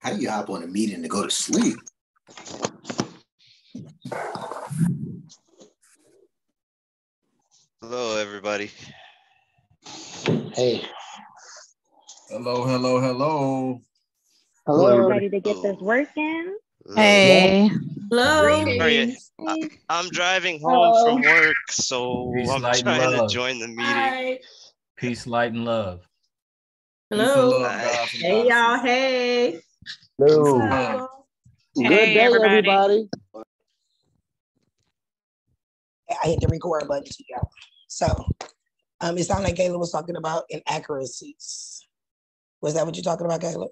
How do you hop on a meeting to go to sleep? Hello, everybody. Hey. Hello, hello, hello. Hello. Ready to get this working? Hey. Hello. Sorry, I'm driving home from work, so Peace, I'm light, and trying to love. join the meeting. Hi. Peace, light, and love. Hello. Hi. Hey, y'all. Hey. Hello. Good Hey, day, everybody. everybody. I hit the record button to y'all. So it sounded like Caleb was talking about inaccuracies. Was that what you're talking about, Caleb?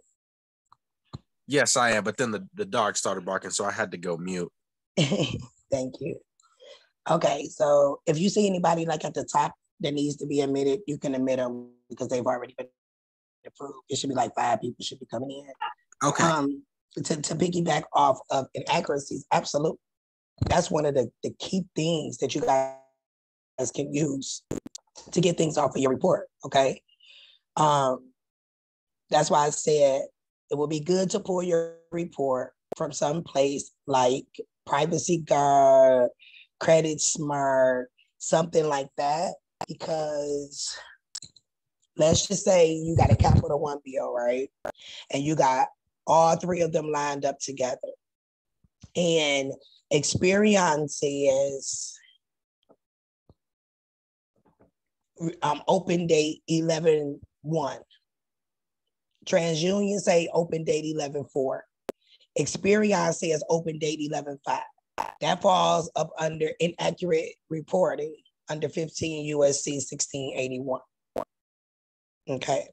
Yes, I am. But then the dog started barking, so I had to go mute. Thank you. Okay, so if you see anybody like at the top that needs to be admitted, you can admit them because they've already been approved. It should be like 5 people should be coming in. Okay. To piggyback off of inaccuracies, absolutely. That's one of the key things that you guys can use to get things off of your report, okay? That's why I said it would be good to pull your report from some place like Privacy Guard, Credit Smart, something like that, because let's just say you got a Capital One bill, right? And you got all 3 of them lined up together. And Experian says open date 11/1. TransUnion say open date 11/4. Experian says open date 11/5. That falls up under inaccurate reporting under 15 USC 1681. Okay.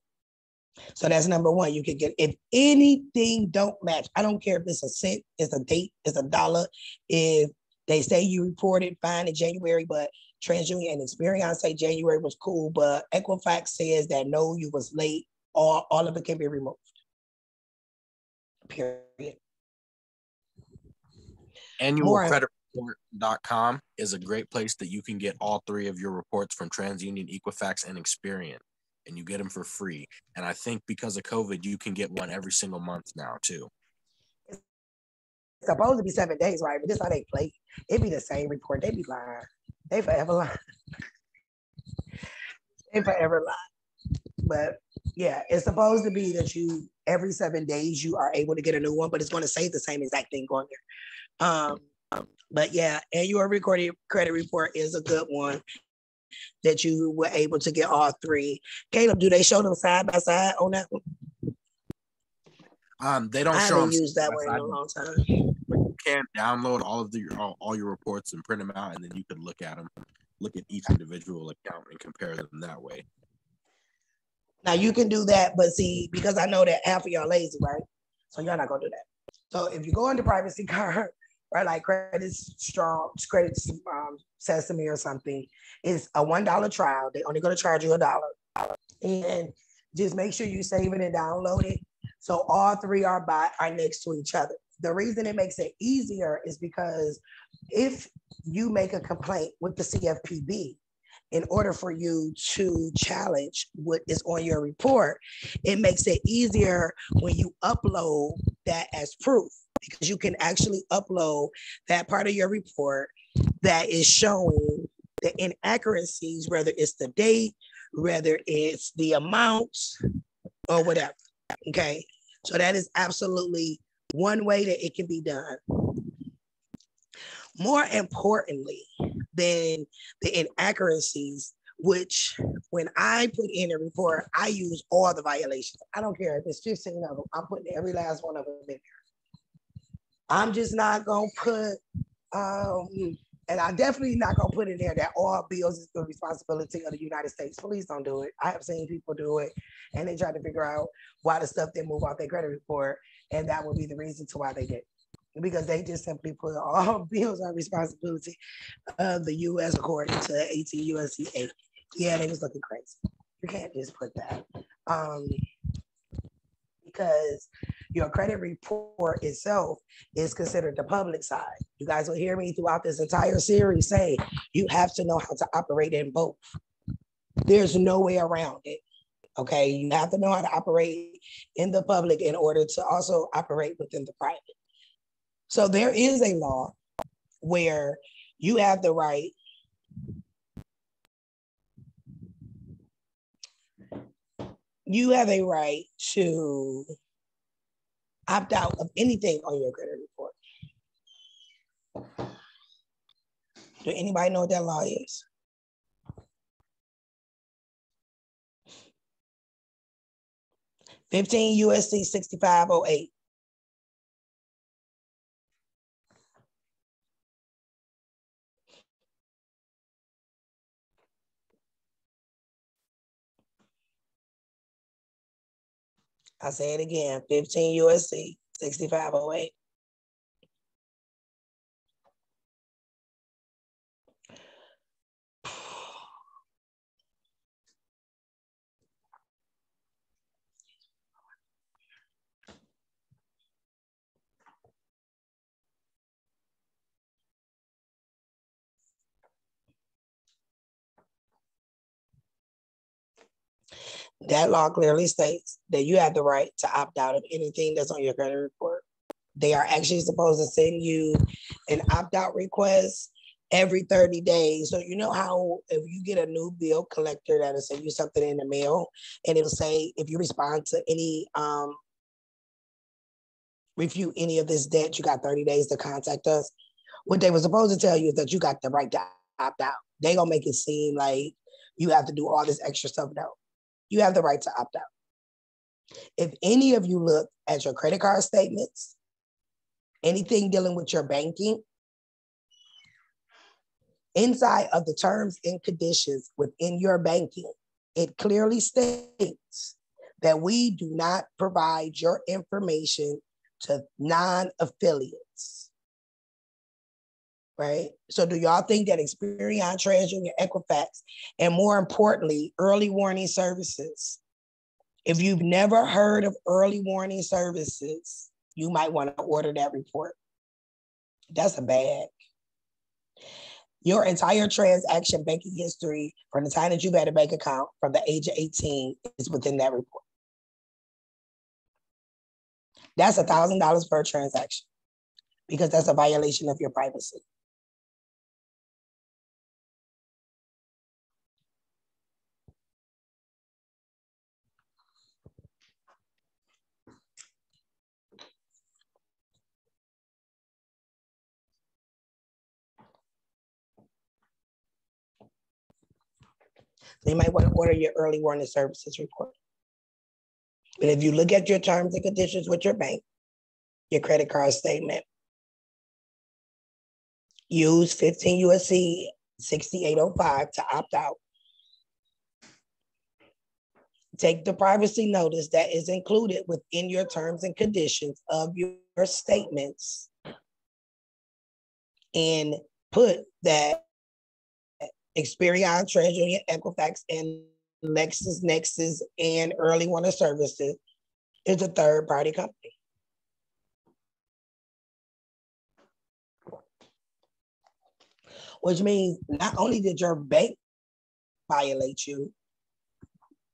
So that's number one. You could get, if anything don't match, I don't care if it's a cent, it's a date, it's $1. If they say you reported fine in January, but TransUnion and Experian say January was cool, but Equifax says that no, you was late, all of it can be removed. Period. Annualcreditreport.com is a great place that you can get all 3 of your reports from TransUnion, Equifax, and Experian, and you get them for free. And I think because of COVID, you can get one every single month now too. It's supposed to be 7 days, right? But this how they play. It be the same report. They be lying. They forever lying. They forever lying. But yeah, it's supposed to be that you every 7 days you are able to get a new one, but it's going to say the same exact thing on there. But yeah, annual recorded credit report is a good one that you were able to get all 3. Caleb, do they show them side by side on that one? They don't I show them. haven't used that one in a long time. But you can download all your reports and print them out, and then you can look at them, look at each individual account and compare them that way. Now you can do that, but see, because I know that half of y'all lazy, right? So y'all not gonna do that. So if you go into Privacy Guard, right, like Credit Sesame or something, it's a $1 trial. They only gonna charge you $1, and just make sure you save it and download it. So all 3 are next to each other. The reason it makes it easier is because if you make a complaint with the CFPB, in order for you to challenge what is on your report, it makes it easier when you upload that as proof, because you can actually upload that part of your report that is showing the inaccuracies, whether it's the date, whether it's the amounts or whatever. Okay. So that is absolutely one way that it can be done. More importantly than the inaccuracies, which when I put in a report, I use all the violations. I don't care if it's 15 of them. I'm putting every last one of them in there. I'm just not going to put, and I'm definitely not going to put in there that all bills is the responsibility of the United States. Please don't do it. I have seen people do it, and they try to figure out why the stuff didn't move off their credit report, and that would be the reason to why they did. Because they just simply put all bills on responsibility of the U.S. according to 18 U.S.C. 8. Yeah, they was looking crazy. You can't just put that. Because your credit report itself is considered the public side. You guys will hear me throughout this entire series say you have to know how to operate in both. There's no way around it. Okay, you have to know how to operate in the public in order to also operate within the private. So there is a law where you have the right to opt out of anything on your credit report. Do anybody know what that law is? (15 U.S.C. 6508). I say it again, 15 U.S.C. 6508. That law clearly states that you have the right to opt out of anything that's on your credit report. They are actually supposed to send you an opt-out request every 30 days. So you know how if you get a new bill collector that'll send you something in the mail and it'll say, if you respond to any, refute any of this debt, you got 30 days to contact us. What they were supposed to tell you is that you got the right to opt out. They gonna make it seem like you have to do all this extra stuff. No, you have the right to opt out. If any of you look at your credit card statements, anything dealing with your banking, inside of the terms and conditions within your banking, it clearly states that we do not provide your information to non-affiliates, right? So do y'all think that Experian, TransUnion, Equifax, and more importantly, early warning services, if you've never heard of early warning services, you might want to order that report. That's a bag. Your entire transaction banking history from the time that you've had a bank account from the age of 18 is within that report. That's $1,000 per transaction because that's a violation of your privacy. So you might want to order your early warning services report. But if you look at your terms and conditions with your bank, your credit card statement, use 15 U.S.C. 6805 to opt out. Take the privacy notice that is included within your terms and conditions of your statements and put that Experian, TransUnion, Equifax, and LexisNexis and Early Warning Services is a third-party company. Which means not only did your bank violate you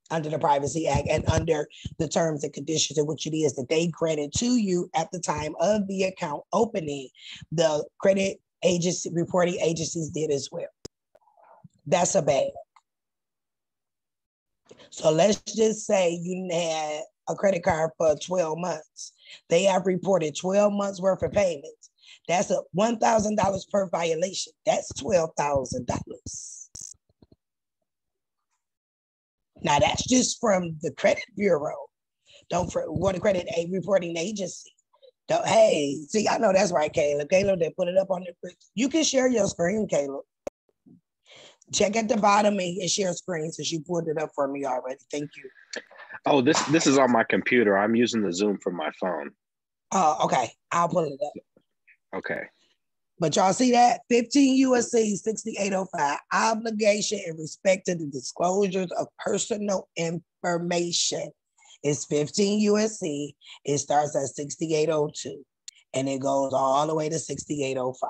under the Privacy Act and under the terms and conditions in which it is that they credit to you at the time of the account opening, the credit agency, reporting agencies did as well. That's a bad. So let's just say you had a credit card for 12 months. They have reported 12 months worth of payments. That's a $1,000 per violation. That's $12,000. Now that's just from the credit bureau. Don't for the credit a reporting agency. Hey, see, I know that's right, Caleb. Caleb, they put it up on the. You can share your screen, Caleb. Check at the bottom and share screen since you pulled it up for me already. Thank you. Oh, this is on my computer. I'm using the Zoom from my phone. Oh, okay. I'll pull it up. Okay. But y'all see that? 15 U.S.C. 6805, obligation in respect to the disclosures of personal information. It's 15 U.S.C. It starts at 6802 and it goes all the way to 6805.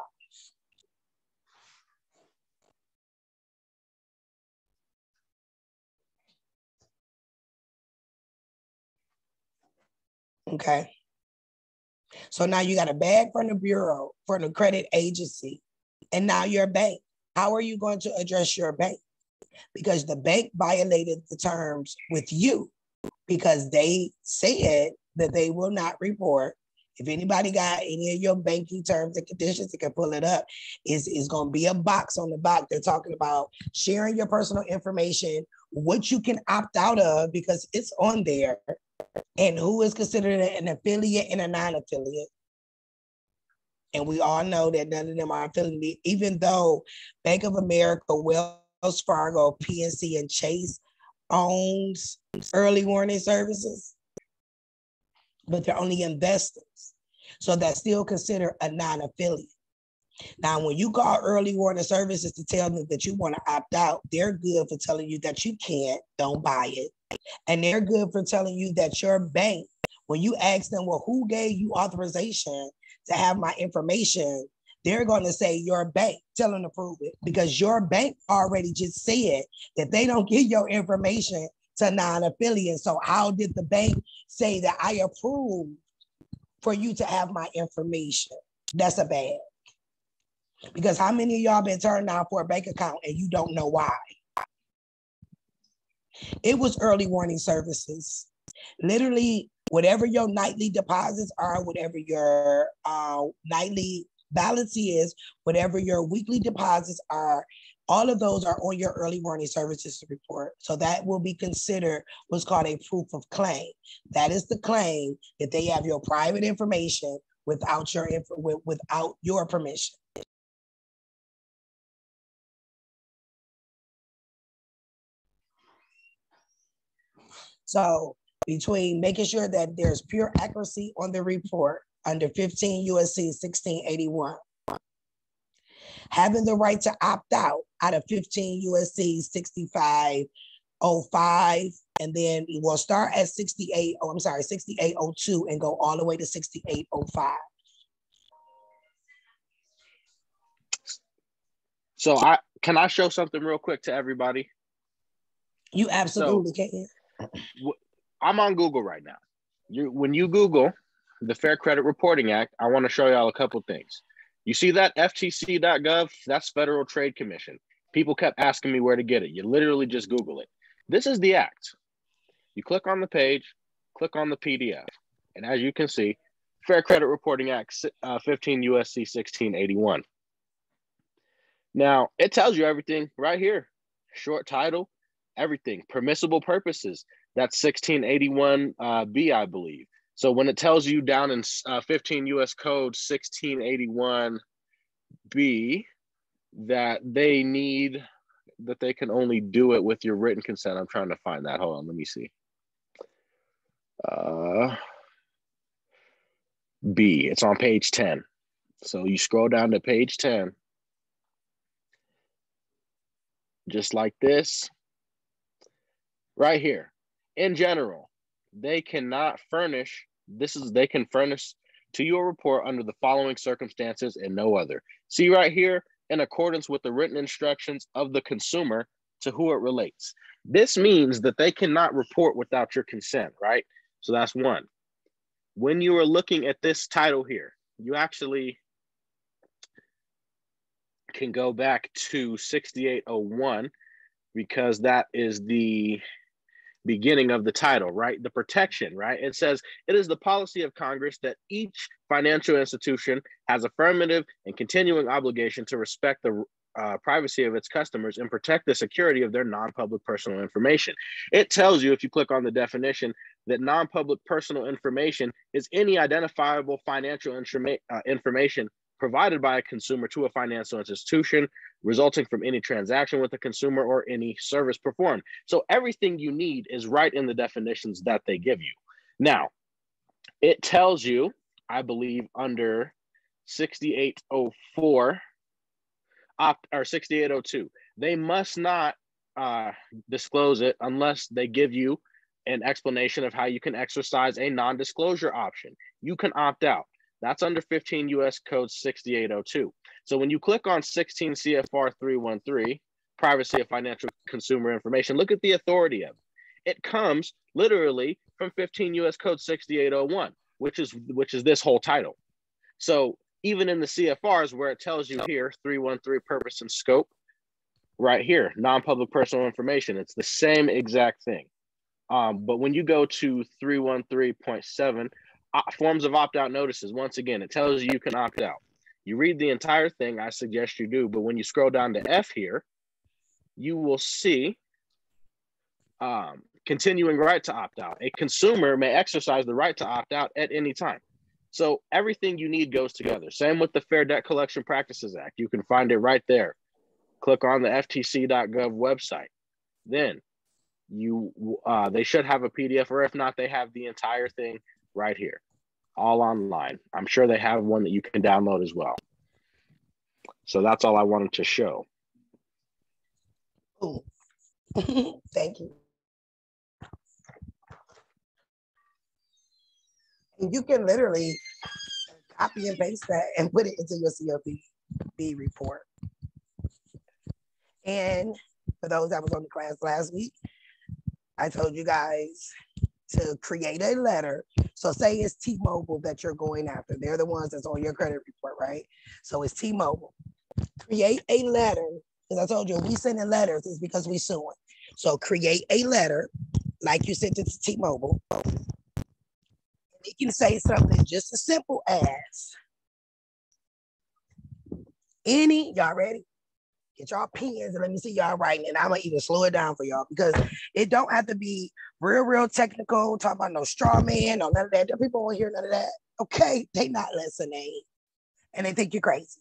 Okay. So now you got a bag from the bureau, from the credit agency, and now your bank. How are you going to address your bank? Because the bank violated the terms with you because they said that they will not report. If anybody got any of your banking terms and conditions, they can pull it up. It's going to be a box on the box. They're talking about sharing your personal information, what you can opt out of because it's on there, and who is considered an affiliate and a non-affiliate. And we all know that none of them are affiliated, even though Bank of America, Wells Fargo, PNC, and Chase owns early warning services, but they're only investors. So that's still considered a non-affiliate. Now, when you call early warning services to tell them that you want to opt out, they're good for telling you that you can't, don't buy it. And they're good for telling you that your bank, when you ask them, well, who gave you authorization to have my information? They're going to say your bank. Tell them to prove it because your bank already just said that they don't give your information to non-affiliates. So how did the bank say that I approve for you to have my information? That's a bad. Because how many of y'all been turned down for a bank account and you don't know why? It was early warning services. Literally, whatever your nightly deposits are, whatever your nightly balance is, whatever your weekly deposits are, all of those are on your early warning services report. So that will be considered what's called a proof of claim. That is the claim that they have your private information without your permission. So between making sure that there's pure accuracy on the report under 15 U.S.C. 1681, having the right to opt out of 15 U.S.C. 6505, and then we'll start at 6802 and go all the way to 6805. So can I show something real quick to everybody? You absolutely can. I'm on Google right now. When you Google the Fair Credit Reporting Act, I want to show y'all a couple things. You see that FTC.gov? That's Federal Trade Commission. People kept asking me where to get it. You literally just Google it. This is the act. You click on the page, click on the PDF. And as you can see, Fair Credit Reporting Act 15 U.S.C. 1681. Now, it tells you everything right here. Short title, everything. Permissible purposes. That's 1681 B, I believe. So when it tells you down in 15 U.S. Code 1681 B that they can only do it with your written consent. I'm trying to find that. Hold on, let me see. B, it's on page 10. So you scroll down to page 10. Just like this. Right here. In general, they cannot furnish, they can furnish to your report under the following circumstances and no other. See right here, in accordance with the written instructions of the consumer to who it relates. This means that they cannot report without your consent, right? So that's one. When you are looking at this title here, you actually can go back to 6801 because that is the beginning of the title, right? The protection, right? It says, it is the policy of Congress that each financial institution has affirmative and continuing obligation to respect the privacy of its customers and protect the security of their non-public personal information. It tells you, if you click on the definition, that non-public personal information is any identifiable financial information provided by a consumer to a financial institution, resulting from any transaction with a consumer or any service performed. So everything you need is right in the definitions that they give you. Now, it tells you, I believe, under 6804 or 6802, they must not disclose it unless they give you an explanation of how you can exercise a non-disclosure option. You can opt out. That's under 15 US Code 6802. So when you click on 16 CFR 313, privacy of financial consumer information, look at the authority of it. It comes literally from 15 US Code 6801, which is this whole title. So even in the CFRs where it tells you here, 313 purpose and scope, right here, non-public personal information, it's the same exact thing. But when you go to 313.7, forms of opt-out notices, once again, it tells you you can opt out. You read the entire thing, I suggest you do, but when you scroll down to F here, you will see continuing right to opt out. A consumer may exercise the right to opt out at any time. So everything you need goes together. Same with the Fair Debt Collection Practices Act. You can find it right there. Click on the ftc.gov website. Then they should have a PDF, or if not, they have the entire thing right here, all online. I'm sure they have one that you can download as well. So that's all I wanted to show. Ooh. Thank you. And you can literally copy and paste that and put it into your CFPB report. And for those that was on the class last week, I told you guys to create a letter. So say it's T-Mobile that you're going after. They're the ones that's on your credit report, right? So it's T-Mobile. Create a letter. Because I told you, we sending letters is because we suing. So create a letter like you sent it to T-Mobile. It can say something just as simple as y'all ready? Get y'all pens and let me see y'all writing, and I'm gonna even slow it down for y'all because it don't have to be real technical, talk about no straw man, no none of that. People won't hear none of that. Okay, they not listening and they think you're crazy.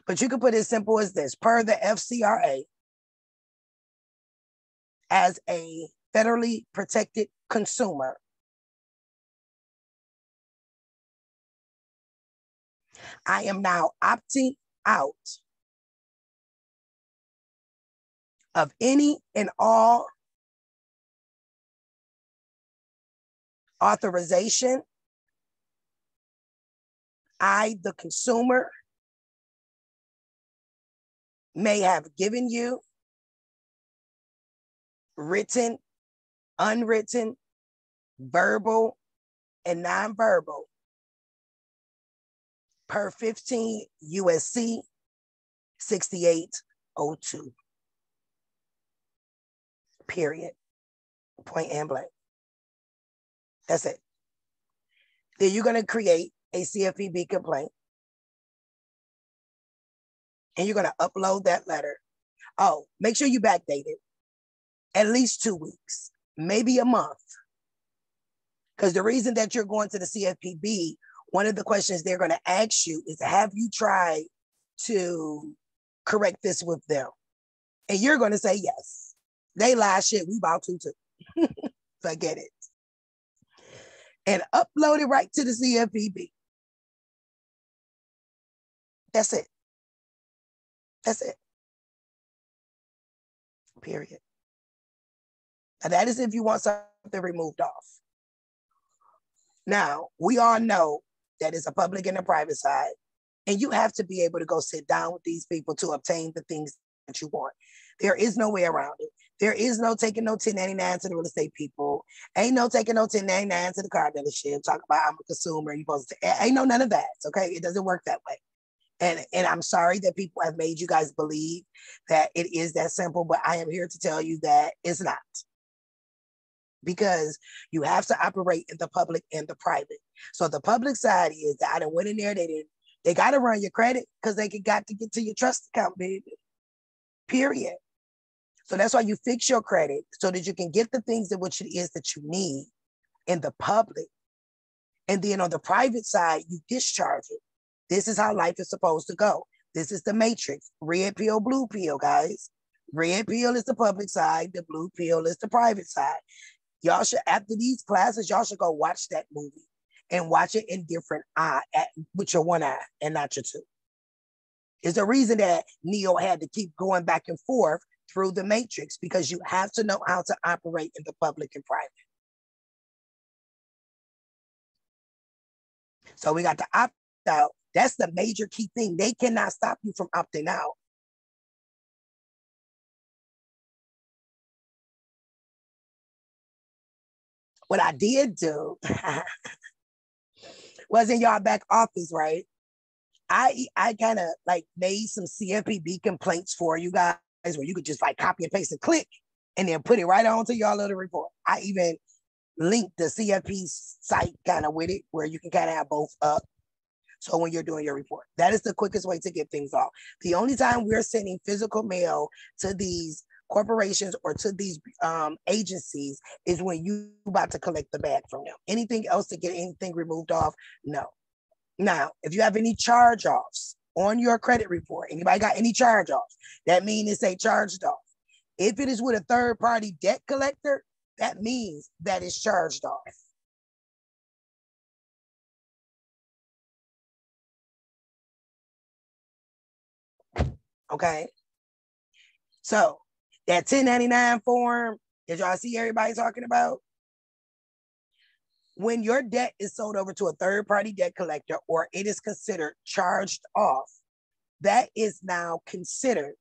But you can put it as simple as this: per the FCRA, as a federally protected consumer, I am now opting out of any and all authorization I, the consumer, may have given you, written, unwritten, verbal, and nonverbal, per 15 USC 6802. Period. Point and blank. That's it. Then you're going to create a CFPB complaint. And you're going to upload that letter. Oh, make sure you backdate it. At least 2 weeks, maybe a month. Because the reason that you're going to the CFPB, one of the questions they're going to ask you is, have you tried to correct this with them? And you're going to say yes. They lie shit, we about to too. Forget it. And upload it right to the CFPB. That's it. That's it. Period. Now that is if you want something removed off. Now, we all know that it's a public and a private side, and you have to be able to go sit down with these people to obtain the things that you want. There is no way around it. There is no taking no 1099 to the real estate people. Ain't no taking no 1099 to the car dealership. Talk about I'm a consumer. You're supposed to, ain't no none of that. Okay, it doesn't work that way. And I'm sorry that people have made you guys believe that it is that simple, but I am here to tell you that it's not. because you have to operate in the public and the private. So the public side is that I done went in there, they got to run your credit because got to get to your trust account, baby. Period. So that's why you fix your credit so that you can get the things that which it is that you need in the public. And then on the private side, you discharge it. This is how life is supposed to go. This is the matrix. Red pill, blue pill, guys. Red pill is the public side. The blue pill is the private side. Y'all should, after these classes, y'all should go watch that movie and watch it in different eye, with your one eye and not your two. There's a reason that Neo had to keep going back and forth through the matrix, because you have to know how to operate in the public and private. So we got to opt out. That's the major key thing. They cannot stop you from opting out. What I did do was in y'all back office, right? I kind of like made some CFPB complaints for you guys where you could just like copy and paste and click and then put it right onto y'all little report. I even linked the CFP site kind of with it where you can kind of have both up. So when you're doing your report, that is the quickest way to get things off. The only time we're sending physical mail to these corporations or to these agencies is when you about to collect the bag from them. Anything else to get anything removed off, no. Now, if you have any charge-offs on your credit report, anybody got any charge-offs, that means it's a charged off. If it is with a third-party debt collector, that means that it's charged off. Okay? So, that 1099 form that y'all see everybody talking about, when your debt is sold over to a third-party debt collector or it is considered charged off, that is now considered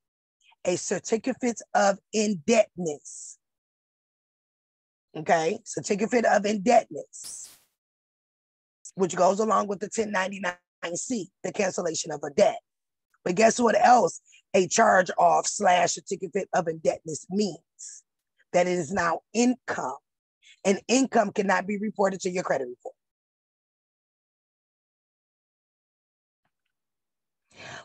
a certificate of indebtedness. Okay, certificate of indebtedness, which goes along with the 1099-C, the cancellation of a debt. But guess what else a charge off / certificate of indebtedness means? That it is now income. And income cannot be reported to your credit report.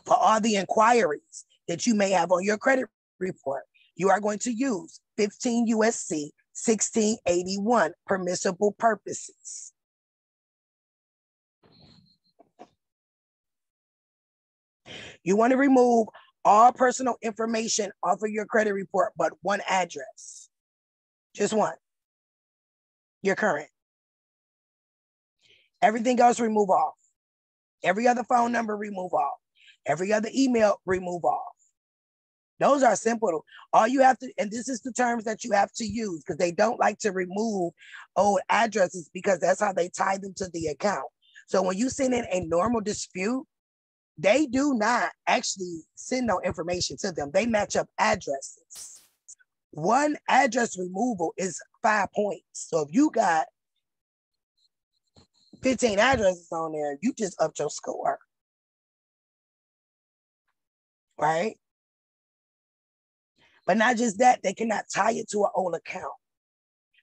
For all the inquiries that you may have on your credit report, you are going to use 15 USC 1681, permissible purposes. You want to remove all personal information off of your credit report, but one address, just one, your current. Everything else remove off. Every other phone number remove off. Every other email remove off. Those are simple. All you have to, and this is the terms that you have to use because they don't like to remove old addresses because that's how they tie them to the account. So when you send in a normal dispute, they do not actually send no information to them. They match up addresses. One address removal is 5 points. So if you got 15 addresses on there, you just upped your score. Right? But not just that, they cannot tie it to an old account.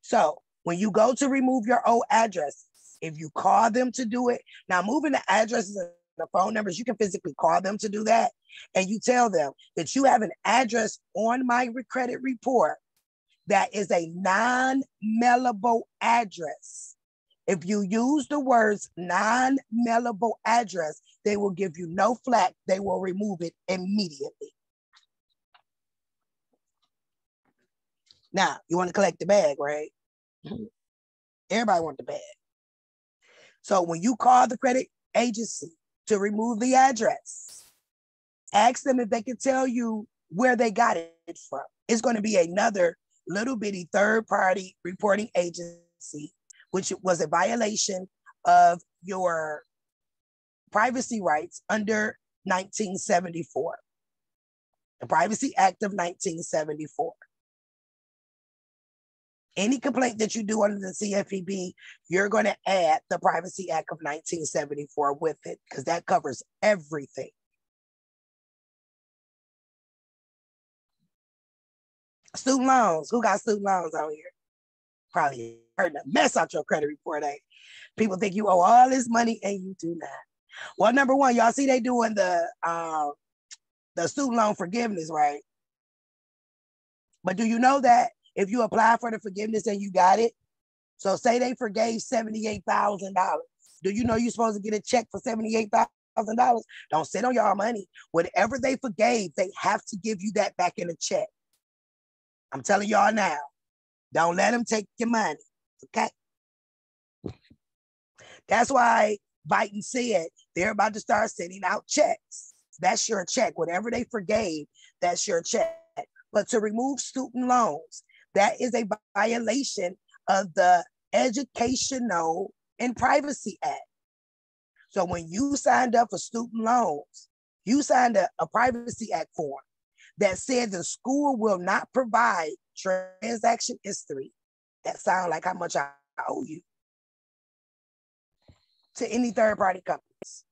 So when you go to remove your old addresses, if you call them to do it, now moving the addresses and the phone numbers, you can physically call them to do that. And you tell them that you have an address on my credit report that is a non-mailable address. If you use the words non-mailable address, they will give you no flack. They will remove it immediately. Now, you want to collect the bag, right? Everybody wants the bag. So when you call the credit agency to remove the address, ask them if they can tell you where they got it from. It's going to be another little bitty third-party reporting agency, which was a violation of your privacy rights under 1974, the Privacy Act of 1974. Any complaint that you do under the CFPB, you're going to add the Privacy Act of 1974 with it because that covers everything. Student loans. Who got student loans out here? Probably hurting a mess out your credit report, ain't? People think you owe all this money and you do not. Well, number one, y'all see they doing the student loan forgiveness, right? But do you know that if you apply for the forgiveness and you got it, so say they forgave $78,000, do you know you're supposed to get a check for $78,000? Don't sit on y'all money. Whatever they forgave, they have to give you that back in a check. I'm telling y'all now, don't let them take your money, okay? That's why Biden said they're about to start sending out checks. That's your check. Whatever they forgave, that's your check. But to remove student loans, that is a violation of the Educational and Privacy Act. So when you signed up for student loans, you signed a Privacy Act form that said the school will not provide transaction history. That sounds like how much I owe you to any third-party companies.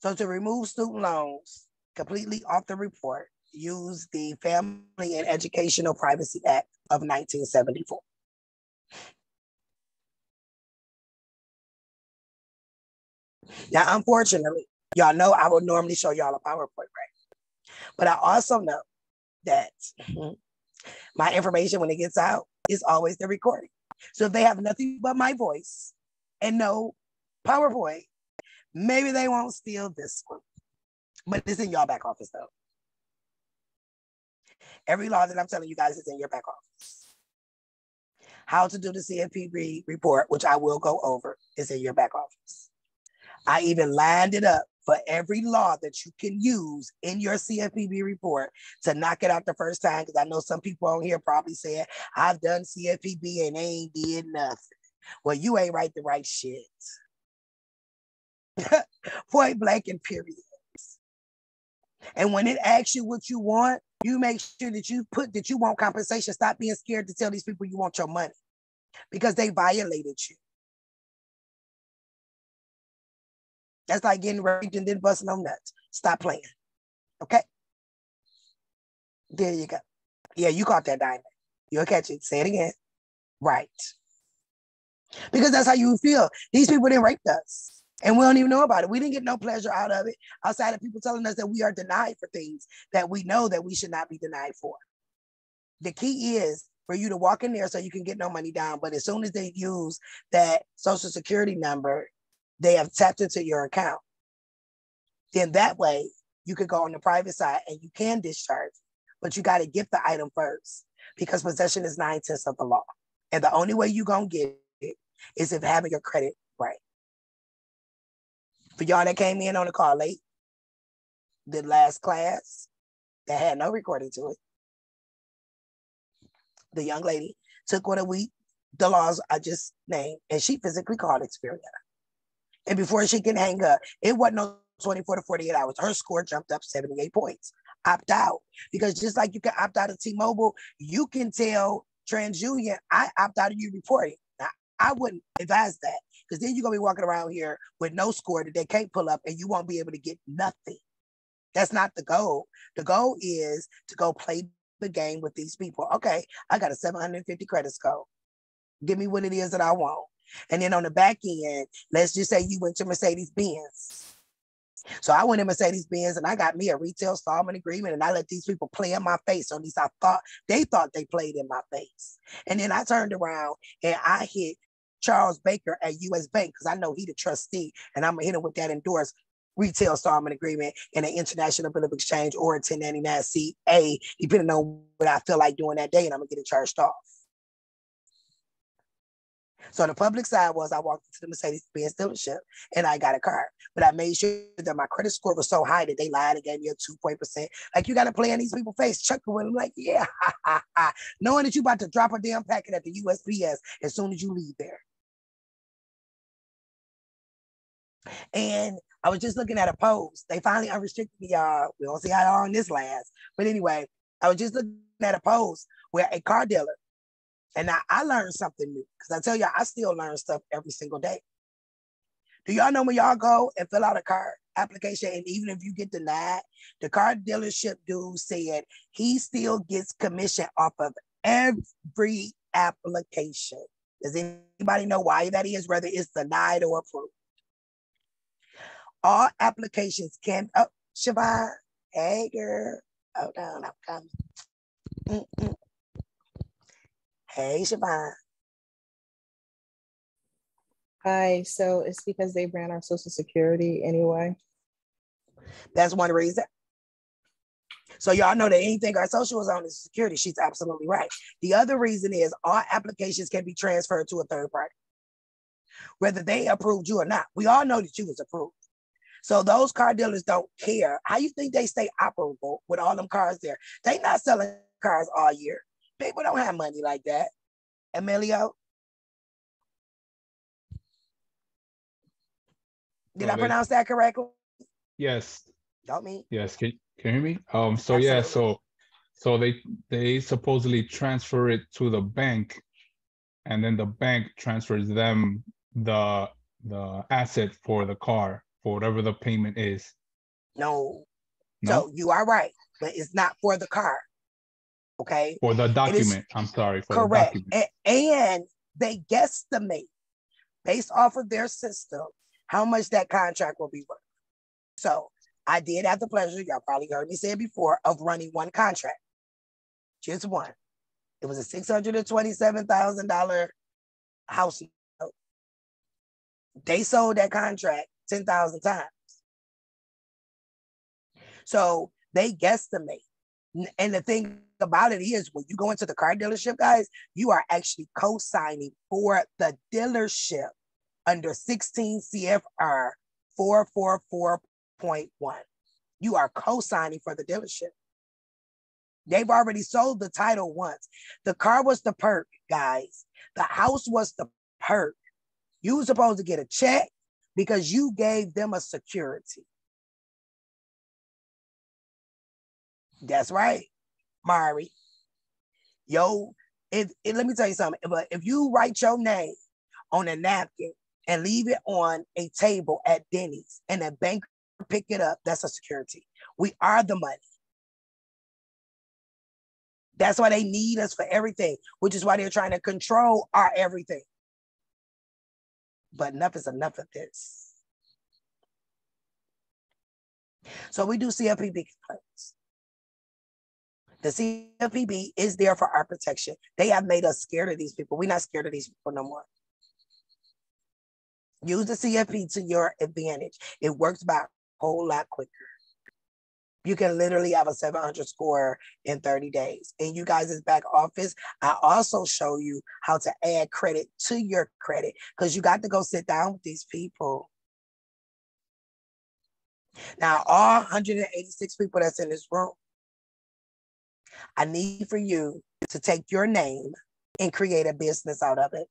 So to remove student loans completely off the report, use the Family and Educational Privacy Act of 1974. Now, unfortunately, y'all know I would normally show y'all a PowerPoint, right? But I also know that my information, when it gets out, is always the recording. So if they have nothing but my voice and no PowerPoint, maybe they won't steal this one. But it's in y'all back office, though. Every law that I'm telling you guys is in your back office. How to do the CFPB report, which I will go over, is in your back office. I even lined it up for every law that you can use in your CFPB report to knock it out the first time, because I know some people on here probably said, I've done CFPB and they ain't did nothing. Well, you ain't write the right shit. Point blank and period. And when it asks you what you want, you make sure that you put that you want compensation. Stop being scared to tell these people you want your money because they violated you. That's like getting raped and then busting on nuts. Stop playing. Okay? There you go. Yeah, you caught that, Diamond. You'll catch it. Say it again. Right. Because that's how you feel. These people didn't rape us. And we don't even know about it. We didn't get no pleasure out of it outside of people telling us that we are denied for things that we know that we should not be denied for. The key is for you to walk in there so you can get no money down. But as soon as they use that social security number, they have tapped into your account. Then that way you could go on the private side and you can discharge, but you got to get the item first because possession is 9/10 of the law. And the only way you're going to get it is if having your credit right. For y'all that came in on the call late, the last class that had no recording to it, the young lady took one of the laws I just named, and she physically called Experian. And before she can hang up, it wasn't no 24 to 48 hours. Her score jumped up 78 points. Opt out. Because just like you can opt out of T-Mobile, you can tell TransUnion, I opt out of you reporting. Now, I wouldn't advise that because then you're going to be walking around here with no score that they can't pull up and you won't be able to get nothing. That's not the goal. The goal is to go play the game with these people. Okay, I got a 750 credit score. Give me what it is that I want. And then on the back end, let's just say you went to Mercedes-Benz. So I went to Mercedes-Benz and I got me a retail installment agreement and I let these people play in my face. Or at least they thought they played in my face. And then I turned around and I hit Charles Baker at US Bank because I know he the trustee and I'm gonna hit him with that endorsed retail installment agreement and an international bill of exchange or a 1099 CA, depending on what I feel like doing that day, and I'm gonna get it charged off. So the public side was I walked into the Mercedes-Benz dealership and I got a car. But I made sure that my credit score was so high that they lied and gave me a 2% Like, you got to play in these people's face, chuckle with them like, yeah, knowing that you about to drop a damn packet at the USPS as soon as you leave there. And I was just looking at a post. They finally unrestricted me, y'all. We don't see how long this lasts. But anyway, I was just looking at a post where a car dealer, and now I learned something new because I tell y'all, I still learn stuff every single day. Do y'all know when y'all go and fill out a car application, and even if you get denied, the car dealership dude said he still gets commission off of every application. Does anybody know why that is, whether it's denied or approved? All applications can, oh, Siobhan, hey girl, hold on, I'm coming. Hey, Siobhan. Hi, so it's because they ran our social security anyway. That's one reason. So y'all know that anything our social is on is security. She's absolutely right. The other reason is all applications can be transferred to a third party, whether they approved you or not. We all know that you was approved. So those car dealers don't care. How you think they stay operable with all them cars there? They not selling cars all year. People don't have money like that. Emilio? Did I pronounce that correctly? Yes. Don't me. Yes. Can you hear me? So yeah, Absolutely. so they supposedly transfer it to the bank, and then the bank transfers them the asset for the car for whatever the payment is. No. No? So you are right, but it's not for the car. Okay. For the It is document. I'm sorry, for the correct. document. And they guesstimate based off of their system how much that contract will be worth. So I did have the pleasure, y'all probably heard me say it before, of running one contract. Just one. It was a $627,000 house note. They sold that contract 10,000 times. So they guesstimate. And the thing about it is, when you go into the car dealership, guys, you are actually co-signing for the dealership under 16 CFR 444.1. You are co-signing for the dealership. They've already sold the title once. The car was the perk, guys. The house was the perk. You were supposed to get a check because you gave them a security. That's right, Mari. Yo, let me tell you something. If you write your name on a napkin and leave it on a table at Denny's and a banker pick it up, that's a security. We are the money. That's why they need us for everything, which is why they're trying to control our everything. But enough is enough of this. So we do CFPB complaints. The CFPB is there for our protection. They have made us scared of these people. We're not scared of these people no more. Use the CFP to your advantage. It works by a whole lot quicker. You can literally have a 700 score in 30 days. In you guys' back office, I also show you how to add credit to your credit, because you got to go sit down with these people. Now, all 186 people that's in this room, I need for you to take your name and create a business out of it.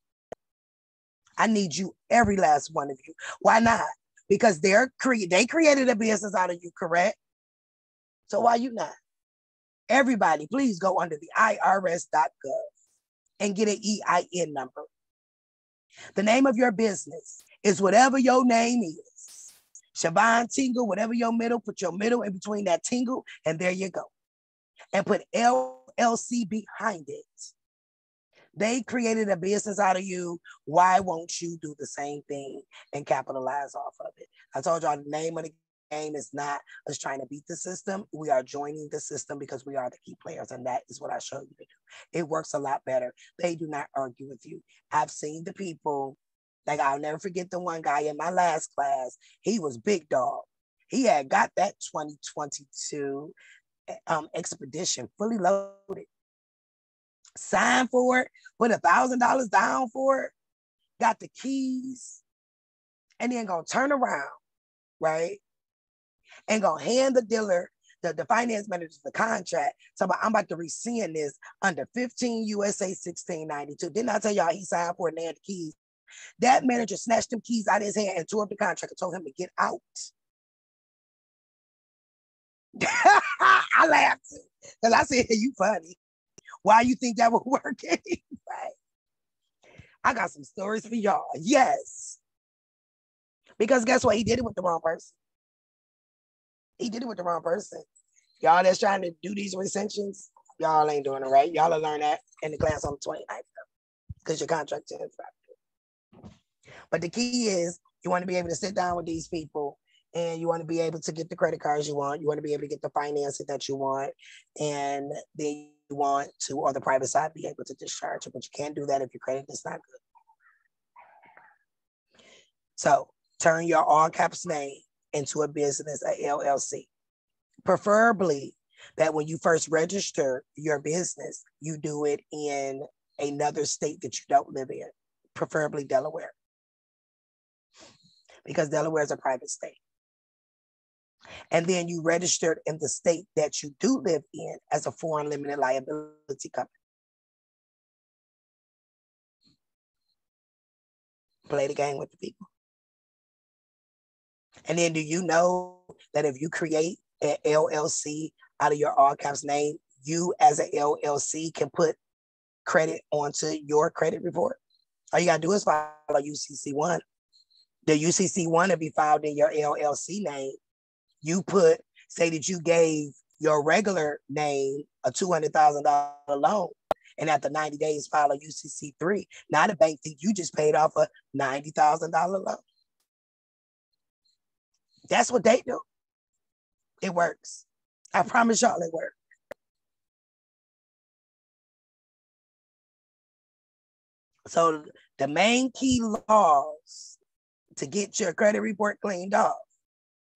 I need you, every last one of you. Why not? Because they created a business out of you, correct? So why you not? Everybody, please go under the irs.gov and get an EIN number. The name of your business is whatever your name is. Siobhan Tingle, whatever your middle, put your middle in between that Tingle, and there you go. And put LLC behind it. They created a business out of you. Why won't you do the same thing and capitalize off of it? I told y'all the name of the game is not us trying to beat the system. We are joining the system because we are the key players, and that is what I show you to do. It works a lot better. They do not argue with you. I've seen the people, like I'll never forget the one guy in my last class. He was big dog. He had got that 2022 expedition fully loaded. Signed for it, put $1,000 down for it, got the keys, and then gonna turn around, right? And gonna hand the dealer, the finance manager, the contract. So I'm about to rescind this under 15 USA 1692. Didn't I tell y'all he signed for it and they had the keys? That manager snatched them keys out of his hand and tore up the contract and told him to get out. I laughed because I said, you funny. Why you think that would work anyway? I got some stories for y'all. Yes. Because guess what? He did it with the wrong person. He did it with the wrong person. Y'all that's trying to do these recensions, y'all ain't doing it right. Y'all will learn that in the class on the 29th. because your contract is factor. But the key is you want to be able to sit down with these people and you want to be able to get the credit cards you want. You want to be able to get the financing that you want. And then you want to, on the private side, be able to discharge it. But you can't do that if your credit is not good. So turn your all caps name into a business, a LLC. Preferably that when you first register your business, you do it in another state that you don't live in, preferably Delaware, because Delaware is a private state. And then you registered in the state that you do live in as a foreign limited liability company. Play the game with the people. And then do you know that if you create an LLC out of your all caps name, you as an LLC can put credit onto your credit report? All you gotta do is file a UCC1. The UCC1 will be filed in your LLC name. You put, say that you gave your regular name a $200,000 loan, and after 90 days file a UCC3. Now the bank think you just paid off a $90,000 loan. That's what they do. It works. I promise y'all it works. So the main key laws to get your credit report cleaned off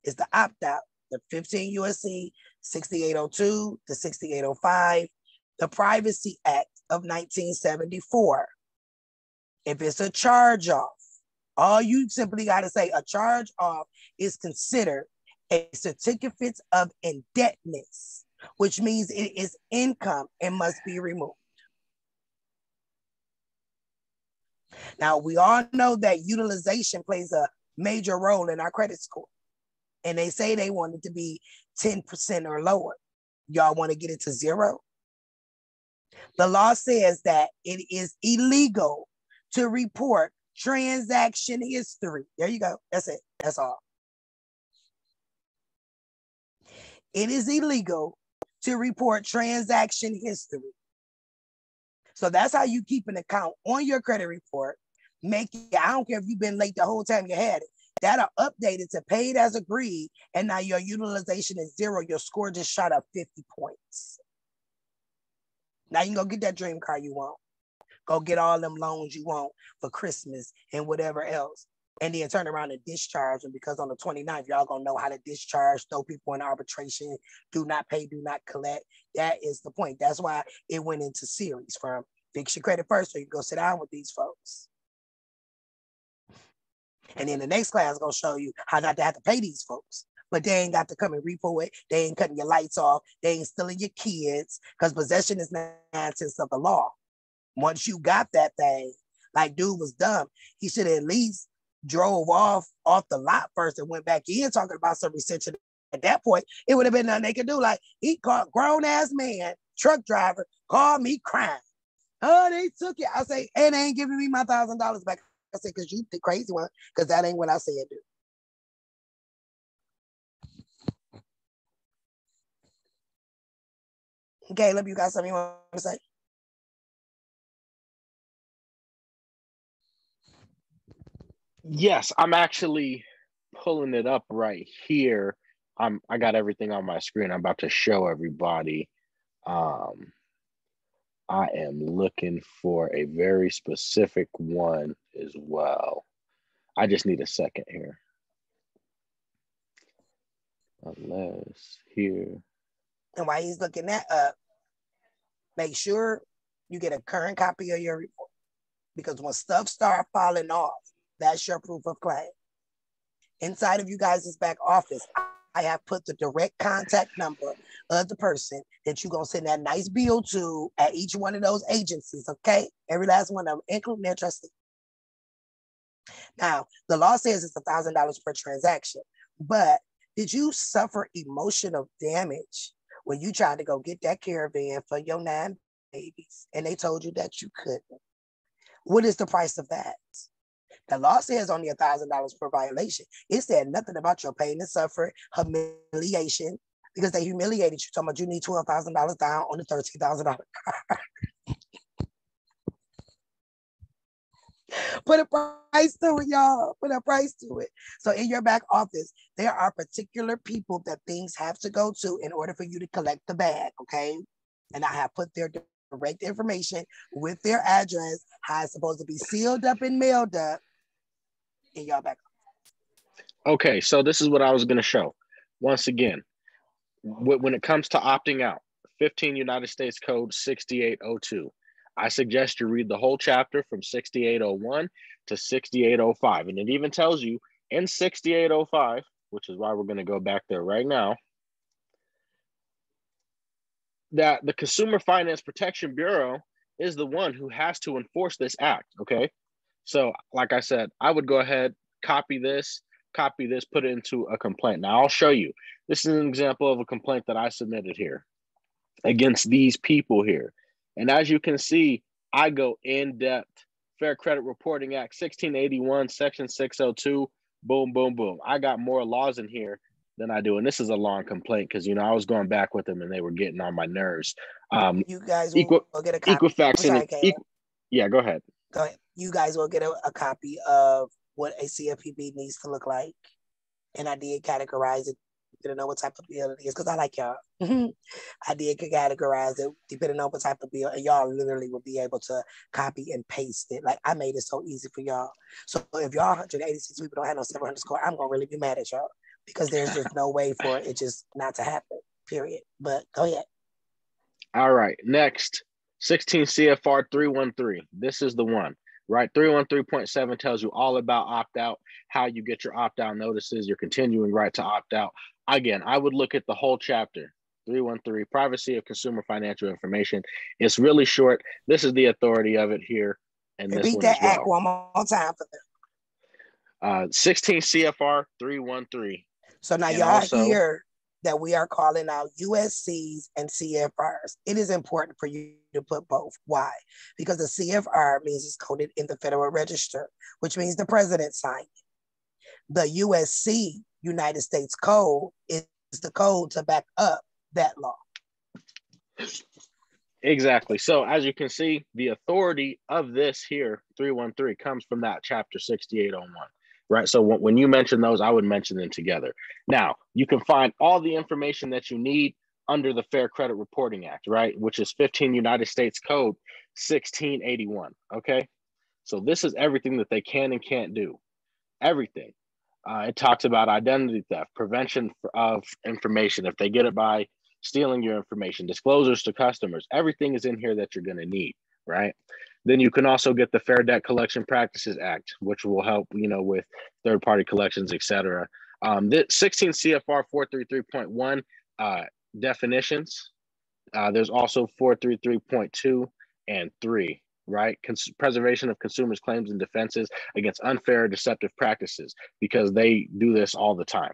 is the opt-out, the 15 USC 6802 to 6805, the Privacy Act of 1974. If it's a charge-off, all you simply got to say, a charge-off is considered a certificate of indebtedness, which means it is income and must be removed. Now, we all know that utilization plays a major role in our credit score. And they say they want it to be 10% or lower. Y'all want to get it to 0? The law says that it is illegal to report transaction history. There you go. That's it. That's all. It is illegal to report transaction history. So that's how you keep an account on your credit report. Make it, I don't care if you've been late the whole time you had it. That'll update it to paid as agreed. And now your utilization is 0. Your score just shot up 50 points. Now you can go get that dream car you want. Go get all them loans you want for Christmas and whatever else. And then turn around and discharge them, because on the 29th, y'all gonna know how to discharge, throw people in arbitration, do not pay, do not collect. That is the point. That's why it went into series from fix your credit first, so you can go sit down with these folks. And then the next class is gonna show you how not to have to pay these folks. But they ain't got to come and repo it. They ain't cutting your lights off. They ain't stealing your kids, because possession is 9/10 of the law. Once you got that thing, like dude was dumb. He should at least drove off the lot first and went back in talking about some recension. At that point, it would have been nothing they could do. Like, he called grown-ass man, truck driver, called me crying. Oh, they took it. I say, and they ain't giving me my $1,000 back. I said, because you the crazy one, because that ain't what I said, dude. Caleb, you got something you want to say? Yes, I'm actually pulling it up right here. I got everything on my screen. I'm about to show everybody. I am looking for a very specific one as well. I just need a second here. Unless here. And while he's looking that up, make sure you get a current copy of your report, because when stuff start falling off, that's your proof of claim. Inside of you guys' back office, I have put the direct contact number of the person that you're going to send that nice bill to at each one of those agencies, okay? Every last one of them, including their trustee. Now, the law says it's $1,000 per transaction, but did you suffer emotional damage when you tried to go get that caravan for your 9 babies and they told you that you couldn't? What is the price of that? The law says only $1,000 per violation. It said nothing about your pain and suffering, humiliation, because they humiliated you, talking about you need $12,000 down on the $13,000 car. Put a price to it, y'all. Put a price to it. So in your back office, there are particular people that things have to go to in order for you to collect the bag, okay? And I have put their direct information with their address, how it's supposed to be sealed up and mailed up in your back office. Okay, so this is what I was going to show. Once again, when it comes to opting out, 15 United States Code 6802. I suggest you read the whole chapter from 6801 to 6805. And it even tells you in 6805, which is why we're going to go back there right now, that the Consumer Finance Protection Bureau is the one who has to enforce this act, okay? So like I said, I would go ahead, copy this, put it into a complaint. Now I'll show you. This is an example of a complaint that I submitted here against these people here. And as you can see, I go in depth. Fair Credit Reporting Act 1681, Section 602, boom, boom, boom. I got more laws in here than I do. And this is a long complaint because, you know, I was going back with them and they were getting on my nerves. You guys will get a copy. Equifax. Yeah, go ahead. Go ahead. You guys will get a copy of what a CFPB needs to look like. And I did categorize it, depending on what type of bill it is, because I like y'all. I did categorize it depending on what type of bill, and y'all literally will be able to copy and paste it. Like, I made it so easy for y'all. So if y'all 186 people don't have no 700 score, I'm gonna really be mad at y'all because there's just no way for it just not to happen, period. But go ahead. All right, next, 16 CFR 313. This is the one, right? 313.7 tells you all about opt-out, how you get your opt-out notices, your continuing right to opt-out. Again, I would look at the whole chapter, 313, Privacy of Consumer Financial Information. It's really short. This is the authority of it here. And Repeat this one that as well. act one more time for them. 16 CFR 313. So now And y'all also, hear that we are calling out USCs and CFRs. It is important for you to put both. Why? Because the CFR means it's coded in the Federal Register, which means the president signed it. The USC, United States Code, is the code to back up that law. Exactly. So as you can see, the authority of this here, 313, comes from that chapter 6801. Right. So when you mention those, I would mention them together. Now, you can find all the information that you need under the Fair Credit Reporting Act, right? Which is 15 United States Code 1681. Okay. So this is everything that they can and can't do. Everything. It talks about identity theft, prevention of information. If they get it by stealing your information, disclosures to customers, everything is in here that you're going to need, right? Then you can also get the Fair Debt Collection Practices Act, which will help, you know, with third-party collections, et cetera. The 16 CFR 433.1 definitions. There's also 433.2 and 3, right? Preservation of consumers' claims and defenses against unfair or deceptive practices, because they do this all the time.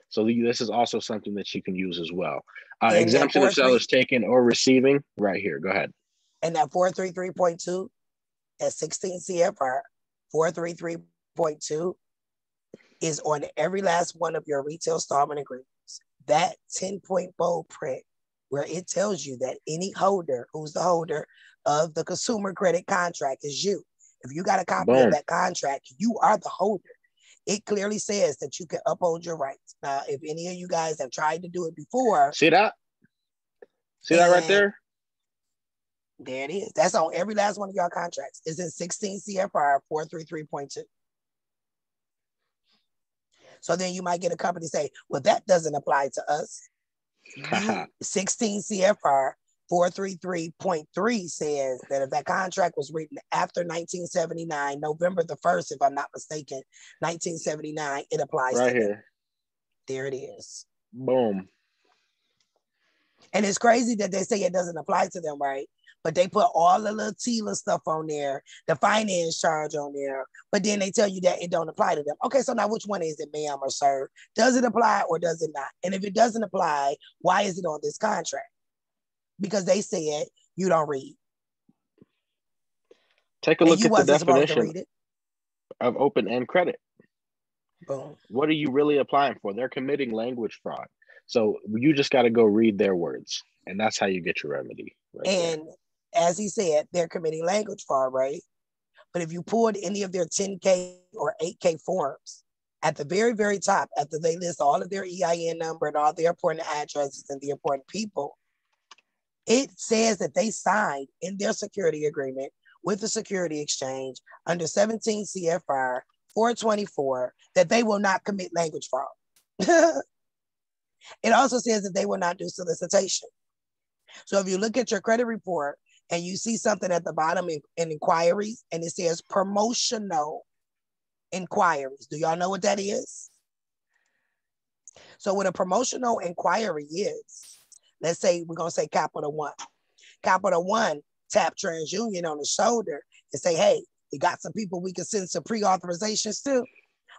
So this is also something that you can use as well. Exemption of sellers taking or receiving, right here. Go ahead. And that 433.2 at 16 CFR 433.2 is on every last one of your retail installment agreements. That 10-point bold print where it tells you that any holder who's the holder of the consumer credit contract is you. If you got a copy of that contract, you are the holder. It clearly says that you can uphold your rights. Now, if any of you guys have tried to do it before. See that? See that right there? There it is. That's on every last one of your contracts. It's in 16 CFR 433.2. So then you might get a company say, well, that doesn't apply to us. 16 CFR 433.3 says that if that contract was written after 1979, November the 1st, if I'm not mistaken, 1979, it applies right to here. them. There it is. Boom. And it's crazy that they say it doesn't apply to them, right? But they put all the little TILA stuff on there, the finance charge on there, but then they tell you that it don't apply to them. Okay, so now which one is it, ma'am or sir? Does it apply or does it not? And if it doesn't apply, why is it on this contract? Because they said you don't read. Take a look at the definition of open-end credit. Boom. What are you really applying for? They're committing language fraud. So you just got to go read their words, and that's how you get your remedy. Right and there. As he said, they're committing language fraud, right? But if you pulled any of their 10K or 8K forms, at the very, very top, after they list all of their EIN number and all the important addresses and the important people, it says that they signed in their security agreement with the security exchange under 17 CFR 424 that they will not commit language fraud. It also says that they will not do solicitation. So if you look at your credit report and you see something at the bottom in inquiries and it says promotional inquiries, do y'all know what that is? So what a promotional inquiry is, let's say we're gonna say Capital One. Capital One tap TransUnion on the shoulder and say, hey, we got some people we can send some pre-authorizations to.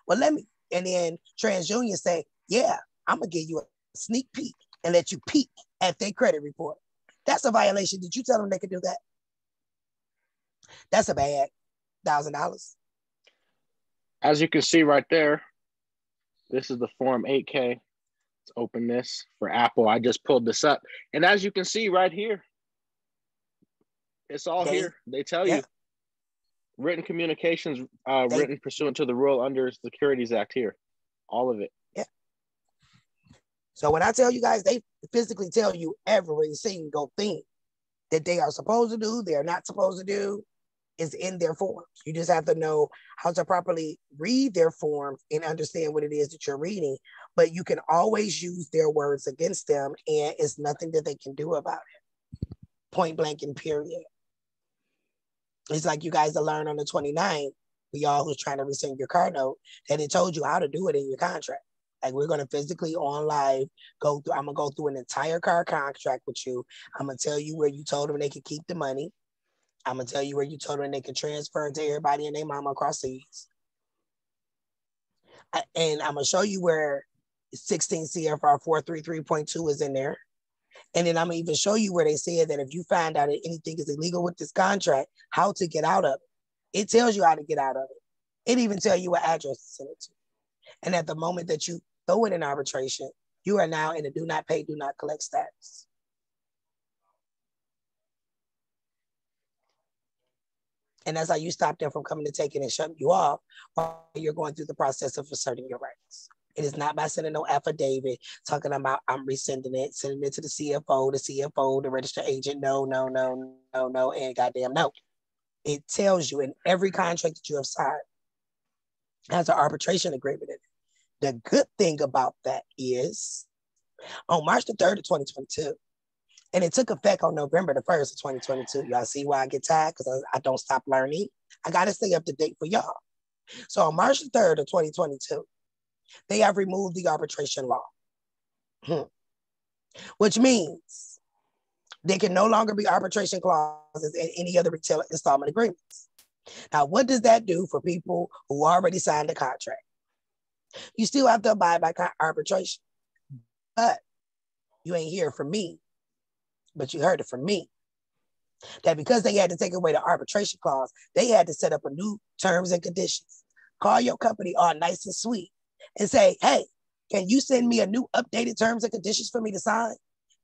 Well, and then TransUnion say, yeah, I'm gonna give you a sneak peek and let you peek at their credit report. That's a violation. Did you tell them they could do that? That's a bad $1,000. As you can see right there, this is the Form 8K. Let's open this for Apple. I just pulled this up. And as you can see right here, it's all here. They tell you. Written communications, written pursuant to the rule under Securities Act here. All of it. Yeah. So when I tell you guys, they physically tell you every single thing that they are supposed to do, they're not supposed to do, is in their forms. You just have to know how to properly read their forms and understand what it is that you're reading. But you can always use their words against them, and it's nothing that they can do about it. Point blank and period. It's like you guys will learn on the 29th, for y'all who's trying to rescind your car note, that it told you how to do it in your contract. Like we're gonna physically on live I'm gonna go through an entire car contract with you. I'm gonna tell you where you told them they could keep the money. I'm gonna tell you where you told them they could transfer it to everybody and their mama across seas. And I'm gonna show you where 16 CFR 433.2 is in there. And then I'm gonna even show you where they said that if you find out that anything is illegal with this contract, how to get out of it. It tells you how to get out of it. It even tells you what address to send it to. And at the moment that you throw it in arbitration, you are now in a do not pay, do not collect status. And that's how you stop them from coming to take it and shutting you off while you're going through the process of asserting your rights. It is not by sending no affidavit talking about I'm rescinding it, sending it to the CFO, the registered agent, no, and goddamn no. It tells you in every contract that you have signed has an arbitration agreement in it. The good thing about that is on March the 3rd of 2022, and it took effect on November the 1st of 2022. Y'all see why I get tired? Because I don't stop learning. I got to stay up to date for y'all. So on March the 3rd of 2022, they have removed the arbitration law, which means there can no longer be arbitration clauses in any other retail installment agreements. Now, what does that do for people who already signed a contract? You still have to abide by arbitration, but you ain't hear from me, but you heard it from me, that because they had to take away the arbitration clause, they had to set up a new terms and conditions. Call your company all nice and sweet and say, hey, can you send me a new updated terms and conditions for me to sign?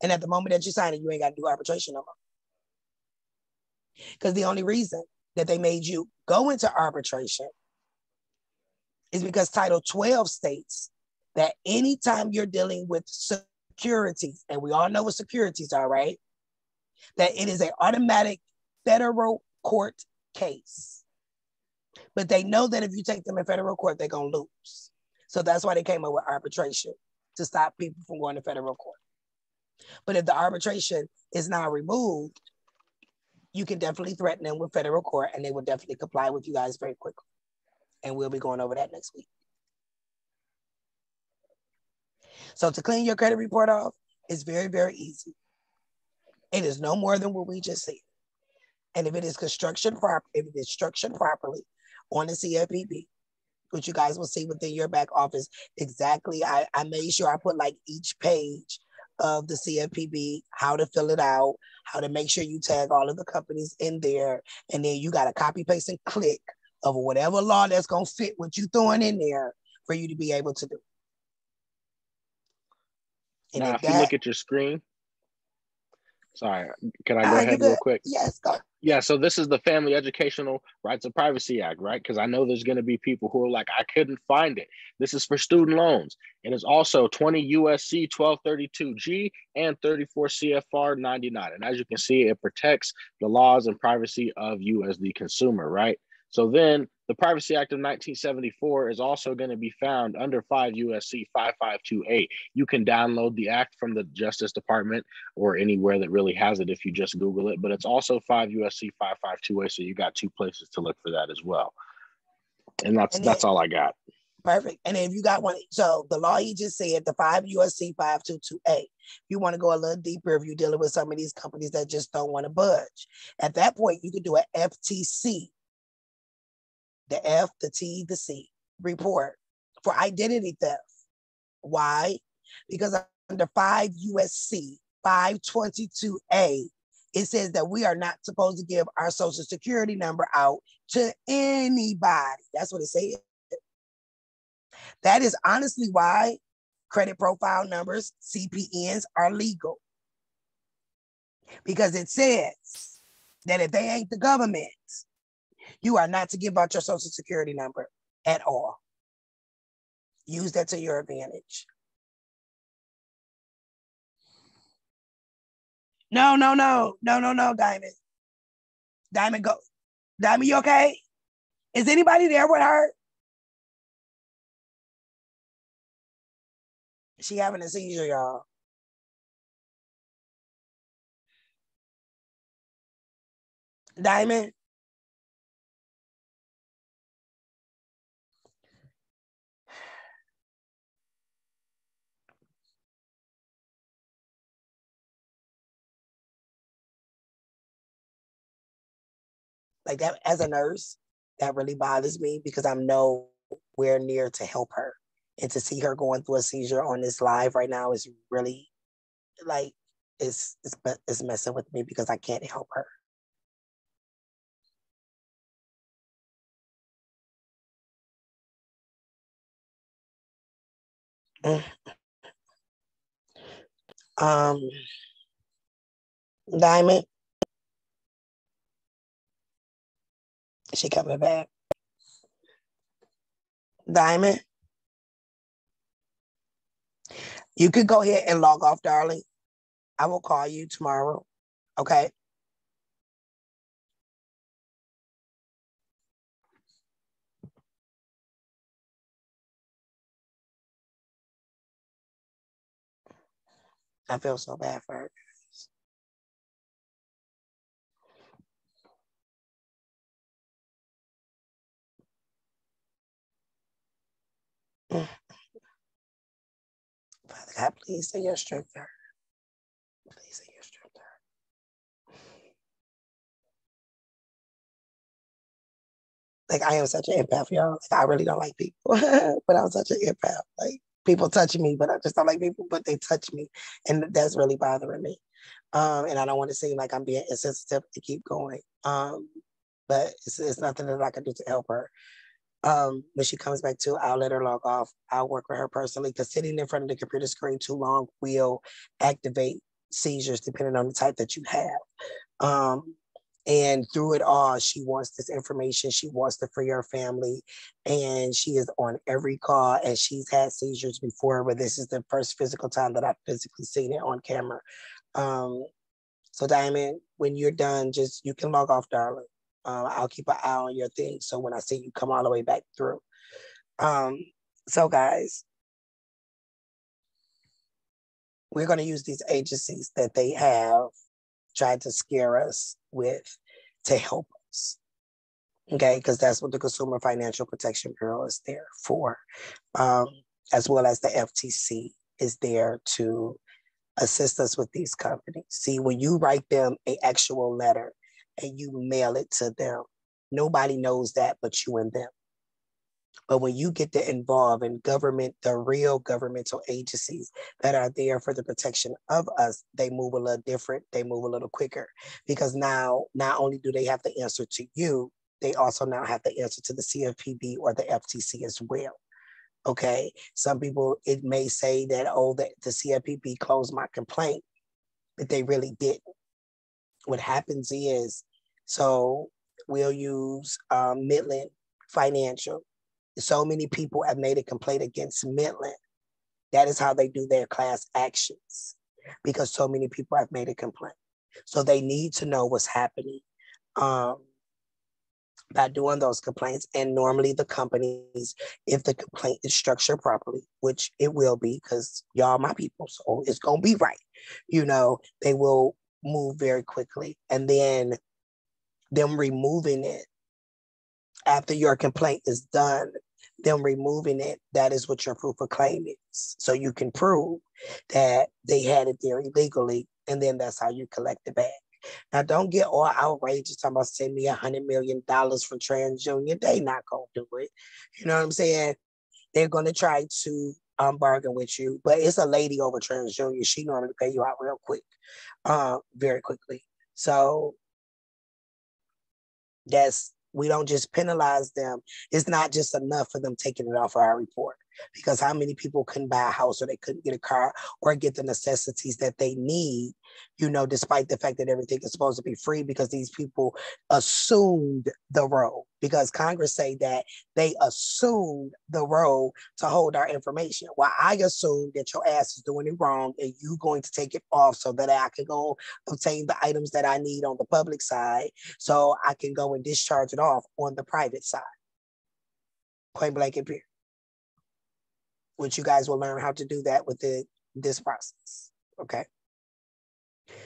And at the moment that you sign it, you ain't got to do arbitration no more. Because the only reason that they made you go into arbitration is because Title 12 states that anytime you're dealing with securities, and we all know what securities are, right? That it is an automatic federal court case. But they know that if you take them in federal court, they're going to lose. So that's why they came up with arbitration, to stop people from going to federal court. But if the arbitration is now removed, you can definitely threaten them with federal court and they will definitely comply with you guys very quickly. And we'll be going over that next week. So to clean your credit report off is very, very easy. It is no more than what we just said. And if it is structured properly on the CFPB, which you guys will see within your back office exactly, I made sure I put like each page of the CFPB, how to fill it out, how to make sure you tag all of the companies in there, and then you got to copy, paste, and click of whatever law that's going to fit what you throwing in there for you to be able to do. And now, if you look at your screen, sorry, can I go ahead real quick? Yes, go. Yeah, so this is the Family Educational Rights of Privacy Act, right? Because I know there's going to be people who are like, I couldn't find it. This is for student loans. It is also 20 USC 1232G and 34 CFR 99. And as you can see, it protects the laws and privacy of you as the consumer, right? So then the Privacy Act of 1974 is also going to be found under 5 USC 5528. You can download the act from the Justice Department or anywhere that really has it if you just Google it, but it's also 5 USC 5528. So you got 2 places to look for that as well. And that's all I got. Perfect. And if you got one, so the law he just said, the 5 USC 5228, if you want to go a little deeper, if you're dealing with some of these companies that just don't want to budge, at that point, you can do an FTC, the F, the T, the C report for identity theft. Why? Because under 5 USC 522A, it says that we are not supposed to give our social security number out to anybody. That's what it says. That is honestly why credit profile numbers, CPNs, are legal. Because it says that if they ain't the government, you are not to give out your social security number at all. Use that to your advantage. No, Diamond. Diamond, go. Diamond, you okay? Is anybody there with her? She having a seizure, y'all. Diamond? Like that, as a nurse, that really bothers me because I'm nowhere near to help her. And to see her going through a seizure on this live right now is really like, it's messing with me because I can't help her. Diamond, she coming back. Diamond, you could go ahead and log off, darling. I will call you tomorrow. Okay. I feel so bad for her. Father God, please send your strength to her. Please send your strength to her. Like, I am such an empath, y'all. Like, I really don't like people, but I'm such an empath. Like, people touch me, but I just don't like people, but they touch me. And that's really bothering me. And I don't want to seem like I'm being insensitive to keep going. But it's nothing that I can do to help her. When she comes back to, I'll let her log off. I'll work with her personally because sitting in front of the computer screen too long will activate seizures depending on the type that you have. And through it all, she wants this information. She wants to free her family. And she is on every call, and she's had seizures before, but this is the first physical time that I've physically seen it on camera. So Diamond, when you're done, you can log off, darling. I'll keep an eye on your thing. So when I see you come all the way back through. So guys, we're going to use these agencies that they have tried to scare us with to help us. Okay, because that's what the Consumer Financial Protection Bureau is there for, as well as the FTC is there to assist us with these companies. See, when you write them an actual letter and you mail it to them, nobody knows that but you and them. But when you get to involve in government, the real governmental agencies that are there for the protection of us, they move a little different, they move a little quicker. Because now, not only do they have to answer to you, they also now have to answer to the CFPB or the FTC as well. Okay, some people, it may say that, oh, the CFPB closed my complaint, but they really didn't. What happens is So we'll use Midland Financial. So many people have made a complaint against Midland. That is how they do their class actions, because so many people have made a complaint. So they need to know what's happening by doing those complaints. And normally the companies, if the complaint is structured properly, which it will be, because y'all my people, so it's gonna be right, they will move very quickly. And then them removing it after your complaint is done, them removing it, that is what your proof of claim is. So you can prove that they had it there illegally, and then that's how you collect the bag. Now, don't get all outrageous talking about send me $100 million from TransUnion. They not gonna do it. You know what I'm saying? They're gonna try to bargain with you, but it's a lady over TransUnion. She normally pay you out real quick, very quickly. So we don't just penalize them. It's not just enough for them taking it off our report, because how many people couldn't buy a house, or they couldn't get a car, or get the necessities that they need, despite the fact that everything is supposed to be free, because these people assumed the role, because Congress say that they assumed the role to hold our information. Well, I assume that your ass is doing it wrong, and you going to take it off so that I can go obtain the items that I need on the public side, so I can go and discharge it off on the private side. Point blank and period. Which you guys will learn how to do that within this process, okay?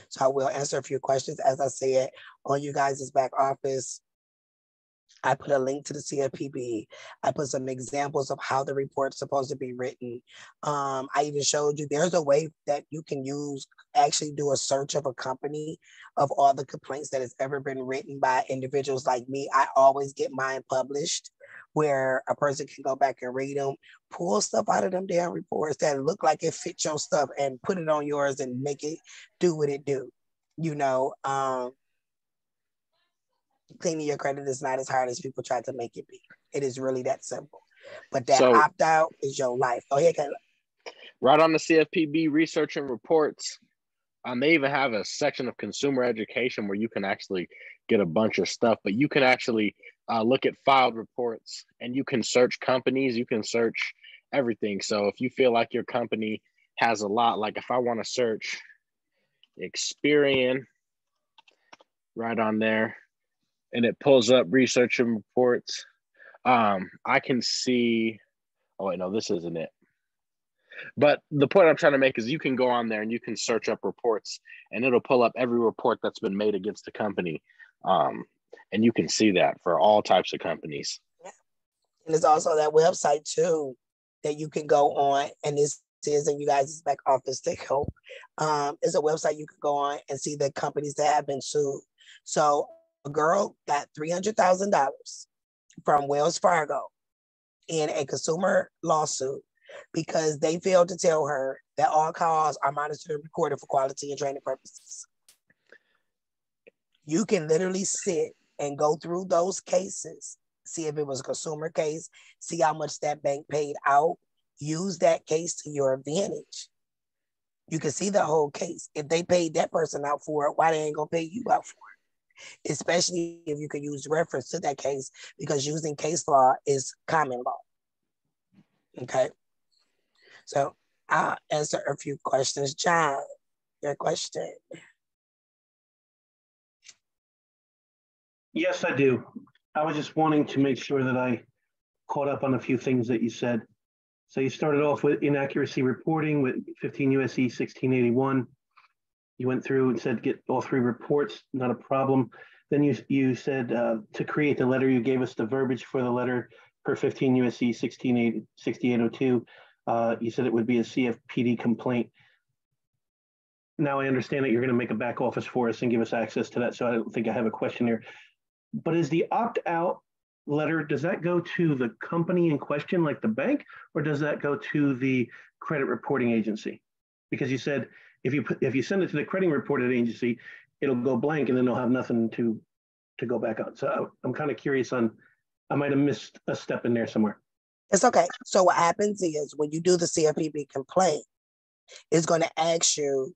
So I will answer a few questions. As I said, on you guys' back office, I put a link to the CFPB. I put some examples of how the report's supposed to be written. I even showed you there's a way that you can actually do a search of a company of all the complaints that has ever been written by individuals like me. I always get mine published, where a person can go back and read them, pull stuff out of them damn reports that look like it fits your stuff, and put it on yours and make it do what it do. Cleaning your credit is not as hard as people try to make it be. It is really that simple. But that opt-out is your life. Go ahead, Kayla. Right on the CFPB research and reports, they even have a section of consumer education where you can actually get a bunch of stuff, but you can actually look at filed reports, and you can search companies, you can search everything. So if you feel like your company has a lot, like if I want to search Experian right on there, and it pulls up research and reports, I can see, oh wait, no, this isn't it. But the point I'm trying to make is you can go on there and you can search up reports, and it'll pull up every report that's been made against the company. And you can see that for all types of companies. Yeah. And there's also that website too that you can go on, and this is in you guys' back office to help. It's a website you can go on and see the companies that have been sued. So a girl got $300,000 from Wells Fargo in a consumer lawsuit because they failed to tell her that all calls are monitored and recorded for quality and training purposes. You can literally sit and go through those cases, see if it was a consumer case, see how much that bank paid out, use that case to your advantage. You can see the whole case. If they paid that person out for it, why they ain't gonna pay you out for it? Especially if you can use reference to that case, because using case law is common law. Okay. So I'll answer a few questions. John, your question. Yes, I do. I was just wanting to make sure that I caught up on a few things that you said. So you started off with inaccuracy reporting with 15 USC 1681. You went through and said get all three reports, not a problem. Then you said to create the letter, you gave us the verbiage for the letter per 15 USC 6802. You said it would be a CFPD complaint. Now I understand that you're going to make a back office for us and give us access to that, so I don't think I have a question here. But is the opt-out letter, does that go to the company in question, like the bank, or does that go to the credit reporting agency? Because you said if you send it to the credit reporting agency, it'll go blank and then they'll have nothing to go back on. So I'm kind of curious on, I might have missed a step in there somewhere. It's okay. So what happens is when you do the CFPB complaint, it's going to ask you,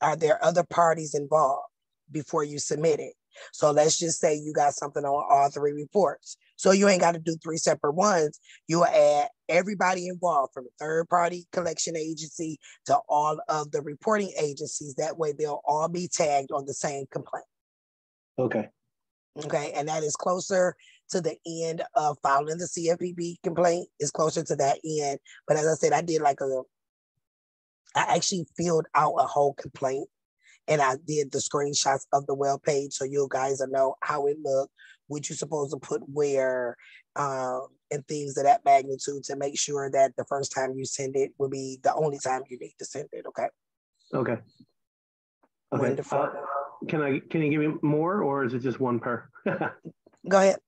are there other parties involved before you submit it? So let's just say you got something on all three reports. So you ain't got to do three separate ones. You'll add everybody involved from the third party collection agency to all of the reporting agencies. That way they'll all be tagged on the same complaint. Okay. Okay, and that is closer to the end of filing the CFPB complaint. It's closer to that end. But as I said, I actually filled out a whole complaint and I did the screenshots of the well page so you guys will know how it looked, what you're supposed to put where, and things of that magnitude to make sure that the first time you send it will be the only time you need to send it. Okay. Okay. Okay. Wonderful. Can you give me more, or is it just one per? Go ahead.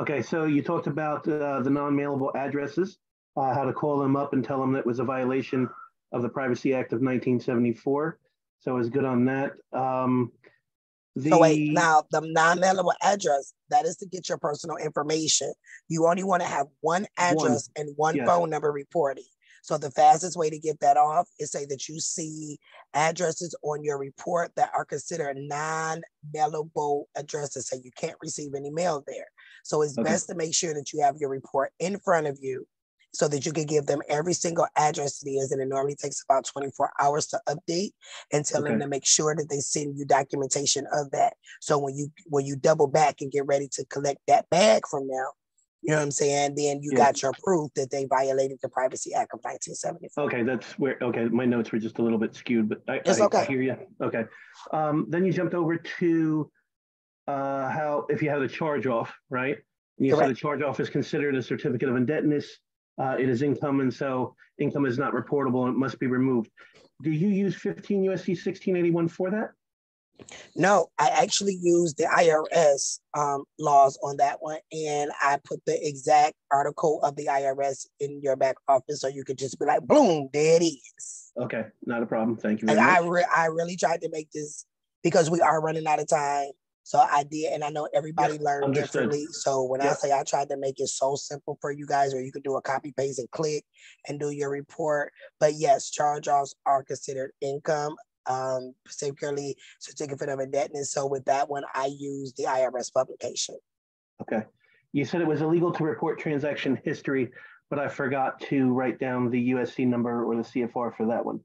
Okay, so you talked about the non-mailable addresses, how to call them up and tell them that it was a violation of the Privacy Act of 1974. So I was good on that. So wait, now the non-mailable address, that is to get your personal information. You only want to have one address and one phone number reporting. So the fastest way to get that off is say that you see addresses on your report that are considered non-mailable addresses, so you can't receive any mail there. So it's best to make sure that you have your report in front of you so that you can give them every single address it is. And it normally takes about 24 hours to update and tell them to make sure that they send you documentation of that. So when you double back and get ready to collect that bag from them, you know what I'm saying? Then you got your proof that they violated the Privacy Act of 1974. Okay, that's where, my notes were just a little bit skewed, but I hear you. Okay. Then you jumped over to how, if you have a charge off, right? And you said a charge off is considered a certificate of indebtedness. It is income, and so income is not reportable and it must be removed. Do you use 15 USC 1681 for that? No, I actually used the IRS laws on that one, and I put the exact article of the IRS in your back office, so you could just be like, boom, there it is. Okay, not a problem. Thank you very much. I really tried to make this because we are running out of time. So I did, and I know everybody learned differently. So when I say I tried to make it so simple for you guys, where you could do a copy, paste, and click and do your report. But yes, charge-offs are considered income, particularly certificate of indebtedness. So with that one, I used the IRS publication. Okay. You said it was illegal to report transaction history, but I forgot to write down the USC number or the CFR for that one.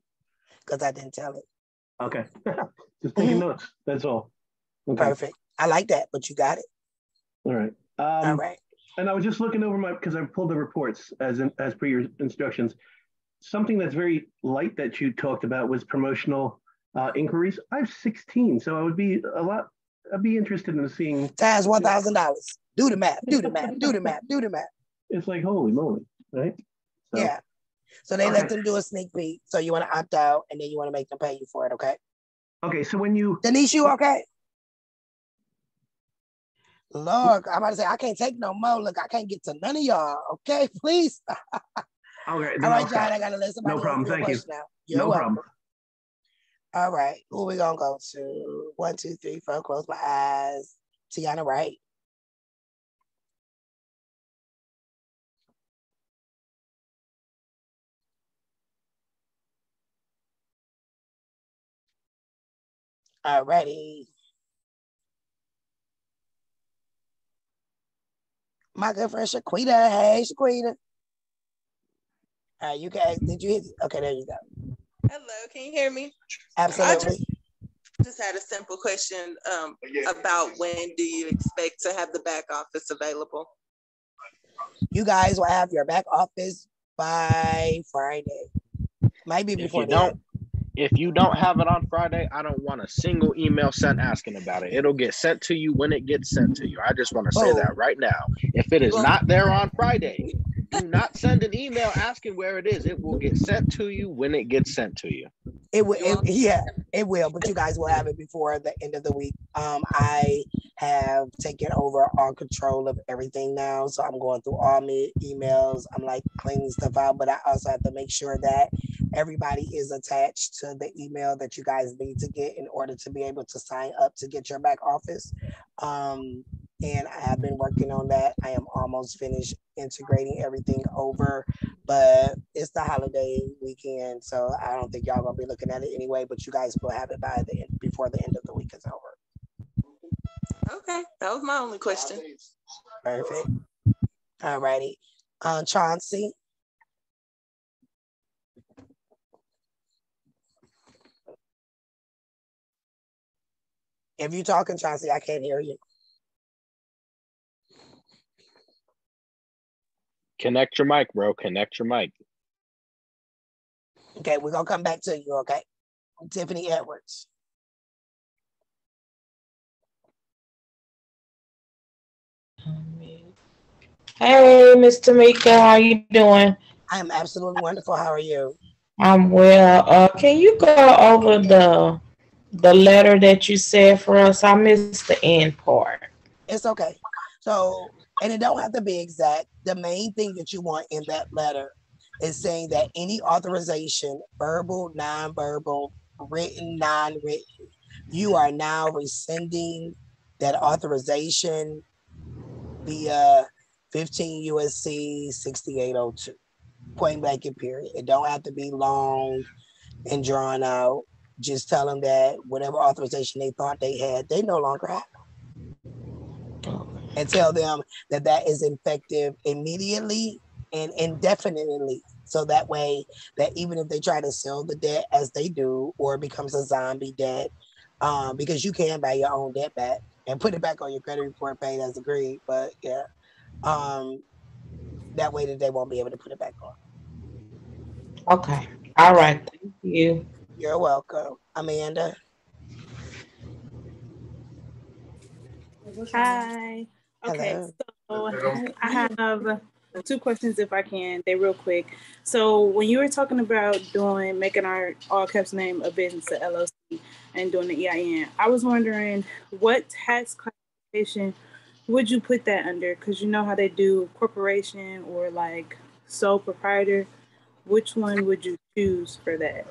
Because I didn't tell it. Okay. Just taking notes. That's all. Okay. Perfect. I like that, but you got it. All right. All right. And I was just looking over because I pulled the reports as per your instructions. Something that's very light that you talked about was promotional inquiries. I have 16, so I would be I'd be interested in seeing. Times $1,000. Do the math. Do the math. Do the math. Do the math. It's like holy moly, right? So, yeah. So they let them do a sneak peek. So you want to opt out, and then you want to make them pay you for it. Okay. Okay. So when you Denise, you okay? Look, I'm about to say I can't take no more. Look, I can't get to none of y'all. Okay, please. Okay. All right, John. I gotta let somebody. No problem. Thank you. Now. No problem. All right. Who we gonna go to? 1, 2, 3, 4. Close my eyes. Tiana, right? Alrighty. My good friend Shaquita. Hey, Shaquita. You can. Did you hit? Okay, there you go. Hello, can you hear me? Absolutely. I just had a simple question about when do you expect to have the back office available? You guys will have your back office by Friday. Might be before that. If you don't have it on Friday, I don't want a single email sent asking about it. It'll get sent to you when it gets sent to you. I just want to say that right now. If it is not there on Friday, do not send an email asking where it is. It will get sent to you when it gets sent to you. It will, it will, but you guys will have it before the end of the week. I have taken over all control of everything now. So I'm going through all my emails. I'm like cleaning stuff out, but I also have to make sure that everybody is attached to the email that you guys need to get in order to be able to sign up to get your back office. And I have been working on that. I am almost finished integrating everything over, but it's the holiday weekend, so I don't think y'all gonna be looking at it anyway, but you guys will have it by before the end of the week is over. Okay, that was my only question. Perfect. All righty. Chauncey. If you're talking, Chauncey, I can't hear you. Connect your mic, bro. Connect your mic. Okay, we're gonna come back to you, okay? Tiffany Edwards. Hey, Miss Tamika, how you doing? I am absolutely wonderful. How are you? I'm well. Can you go over the letter that you said for us? I missed the end part. It's okay. So, and it don't have to be exact. The main thing that you want in that letter is saying that any authorization, verbal, non-verbal, written, non-written, you are now rescinding that authorization via 15 USC 6802. Point blank and period. It don't have to be long and drawn out. Just tell them that whatever authorization they thought they had, they no longer have. And tell them that that is effective immediately and indefinitely. So that way, that even if they try to sell the debt as they do, or it becomes a zombie debt, because you can buy your own debt back and put it back on your credit report paid as agreed. But yeah, that way that they won't be able to put it back on. Okay. All right. Thank you. You're welcome. Amanda. Hi. Okay, Hello. so I have two questions if I can. They're real quick. So when you were talking about making our all caps name a business, a LLC, and doing the EIN, I was wondering what tax classification would you put that under? Because you know how they do corporation or like sole proprietor. Which one would you choose for that?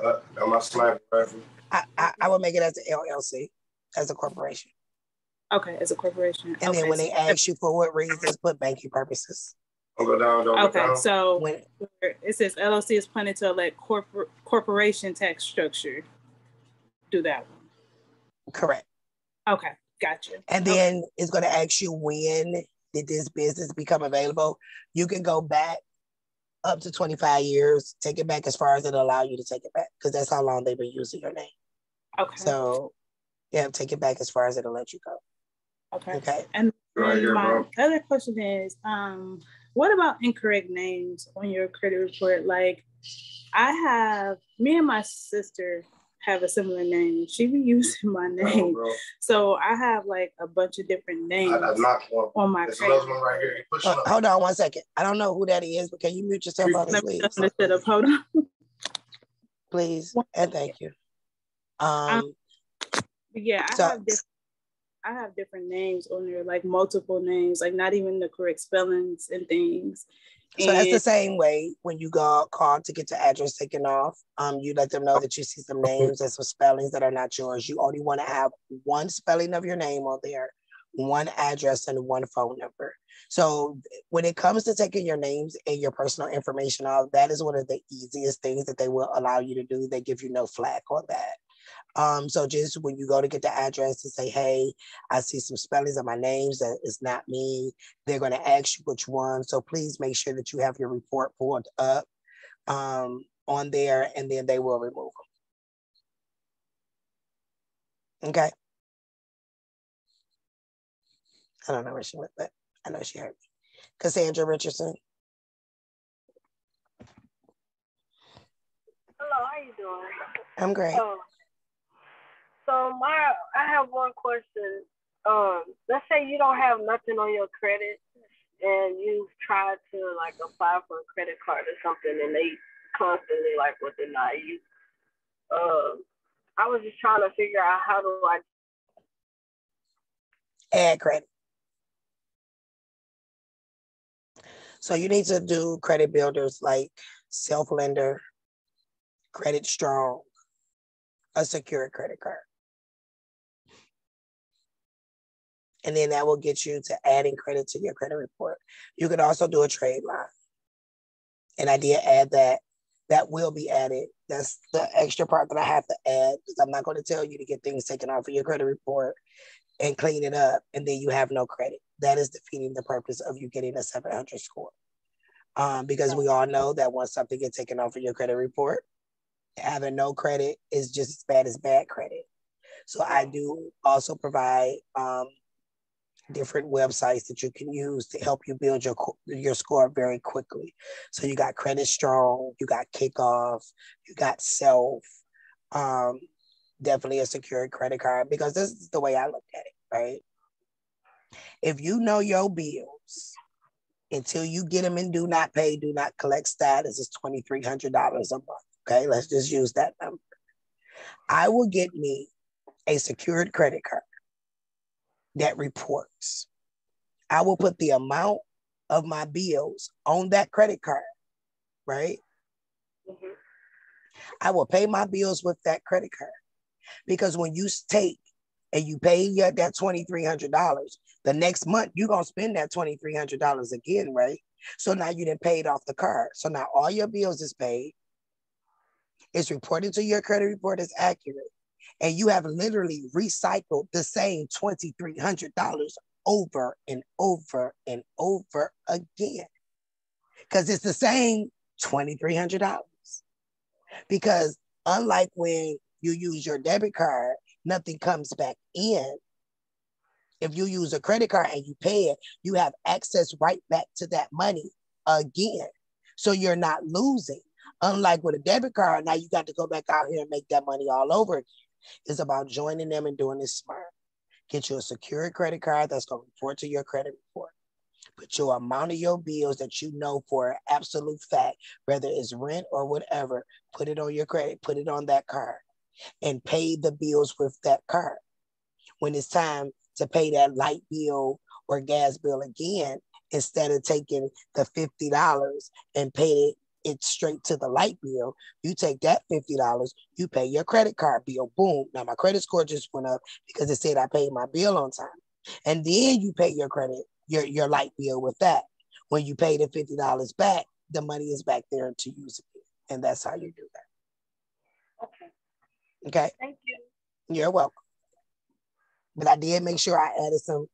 I would make it as an LLC, as a corporation. Okay, as a corporation. And then when they ask you for what reasons, put banking purposes. Okay, so when it says LLC is planning to elect corporation tax structure, do that one. Correct. Okay, gotcha. And then it's going to ask you when did this business become available. You can go back up to 25 years, take it back as far as it'll allow you to take it back, because that's how long they've been using your name. Okay. So yeah, take it back as far as it'll let you go. Okay. And my other question is, what about incorrect names on your credit report? Like, me and my sister have a similar name. She be using my name. So I have like a bunch of different names on my credit report. Hold on one second. I don't know who that is, but can you mute yourself on this, please? Hold on. Please, and thank you. Yeah, I have different names on there, like multiple names, like not even the correct spellings and things. So that's the same way when you call to get the address taken off. You let them know that you see some names and some spellings that are not yours. You only want to have one spelling of your name on there, one address, and one phone number. So when it comes to taking your names and your personal information off, that is one of the easiest things that they will allow you to do. They give you no flack on that. So just when you go to get the address and say, hey, I see some spellings of my names that is not me, they're going to ask you which one. So please make sure that you have your report pulled up on there, and then they will remove them. Okay. I don't know where she went, but I know she heard me. Cassandra Richardson. Hello, how you doing? I'm great. So I have one question. Let's say you don't have nothing on your credit and you try to like apply for a credit card or something, and they constantly like will deny you. I was just trying to figure out how do I add credit. So you need to do credit builders like Self-Lender, Credit Strong, a secure credit card. And then that will get you to adding credit to your credit report. You could also do a trade line. And I did add that. That will be added. That's the extra part that I have to add, because I'm not going to tell you to get things taken off of your credit report and clean it up, and then you have no credit. That is defeating the purpose of you getting a 700 score. Because we all know that once something gets taken off of your credit report, having no credit is just as bad as bad credit. So I do also provide different websites that you can use to help you build your score very quickly. So you got Credit Strong, you got Kickoff, you got Self, definitely a secured credit card, because this is the way I look at it, right? If you know your bills, until you get them in do not pay, do not collect status, is $2,300 a month. Okay, let's just use that number. I will get me a secured credit card that reports. I will put the amount of my bills on that credit card, right? Mm-hmm. I will pay my bills with that credit card, because when you take and you pay that $2,300, the next month you're gonna spend that $2,300 again, right? So now you done paid off the card. So now all your bills is paid. It's reported to your credit report as accurate, and you have literally recycled the same $2,300 over and over and over again, because it's the same $2,300. Because unlike when you use your debit card, nothing comes back in. If you use a credit card and you pay it, you have access right back to that money again. So you're not losing. Unlike with a debit card, now you got to go back out here and make that money all over again. It's about joining them and doing this smart. Get you a secure credit card that's going to report to your credit report. Put your amount of your bills that you know for an absolute fact, whether it's rent or whatever, put it on your credit, put it on that card, and pay the bills with that card. When it's time to pay that light bill or gas bill again, instead of taking the $50 and pay it straight to the light bill, you take that $50, you pay your credit card bill, boom. Now my credit score just went up because it said I paid my bill on time. And then you pay your credit, your light bill with that. When you pay the $50 back, the money is back there to use again. And that's how you do that. Okay. Okay? Thank you. You're welcome. But I did make sure I added some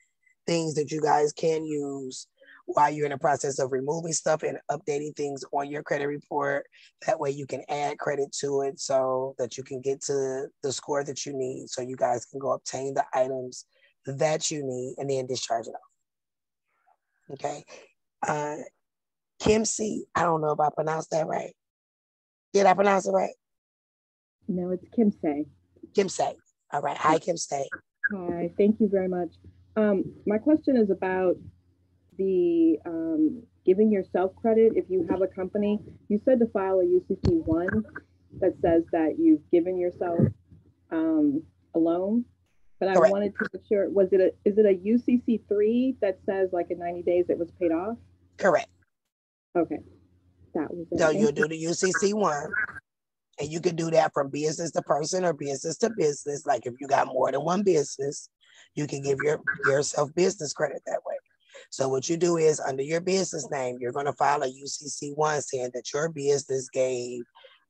things that you guys can use while you're in the process of removing stuff and updating things on your credit report. That way you can add credit to it so that you can get to the score that you need, so you guys can go obtain the items that you need and then discharge it off. Okay. Kim C, I don't know if I pronounced that right. Did I pronounce it right? No, it's Kim Say. Kim Say. All right. Hi, Kim Say. Hi, thank you very much. My question is about the giving yourself credit if you have a company. You said to file a UCC-1 that says that you've given yourself a loan, but I wanted to make sure, is it a UCC-3 that says like in 90 days it was paid off? Correct. Okay, that was it. So you'll do the UCC-1, and you can do that from business to person or business to business. Like if you got more than one business, you can give yourself business credit that way. So what you do is, under your business name, you're going to file a UCC-1 saying that your business gave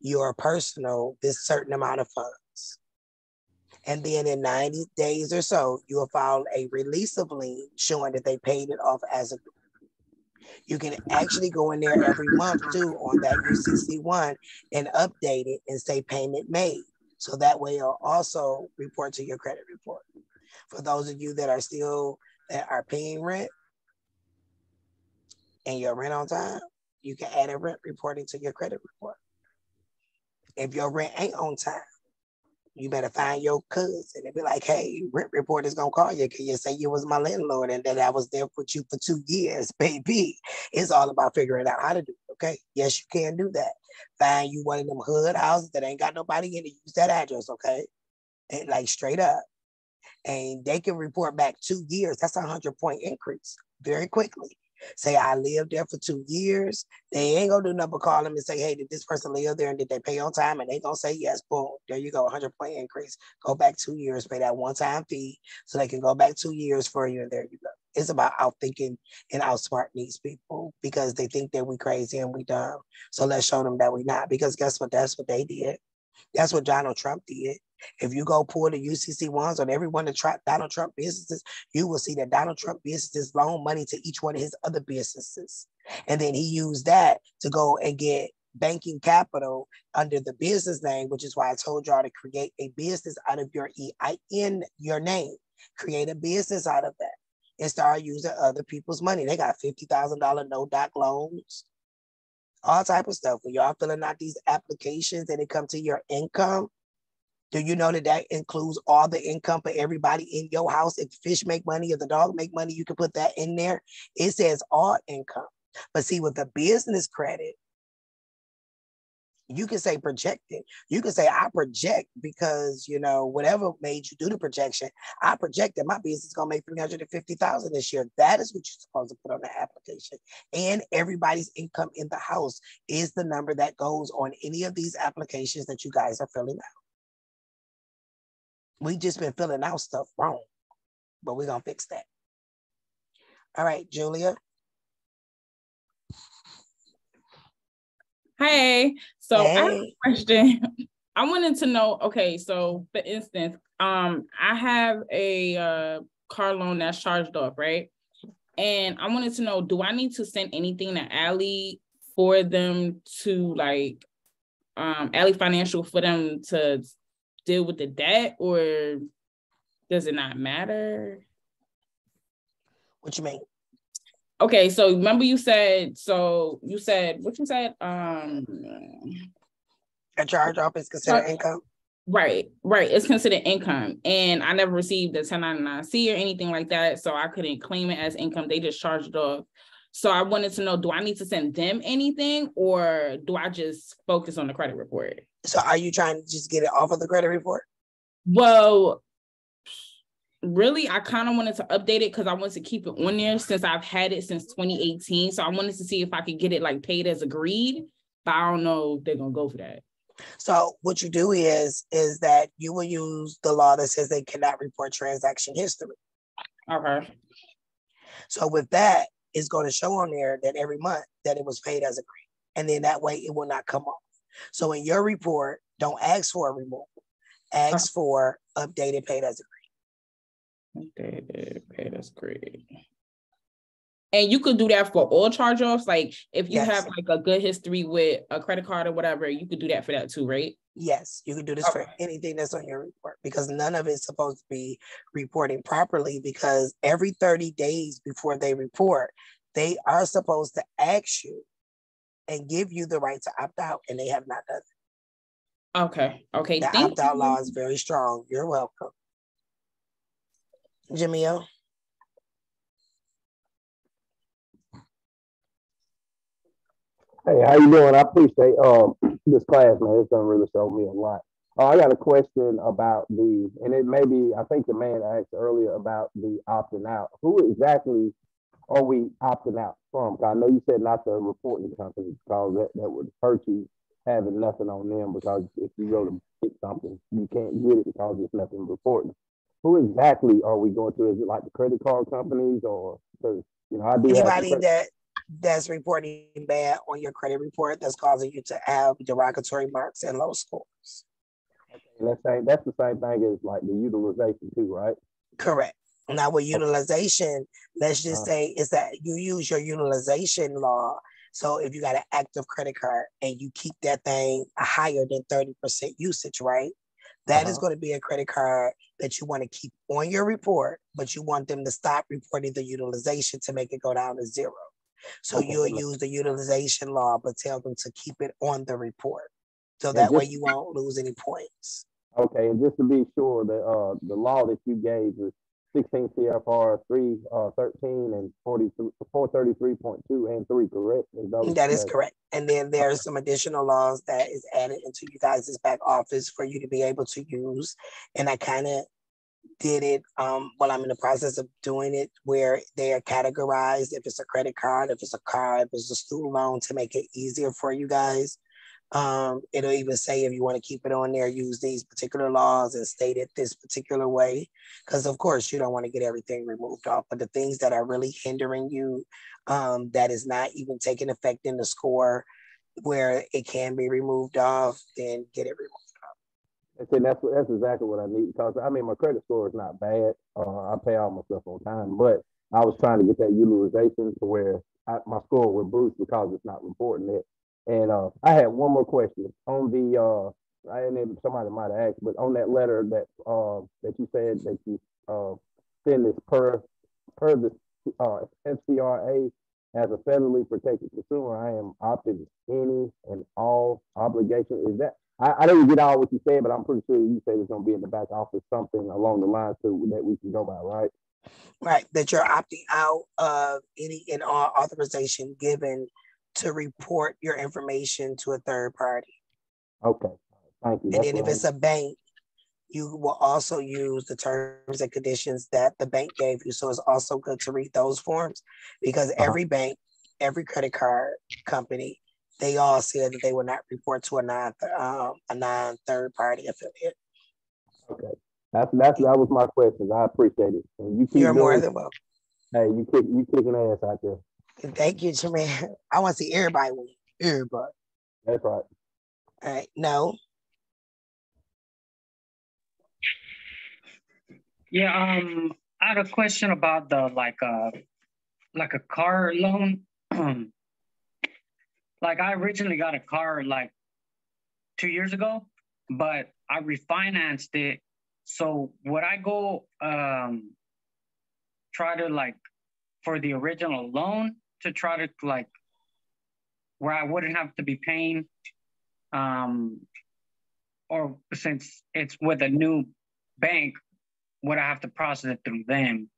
your personal this certain amount of funds. And then in 90 days or so, you will file a release of lien showing that they paid it off as a group. You can actually go in there every month too on that UCC-1 and update it and say payment made. So that way it'll also report to your credit report. For those of you that are paying rent and your rent on time, you can add a rent reporting to your credit report. If your rent ain't on time, you better find your cousin and be like, hey, rent report is gonna call you. Can you say you was my landlord and that I was there with you for 2 years, baby? It's all about figuring out how to do it, okay? Yes, you can do that. Find you one of them hood houses that ain't got nobody in it, use that address, okay? And like straight up. And they can report back 2 years. That's a 100-point increase very quickly. Say I lived there for 2 years. They ain't gonna do nothing but call them and say, hey, did this person live there and did they pay on time? And they gonna say yes, boom, there you go, 100-point increase. Go back 2 years, pay that one-time fee so they can go back 2 years for you, and there you go. It's about outthinking and outsmarting these people because they think that we crazy and we dumb. So let's show them that we not, because guess what? That's what they did. That's what Donald Trump did. If you go pull the UCC ones on every one of Donald Trump businesses, you will see that Donald Trump businesses loan money to each one of his other businesses. And then he used that to go and get banking capital under the business name, which is why I told y'all to create a business out of your EIN, your name. Create a business out of that and start using other people's money. They got $50,000 no-doc loans, all type of stuff. When y'all filling out these applications and it come to your income, do you know that includes all the income for everybody in your house? If the fish make money, if the dog make money, you can put that in there. It says all income. But see, with the business credit, you can say projected. You can say, I project because, you know, whatever made you do the projection, I project that my business is going to make $350,000 this year. That is what you're supposed to put on the application. And everybody's income in the house is the number that goes on any of these applications that you guys are filling out. We just been filling out stuff wrong, but we're going to fix that. All right, Julia. Hey, so I have a question. I wanted to know, okay, so for instance, I have a car loan that's charged off, right? And I wanted to know, do I need to send anything to Ally for them to like, Ally Financial for them to deal with the debt, or does it not matter? What you mean? Okay, so remember what you said? A charge off is considered income? Right. It's considered income. And I never received a 1099-C or anything like that, so I couldn't claim it as income. They just charged it off. So I wanted to know, do I need to send them anything, or do I just focus on the credit report? So are you trying to just get it off of the credit report? Well, really, I kind of wanted to update it because I wanted to keep it on there since I've had it since 2018. So I wanted to see if I could get it like paid as agreed, but I don't know if they're going to go for that. So what you do is that you will use the law that says they cannot report transaction history. Okay. So with that, it's going to show on there that every month that it was paid as agreed. And then that way it will not come off. So in your report, don't ask for a removal. Ask for updated paid as agreed. Updated paid as agreed. And you could do that for all charge-offs? Like if you have like a good history with a credit card or whatever, you could do that for that too, right? Yes, you can do this for anything that's on your report, because none of it's supposed to be reporting properly, because every 30 days before they report, they are supposed to ask you and give you the right to opt out, and they have not done it. Okay. The opt-out law is very strong. You're welcome. Jamil? Hey, how you doing? I appreciate this class, man. It's done really show me a lot. I got a question about and it may be, I think the man asked earlier about the opting out. Who exactly are we opting out from? I know you said not the reporting companies, because that would hurt you having nothing on them, because if you go to get something, you can't get it because there's nothing reporting. Who exactly are we going to? Is it like the credit card companies, or, because, you know, I do anybody that's reporting bad on your credit report that's causing you to have derogatory marks and low scores. Okay, that's the same thing as like the utilization too, right? Correct. Now with utilization, let's just say is that you use your utilization law. So if you got an active credit card and you keep that thing higher than 30% usage, right? That is going to be a credit card that you want to keep on your report, but you want them to stop reporting the utilization to make it go down to zero. So you'll use the utilization law, but tell them to keep it on the report. So that way you won't lose any points. Okay, and just to be sure, the law that you gave is 16 CFR 313 and 433.2 and 3, correct? That is correct. And then there's some additional laws that is added into you guys' back office for you to be able to use. And I kind of did it while I'm in the process of doing it, where they are categorized, if it's a credit card, if it's a car, if it's a student loan, to make it easier for you guys. It'll even say if you want to keep it on there, use these particular laws and state it this particular way. Because of course you don't want to get everything removed off, but the things that are really hindering you, that is not even taking effect in the score where it can be removed off, then get it removed off. And that's exactly what I need, because I mean my credit score is not bad. I pay all my stuff on time, but I was trying to get that utilization to where my score would boost because it's not reporting it. And I had one more question on the and then somebody might have asked, but on that letter that you said that you send this per the FCRA as a federally protected consumer, I am opted any and all obligation. Is that I didn't get all what you said, but I'm pretty sure you said it's going to be in the back office, something along the lines to that we can go by, right? Right, that you're opting out of any and all authorization given to report your information to a third party. Okay, thank you. And then if it's a bank, you will also use the terms and conditions that the bank gave you. So it's also good to read those forms, because every bank, every credit card company, they all said that they would not report to a non-third party affiliate. Okay, that was my question. I appreciate it. And you keep You're more than welcome. Hey, you kicking ass out there. Thank you, Jermaine. I want to see everybody win. Everybody. That's right. All right. No. Yeah. I had a question about the like a car loan. Like I originally got a car like 2 years ago, but I refinanced it. So would I go try to like for the original loan to try to like where I wouldn't have to be paying or since it's with a new bank, would I have to process it through them?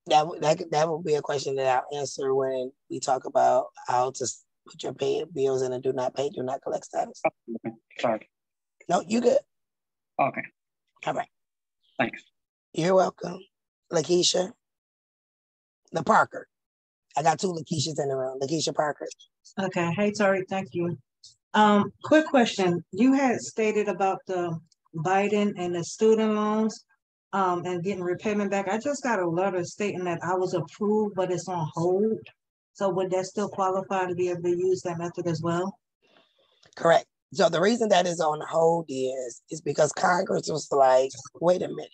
That would be a question that I'll answer when we talk about how to put your bills in a do not pay, do not collect status. Oh, okay. Sorry. No, you good. Okay. All right. Thanks. You're welcome. Lakeisha. The Parker. I got 2 Lakeishas in the room. Lakeisha Parker. Okay. Hey, Tori. Thank you. Quick question. You had stated about the Biden and the student loans and getting repayment back. I just got a letter stating that I was approved, but it's on hold. So would that still qualify to be able to use that method as well? Correct. So the reason that is on hold is because Congress was like, wait a minute.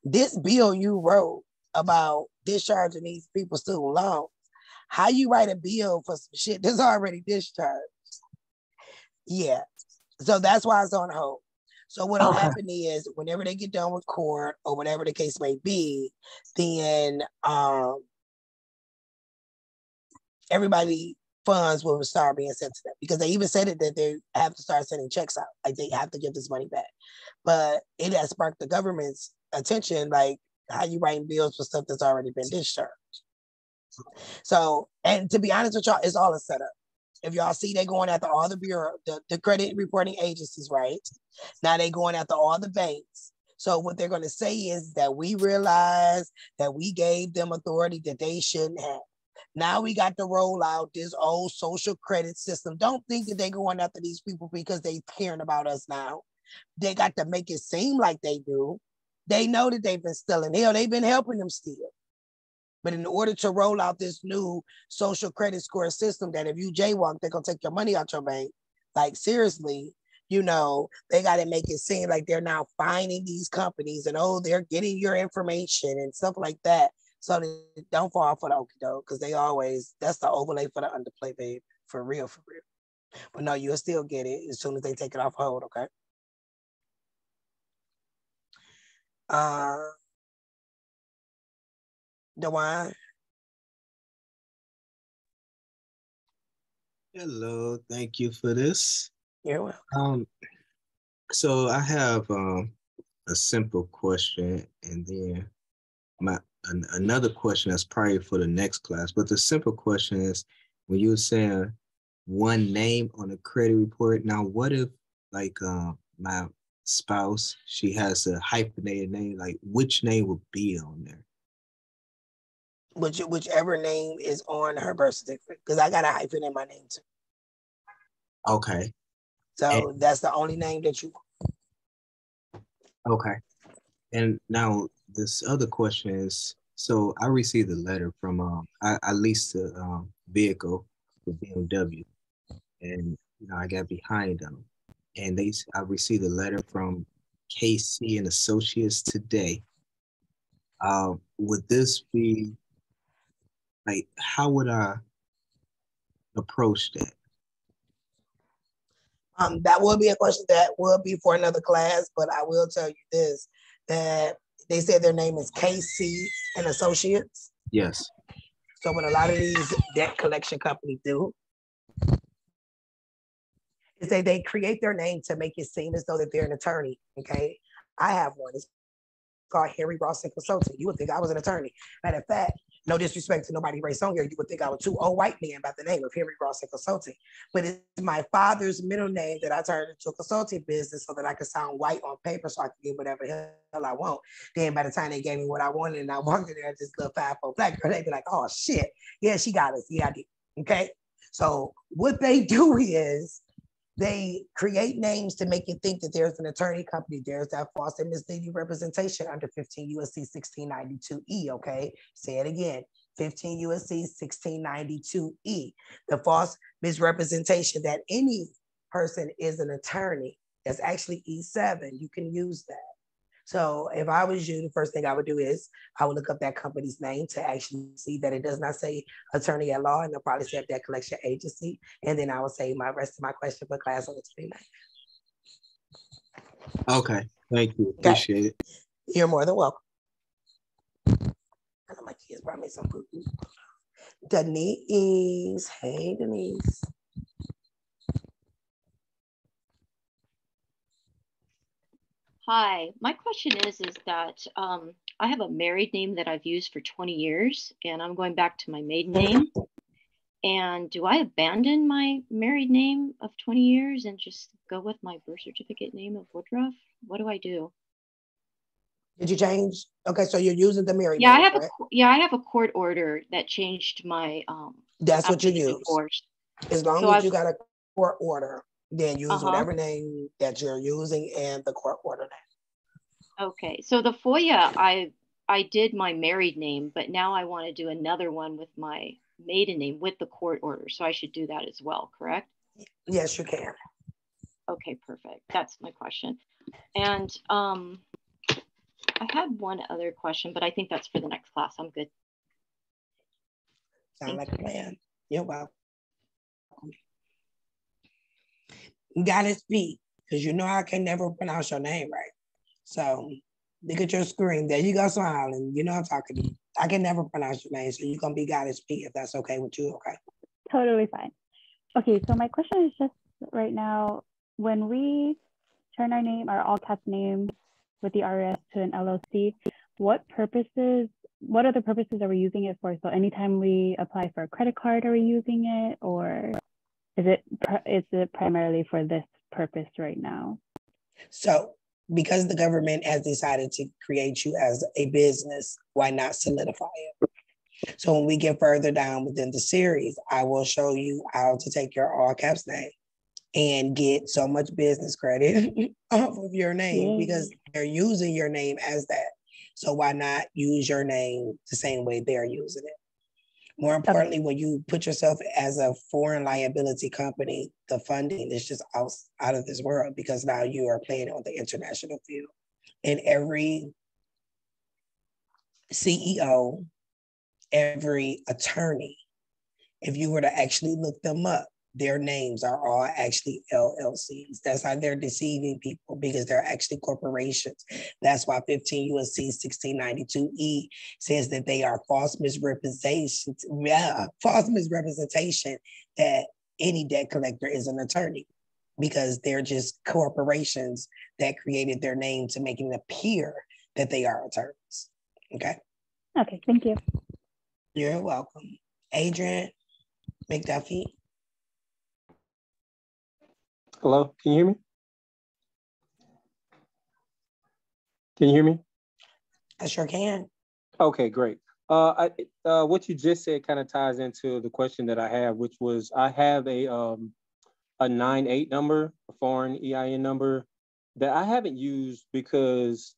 This bill you wrote about discharging these people's student loans, how you write a bill for some shit that's already discharged? Yeah. So that's why it's on hold. So what'll happen is whenever they get done with court or whatever the case may be, then everybody funds will start being sent to them, because they even said it that they have to start sending checks out. Like they have to give this money back. But it has sparked the government's attention, like how you writing bills for stuff that's already been discharged. So, and to be honest with y'all, it's all a setup. If y'all see they going after all the bureau, the credit reporting agencies, right? Now they going after all the banks. So what they're going to say is that we realize that we gave them authority that they shouldn't have. Now we got to roll out this old social credit system. Don't think that they're going after these people because they caring about us now. They got to make it seem like they do. They know that they've been stealing. Hell, they've been helping them steal. But in order to roll out this new social credit score system that if you jaywalk, they're going to take your money out your bank. Like, seriously, you know, they got to make it seem like they're now finding these companies and, oh, they're getting your information and stuff like that. So they don't fall for the okie doke, because they always, that's the overlay for the underplay, babe. For real, for real. But no, you'll still get it as soon as they take it off hold, okay? DeWine. Hello, thank you for this. You're welcome. So I have a simple question, and then another question that's probably for the next class. But the simple question is, when you were saying one name on a credit report, now what if like my spouse, she has a hyphenated name, like which name would be on there? Whichever name is on her birth certificate, because I got a hyphen in my name too. Okay. So that's the only name that you. Okay. And now this other question is, so I received a letter from I leased a vehicle for BMW, and you know I got behind them. and I received a letter from KC and Associates today. Would this be like, how would I approach that? That will be a question that will be for another class, but I will tell you this, that they said their name is KC and Associates. Yes. So what a lot of these debt collection companies do is they create their name to make it seem as though that they're an attorney, okay? I have one. It's called Harry Ross and Consulting. You would think I was an attorney. Matter of fact, no disrespect to nobody raised on here, you would think I was two old white men by the name of Harry Ross and Consulting. But it's my father's middle name that I turned into a consulting business so that I could sound white on paper so I could get whatever the hell I want. Then by the time they gave me what I wanted and I walked in there, just little 5'4" black girl, they'd be like, oh shit, yeah, she got us. Yeah, I did. Okay. So what they do is they create names to make you think that there's an attorney company. There's that false and misleading representation under 15 U.S.C. 1692E, okay? Say it again, 15 U.S.C. 1692E. The false misrepresentation that any person is an attorney, that's actually E7. You can use that. So if I was you, the first thing I would do is I would look up that company's name to actually see that it does not say attorney at law, and they'll probably say debt collection agency. And then I will say my rest of my question for class on the 29th. Okay, thank you. Appreciate it. You're more than welcome. I know my kids brought me some food. Denise, hey Denise. Hi, my question is that I have a married name that I've used for 20 years and I'm going back to my maiden name. And do I abandon my married name of 20 years and just go with my birth certificate name of Woodruff? What do I do? Did you change? Okay, so you're using the married Yeah, name, I have a court order that changed my that's what you use. Divorce. As long So as I've- you got a court order, then use Uh-huh. whatever name that you're using and the court order name. Okay, so the FOIA, I did my married name, but now I want to do another one with my maiden name with the court order. So I should do that as well, correct? Yes, you can. Okay, perfect. That's my question. And I had one other question, but I think that's for the next class. I'm good. Sound like a plan. You're welcome. You gotta speak, because you know I can never pronounce your name right. So look at your screen. There you go, smiling. You know I'm talking to you. I can never pronounce your name, so you're gonna be gotta speak if that's okay with you, okay? Totally fine. Okay, so my question is just right now, when we turn our name, our all caps name with the IRS to an LLC, what other purposes are we using it for? So anytime we apply for a credit card, are we using it, or is it primarily for this purpose right now? So because the government has decided to create you as a business, why not solidify it? So when we get further down within the series, I will show you how to take your all caps name and get so much business credit off of your name because they're using your name as that. So why not use your name the same way they're using it? More importantly, when you put yourself as a foreign liability company, the funding is just out of this world because now you are playing on the international field. And every CEO, every attorney, if you were to actually look them up, their names are all actually LLCs. That's how they're deceiving people because they're actually corporations. That's why 15 U.S.C. 1692E says that they are false misrepresentation that any debt collector is an attorney because they're just corporations that created their name to make it appear that they are attorneys. Okay? Okay, thank you. You're welcome. Adrian McDuffie. Hello, can you hear me? Can you hear me? I sure can. Okay, great. What you just said kind of ties into the question that I have, which was I have a 98 number, a foreign EIN number that I haven't used because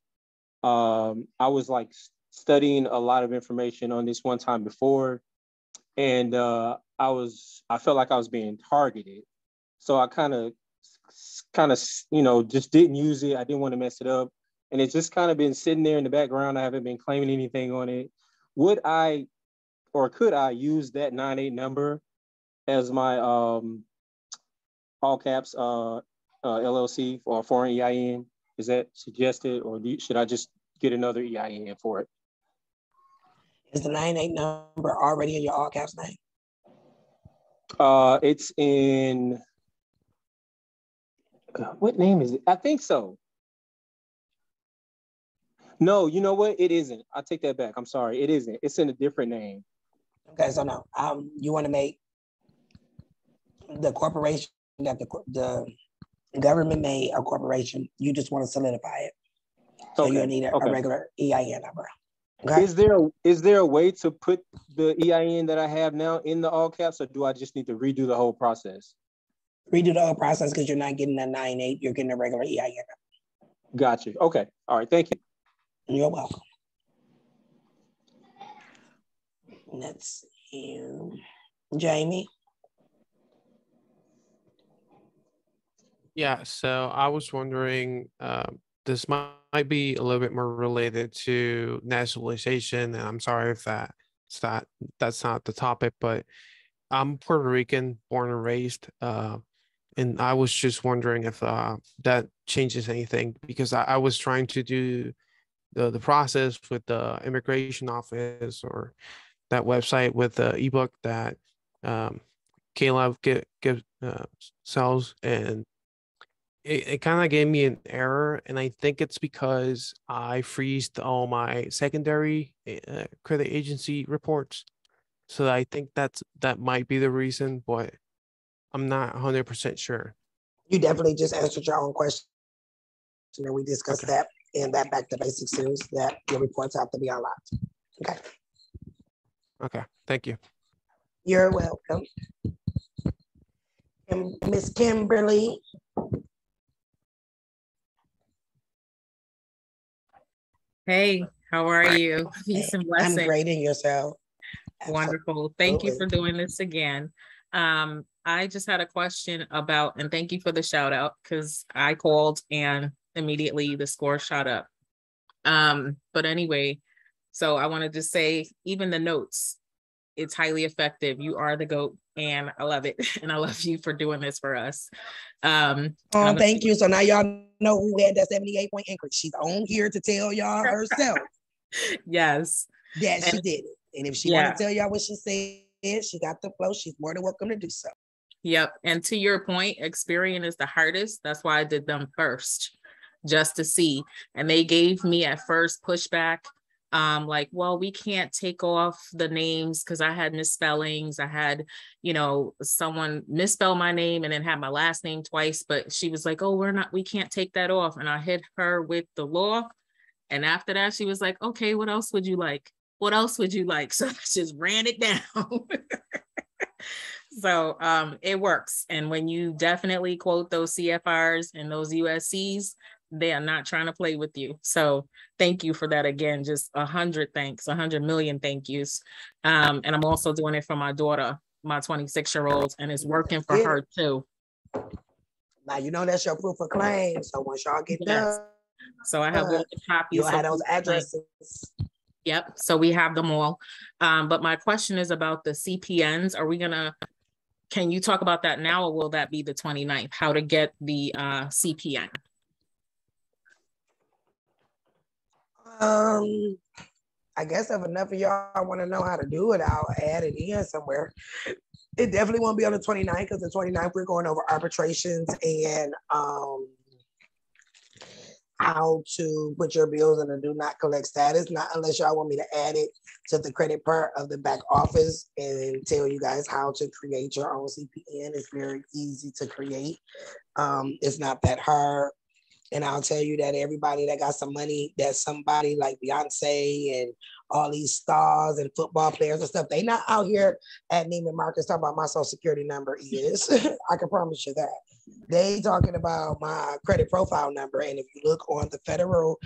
I was like studying a lot of information on this one time before, and I felt like I was being targeted. So I kind of kind of, just didn't use it. I didn't want to mess it up. And it's just kind of been sitting there in the background. I haven't been claiming anything on it. Would I, or could I use that 98 number as my all caps LLC or foreign EIN? Is that suggested, or should I just get another EIN for it? Is the 98 number already in your all caps name? It's in, what name is it? I think so. No, you know what? It isn't. I take that back. I'm sorry. It isn't. It's in a different name. Okay, so no, you want to make the corporation that the government made a corporation. You just want to solidify it. So Okay, you'll need a regular EIN number. Okay. Is there a way to put the EIN that I have now in the all caps, or do I just need to redo the whole process? Redo the whole process because you're not getting a 98, you're getting a regular EIN number. Got you. Okay. All right. Thank you. You're welcome. Let's see. Jamie. Yeah, so I was wondering, this might be a little bit more related to nationalization, and I'm sorry if that's not the topic, but I'm Puerto Rican, born and raised, and I was just wondering if that changes anything, because I was trying to do the process with the immigration office or that website with the ebook that Caleb sells, and it kind of gave me an error, and I think it's because I freezed all my secondary credit agency reports. So I think that might be the reason, but I'm not 100% sure. You definitely just answered your own question. And we discussed that in that Back to Basics series, that your reports have to be unlocked. Okay. Okay, thank you. You're welcome. And Miss Kimberly. Hey, how are you? Peace and blessings. I'm great, in yourself. Wonderful. Thank you for doing this again. I just had a question about, and thank you for the shout out, because I called and immediately the score shot up. But anyway, so I wanted to say, even the notes, it's highly effective. You are the GOAT, and I love it. And I love you for doing this for us. Thank you. So now y'all know who had that 78-point increase. She's on here to tell y'all herself. Yes. That she did it. And if she want to tell y'all what she said, she got the flow. She's more than welcome to do so. Yep. And to your point, Experian is the hardest. That's why I did them first, just to see. And they gave me at first pushback. Like, well, we can't take off the names because I had misspellings. I had, someone misspell my name and then had my last name twice, but she was like, oh, we can't take that off. And I hit her with the law. And after that, she was like, okay, what else would you like? What else would you like? So I just ran it down. So it works. And when you definitely quote those CFRs and those USCs, they are not trying to play with you. So thank you for that again. Just 100 thanks, 100 million thank yous. And I'm also doing it for my daughter, my 26-year-old, and it's working for her too. Now, that's your proof of claim. So once y'all get done. So I have all the copies. You'll have those addresses. Yep. So we have them all. But my question is about the CPNs. Can you talk about that now, or will that be the 29th? How to get the CPN? I guess if enough of y'all want to know how to do it, I'll add it in somewhere. It definitely won't be on the 29th, because the 29th we're going over arbitrations and how to put your bills in a do not collect status, not unless y'all want me to add it to the credit part of the back office and tell you guys how to create your own CPN. It's very easy to create. It's not that hard. And I'll tell you that everybody that got some money, that somebody like Beyonce and all these stars and football players and stuff, they not out here at Neiman Marcus talking about my social security number is. I can promise you that. They talking about my credit profile number. And if you look on the Federal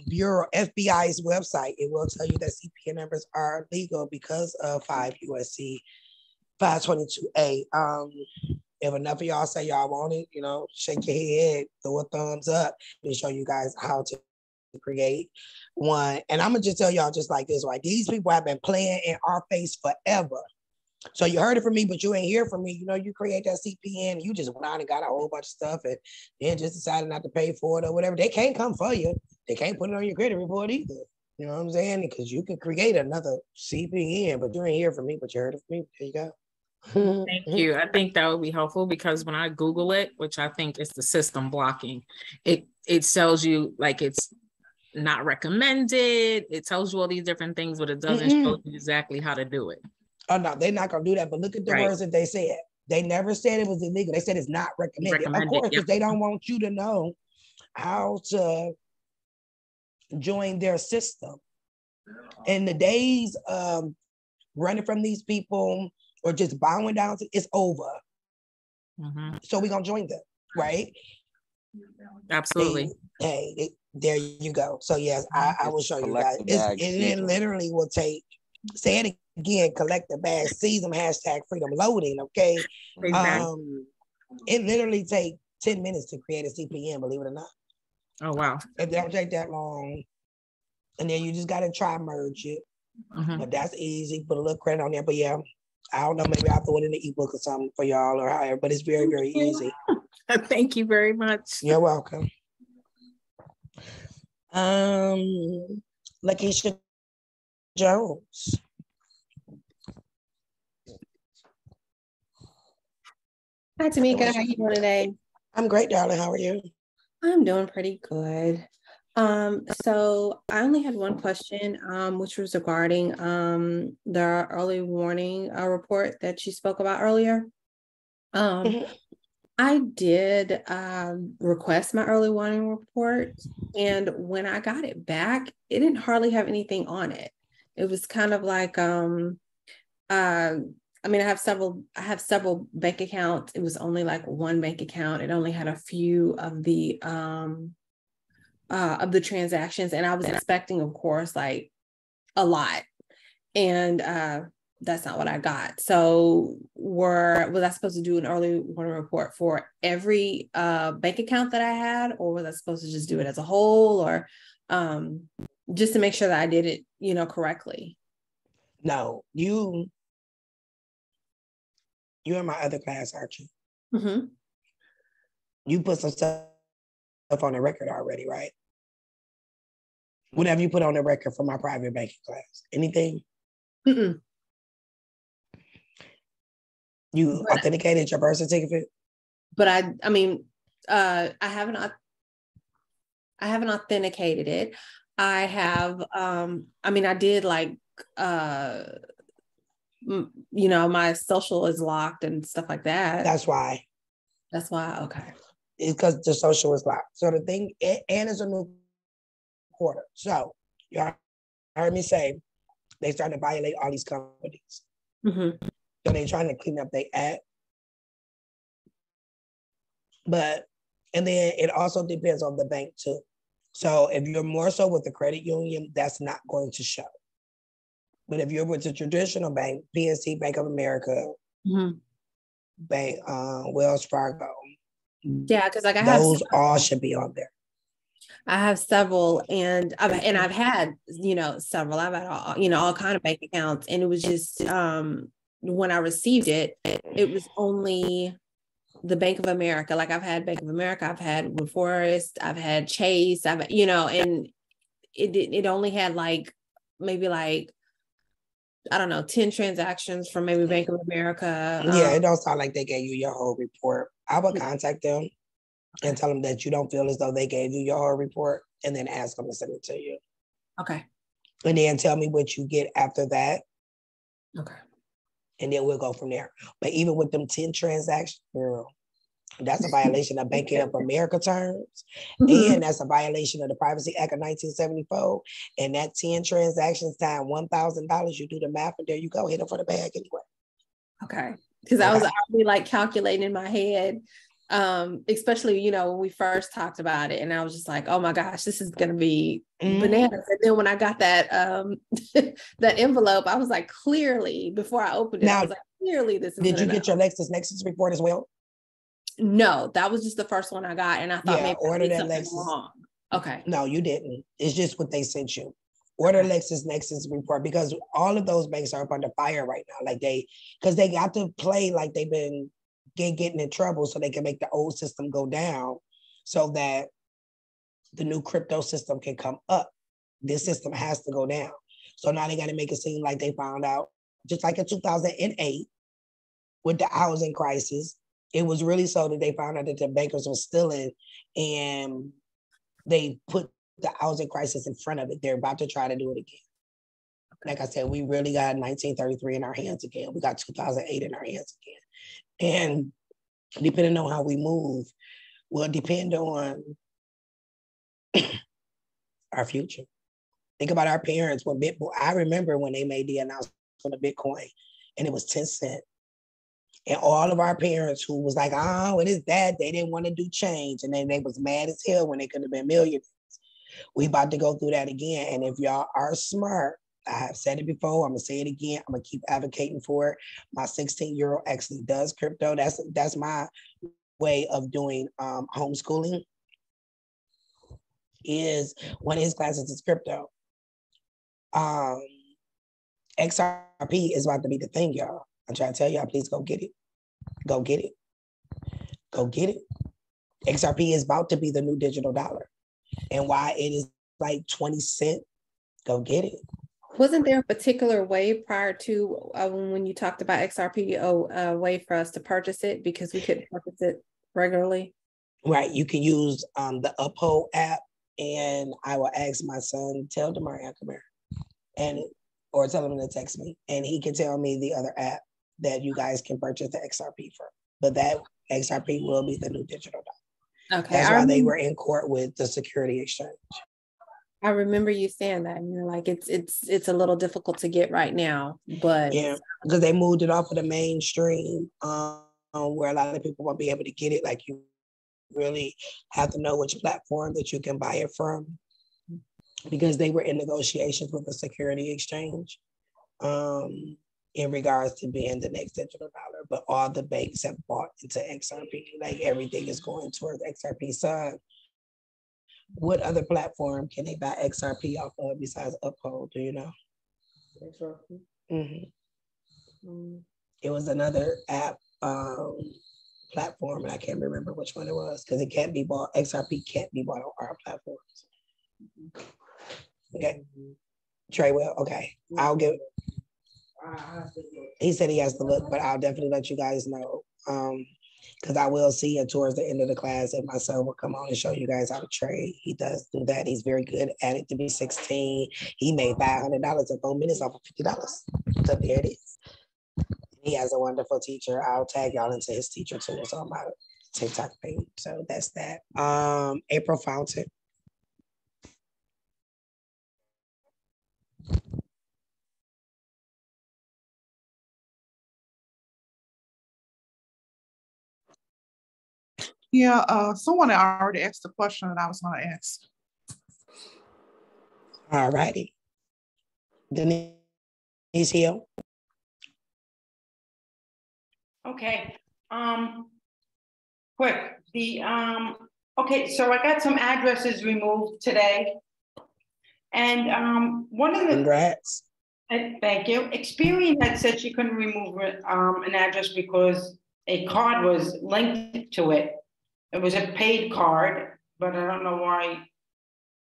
Bureau, FBI's website, it will tell you that CPN numbers are legal because of 5 USC 522A. If enough of y'all say y'all want it, shake your head, throw a thumbs up, and show you guys how to create one. And I'm gonna just tell y'all just like this, right? These people have been playing in our face forever. So you heard it from me, but you ain't hear from me. You create that CPN, you just went out and got a whole bunch of stuff and then just decided not to pay for it or whatever. They can't come for you. They can't put it on your credit report either. You know what I'm saying? Because you can create another CPN, but you ain't hear from me, but you heard it from me. There you go. Thank you. I think that would be helpful because when I Google it, which I think is the system blocking, it tells you like it's not recommended. It tells you all these different things, but it doesn't show you exactly how to do it. Oh no, they're not gonna do that. But look at the words that they said. They never said it was illegal. They said it's not recommended. Of course, because they don't want you to know how to join their system. And the days of running from these people or just bowing down to it's over. So we're gonna join them, right? Absolutely. There you go. So yes, I will show you guys. It literally will take, say it again, collect the bag, seize them, #freedom loading, okay? It literally takes 10 minutes to create a CPN, believe it or not. Oh, wow. It don't take that long. And then you just gotta try merge it. But that's easy, put a little credit on there. But yeah, I don't know, maybe I'll throw it in the ebook or something for y'all or however, but it's very, very easy. Thank you very much. You're welcome. Lakeisha Jones. Hi, Tamika. How you doing today? I'm great, darling. How are you? I'm doing pretty good. So I only had one question, which was regarding the early warning report that you spoke about earlier. I did request my early warning report, and when I got it back, it didn't hardly have anything on it. It was kind of like I mean, I have several bank accounts. It was only like one bank account. It only had a few of the transactions, and I was expecting, of course, like a lot, and that's not what I got. So, was I supposed to do an early warning report for every bank account that I had, or was I supposed to just do it as a whole, or just to make sure that I did it, correctly? No, you're in my other class, aren't you? Mm-hmm. You put some stuff on the record already, right? What have you put on the record for my private banking class? Anything? Mm-mm. You authenticated your birth certificate? But I haven't authenticated it. I have, I did like, my social is locked and stuff like that. That's why. Okay. It's because the social is locked. So the thing, and it's a new quarter. So you heard me say they starting to violate all these companies. Mm-hmm. So they're trying to clean up their act. And then it also depends on the bank too. So if you're more so with the credit union, that's not going to show. But if you're with the traditional bank, PNC, Bank of America, Bank, Wells Fargo, yeah, because like those all should be on there. I have several, and I've had several. I've had all kind of bank accounts, and it was just when I received it, it was only the Bank of America. Like I've had Bank of America, I've had Wood Forest, I've had Chase, and it only had maybe 10 transactions from maybe Bank of America. Yeah, it don't sound like they gave you your whole report. I would contact them and tell them that you don't feel as though they gave you your whole report, and then ask them to send it to you. Okay. And then tell me what you get after that. Okay. And then we'll go from there. But even with them 10 transactions, girl, that's a violation of Bank of America terms. And that's a violation of the Privacy Act of 1974. And that 10 transactions times $1,000, you do the math, and there you go, hit them for the bag anyway. Okay. Because I was already calculating in my head, especially, when we first talked about it, and I was just like, oh my gosh, this is going to be bananas. And then when I got that, that envelope, I was like, clearly, before I opened it, I was like, clearly this is Did you get your LexisNexis report as well? No, that was just the first one I got, and I thought maybe I order did that something Lexus. wrong. Okay. No, you didn't. It's just what they sent you. Order LexisNexis report, because all of those banks are up under fire right now. Like because they got to play like they've been getting in trouble so they can make the old system go down so that the new crypto system can come up. This system has to go down. So now they got to make it seem like they found out, just like in 2008 with the housing crisis, it was really so that they found out that the bankers were stealing, and they put the housing crisis in front of it. They're about to try to do it again. Like I said, we really got 1933 in our hands again. We got 2008 in our hands again. And depending on how we move will depend on our future. Think about our parents when Bitcoin. I remember when they made the announcement of Bitcoin and it was 10 cents. And all of our parents who was like, oh, what is that? They didn't want to do change. And then they was mad as hell when they could have been millionaires. We about to go through that again. And if y'all are smart, I have said it before, I'm gonna say it again. I'm gonna keep advocating for it. My 16-year-old actually does crypto. That's my way of doing homeschooling. Is one of his classes is crypto. XRP is about to be the thing, y'all. I'm trying to tell y'all, please go get it. Go get it. Go get it. XRP is about to be the new digital dollar. And why it is like 20 cents, go get it. Wasn't there a particular way prior to when you talked about XRP, a way for us to purchase it because we couldn't purchase it regularly? Right. You can use the Uphold app, and I will ask my son, tell Demarion, come here, or tell him to text me, and he can tell me the other app that you guys can purchase the XRP from. But that XRP will be the new digital dollar. Okay. That's why they were in court with the Security Exchange. I remember you saying that, and you're like, it's a little difficult to get right now, but yeah, because they moved it off of the mainstream, where a lot of people won't be able to get it. Like, you really have to know which platform that you can buy it from, because they were in negotiations with the Security Exchange in regards to being the next digital dollar. But all the banks have bought into XRP. Like, everything is going towards XRP. So what other platform can they buy XRP off of besides Uphold? Do you know? XRP? Mm-hmm. It was another app platform, and I can't remember which one it was, because it can't be bought. XRP can't be bought on our platforms. Okay. Trey will. Okay. I'll give. He said he has to look, but I'll definitely let you guys know. Because I will see it towards the end of the class, and my son will come on and show you guys how to trade. He does do that. He's very good at it. To be 16, he made $500 in 4 minutes off of $50. So there it is. He has a wonderful teacher. I'll tag y'all into his teacher too. It's on my TikTok page. So that's that. April Fountain. Yeah, someone already asked the question that I was going to ask. All righty. Denise here. Okay. Quick. Okay, so I got some addresses removed today. And one of the— Congrats. Thank you. Experian had said she couldn't remove an address because a card was linked to it. It was a paid card, but I don't know why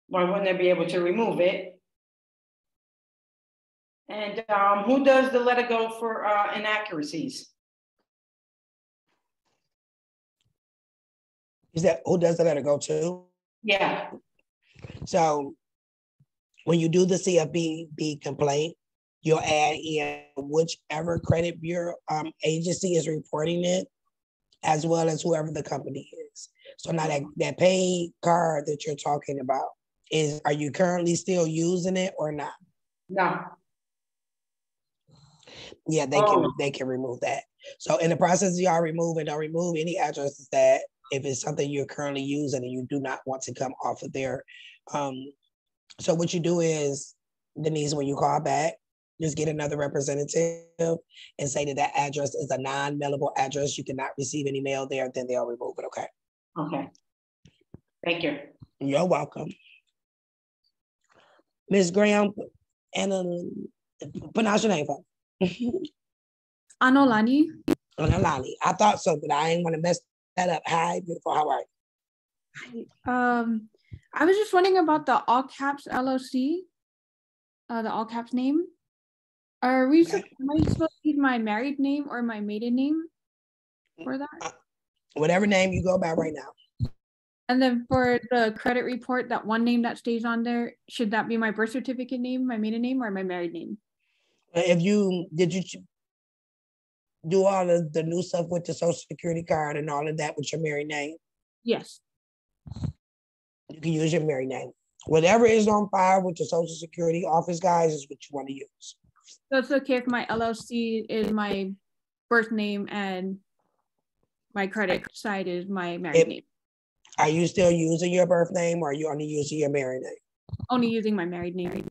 wouldn't they be able to remove it? And who does the let it go for inaccuracies? Is that who does the let it go to? Yeah. So when you do the CFPB complaint, you'll add in whichever credit bureau agency is reporting it, as well as whoever the company is. So now that paid card that you're talking about, are you currently still using it or not? No. Yeah, they can remove that. So in the process of y'all removing, don't remove any addresses that, if it's something you're currently using and you do not want to come off of there. So what you do is, Denise, when you call back, just get another representative and say that that address is a non-mailable address. You cannot receive any mail there, then they'll remove it, okay? Okay. Thank you. You're welcome. Ms. Graham, Anna, pronounce your name for me. Anolani. Anolani. I thought so, but I didn't want to mess that up. Hi, beautiful. How are you? I was just wondering about the all caps LLC, the all caps name. Are we am I supposed to use my married name or my maiden name for that? Whatever name you go by right now. And then for the credit report, that one name that stays on there, should that be my birth certificate name, my maiden name, or my married name? If you did you do all of the new stuff with the Social Security card and all of that with your married name? Yes. You can use your married name. Whatever is on file with the Social Security office, guys, is what you want to use. So it's okay if my LLC is my birth name and my credit side is my married name. Are you still using your birth name or are you only using your married name? Only using my married name.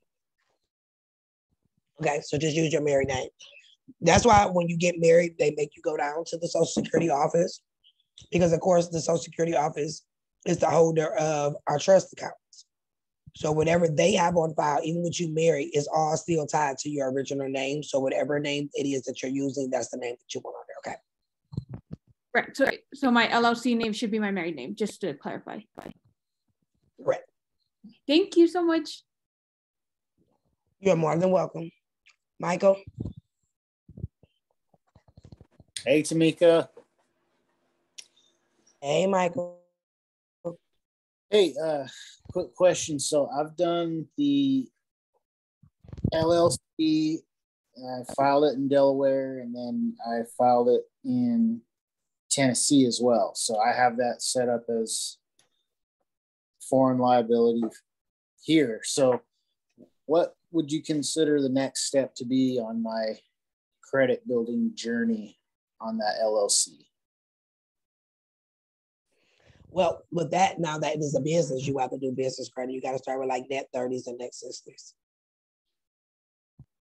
Okay, so just use your married name. That's why when you get married, they make you go down to the Social Security office because, of course, the Social Security office is the holder of our trust accounts. So whatever they have on file, even with you married, is all still tied to your original name. So whatever name it is that you're using, that's the name that you want on there, okay? Right, so my LLC name should be my married name, just to clarify. Right. Thank you so much. You're more than welcome. Michael? Hey, Tamika. Hey, Michael. Hey, quick question. So I've done the LLC, and I filed it in Delaware, and then I filed it in Tennessee as well. So I have that set up as foreign liability here. So what would you consider the next step to be on my credit building journey on that LLC? Well, with that, now that it is a business, you have to do business credit. You got to start with like net 30s and net 60s.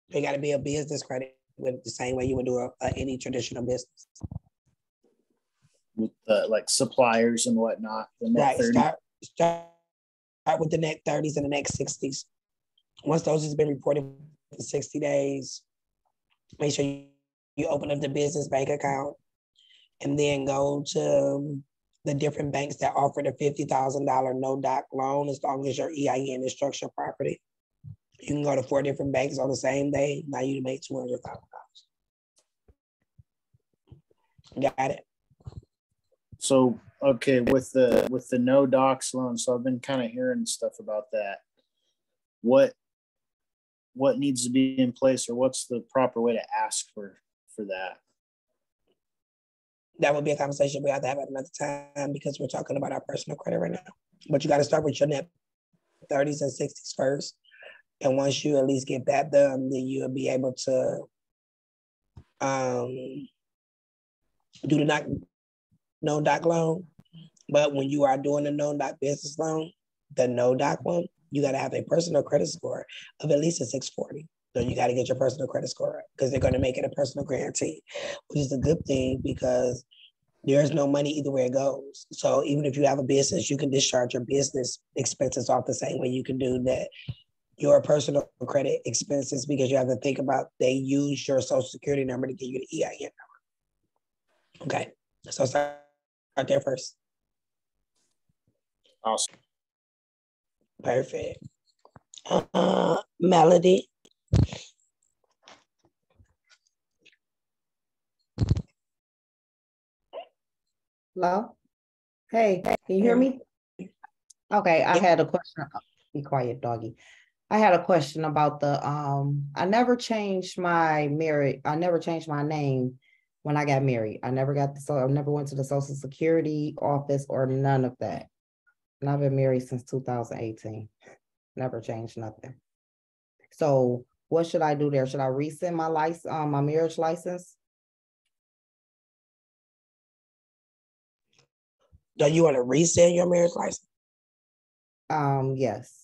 You got to be a business credit with the same way you would do any traditional business. With like suppliers and whatnot, the net right, 30. Start with the net 30s and the net 60s. Once those has been reported for 60 days, make sure you open up the business bank account and then go to the different banks that offer the $50,000 no-doc loan as long as your EIN is structured property. You can go to 4 different banks on the same day. Now you make $200,000. Got it. So, okay, with the no docs loan, so I've been kind of hearing stuff about that. What needs to be in place, or what's the proper way to ask for that? That would be a conversation we have to have at another time because we're talking about our personal credit right now. But you got to start with your net 30s and 60s first. And once you at least get that done, then you'll be able to do the no-doc loan. But when you are doing a no-doc business loan, the no-doc one, you got to have a personal credit score of at least a 640. So you got to get your personal credit score because they're going to make it a personal guarantee, which is a good thing because there's no money either way it goes. So even if you have a business, you can discharge your business expenses off the same way you can do that your personal credit expenses because you have to think about they use your Social Security number to get you the EIN number. Okay, so start there first. Awesome. Perfect. Melody. Hello? Hey, can you hear me? Okay, I had a question. Be quiet, doggy. I had a question about the I never changed my name when I got married. I never went to the Social Security office or none of that. And I've been married since 2018. Never changed nothing. So what should I do there? Should I resend my license, my marriage license? Do you want to resend your marriage license? Yes.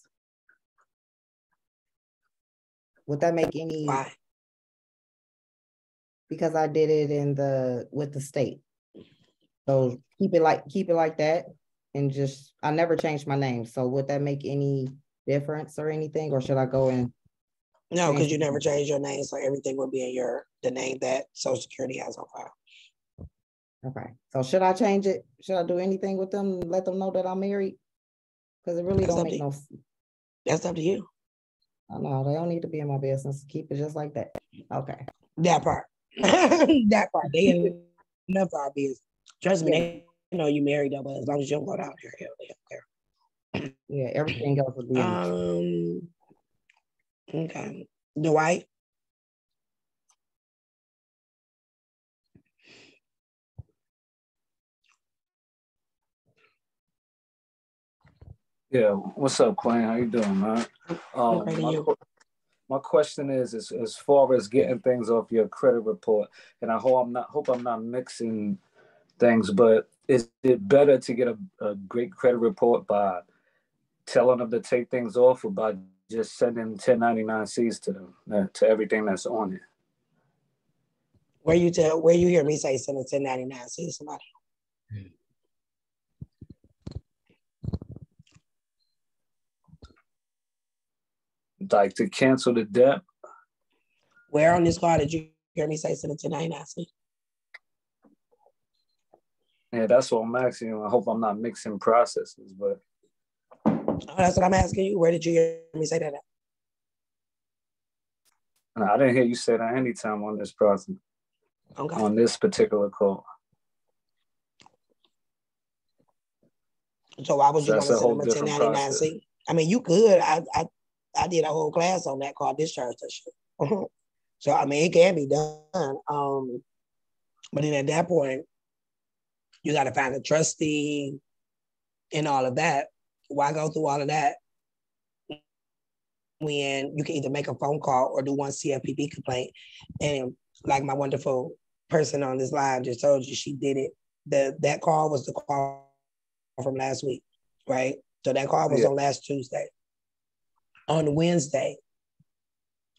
Would that make any? Why? because I did it with the state. So keep it like that, and just I never changed my name. So would that make any difference or anything, or should I go in? No, because you never changed your name, so everything will be in the name that Social Security has on file. Okay. So should I change it? Should I do anything with them? Let them know that I'm married? Because it really don't make no. That's up to you. I know they don't need to be in my business. Keep it just like that. Okay. That part. That part. They in enough of our business. Trust me, they know you married though, but as long as you don't go down there, hell, they don't care. Yeah, everything else would be okay. Dwight. Yeah, what's up, Quinn? How you doing, man? My question is as far as getting things off your credit report, and I hope I'm not mixing things, but is it better to get a great credit report by telling them to take things off, or by just sending 1099-Cs to them, to everything that's on it? Where you hear me say send a 1099-C to somebody? Like to cancel the debt? Where on this card did you hear me say send a 1099-C? Yeah, that's what I'm asking you. I hope I'm not mixing processes, but that's what I'm asking you. Where did you hear me say that at? I didn't hear you say that anytime on this process. Okay. On this particular call. So why would you want to send them a 1099-C? I mean, you could. I did a whole class on that called discharge that shit. So I mean, it can be done. But then at that point, you got to find a trustee and all of that. Why go through all of that when you can either make a phone call or do one CFPB complaint? And like my wonderful person on this line just told you, she did it. That call was the call from last week, right? So that call was on last Tuesday. On Wednesday,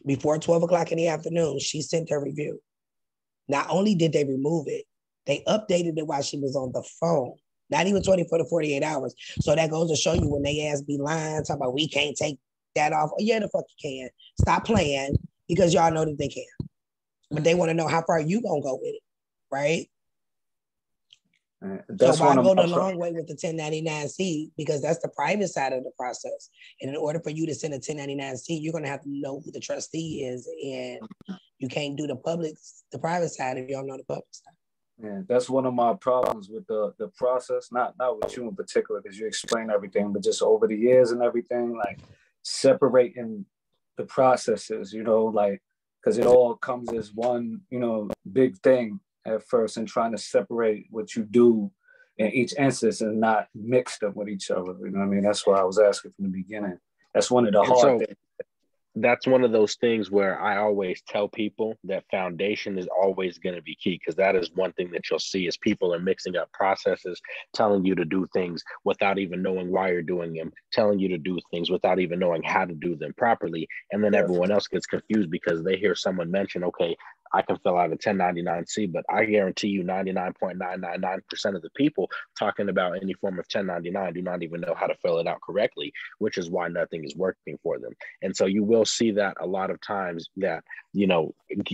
before 12 o'clock in the afternoon, she sent her review. Not only did they remove it, they updated it while she was on the phone. Not even 24 to 48 hours. So that goes to show you when they ask be lying, talking about we can't take that off. Oh, yeah, the fuck you can. Stop playing, because y'all know that they can. But they want to know how far you gonna go with it, right? So why go the long way with the 1099-C? Because that's the private side of the process. And in order for you to send a 1099-C, you're gonna have to know who the trustee is, and you can't do the private side if you don't know the public side. Yeah, that's one of my problems with the process. Not with you in particular, because you explain everything, but just over the years and everything, like separating the processes, like, because it all comes as one, big thing at first, and trying to separate what you do in each instance and not mix them with each other. You know what I mean? That's why I was asking from the beginning. That's one of the hard things. That's one of those things where I always tell people that foundation is always going to be key, because that is one thing that you'll see is people are mixing up processes, telling you to do things without even knowing why you're doing them, telling you to do things without even knowing how to do them properly. And then everyone else gets confused because they hear someone mention, okay, I can fill out a 1099-C, but I guarantee you 99.999% of the people talking about any form of 1099 do not even know how to fill it out correctly, which is why nothing is working for them. And so you will see that a lot of times that,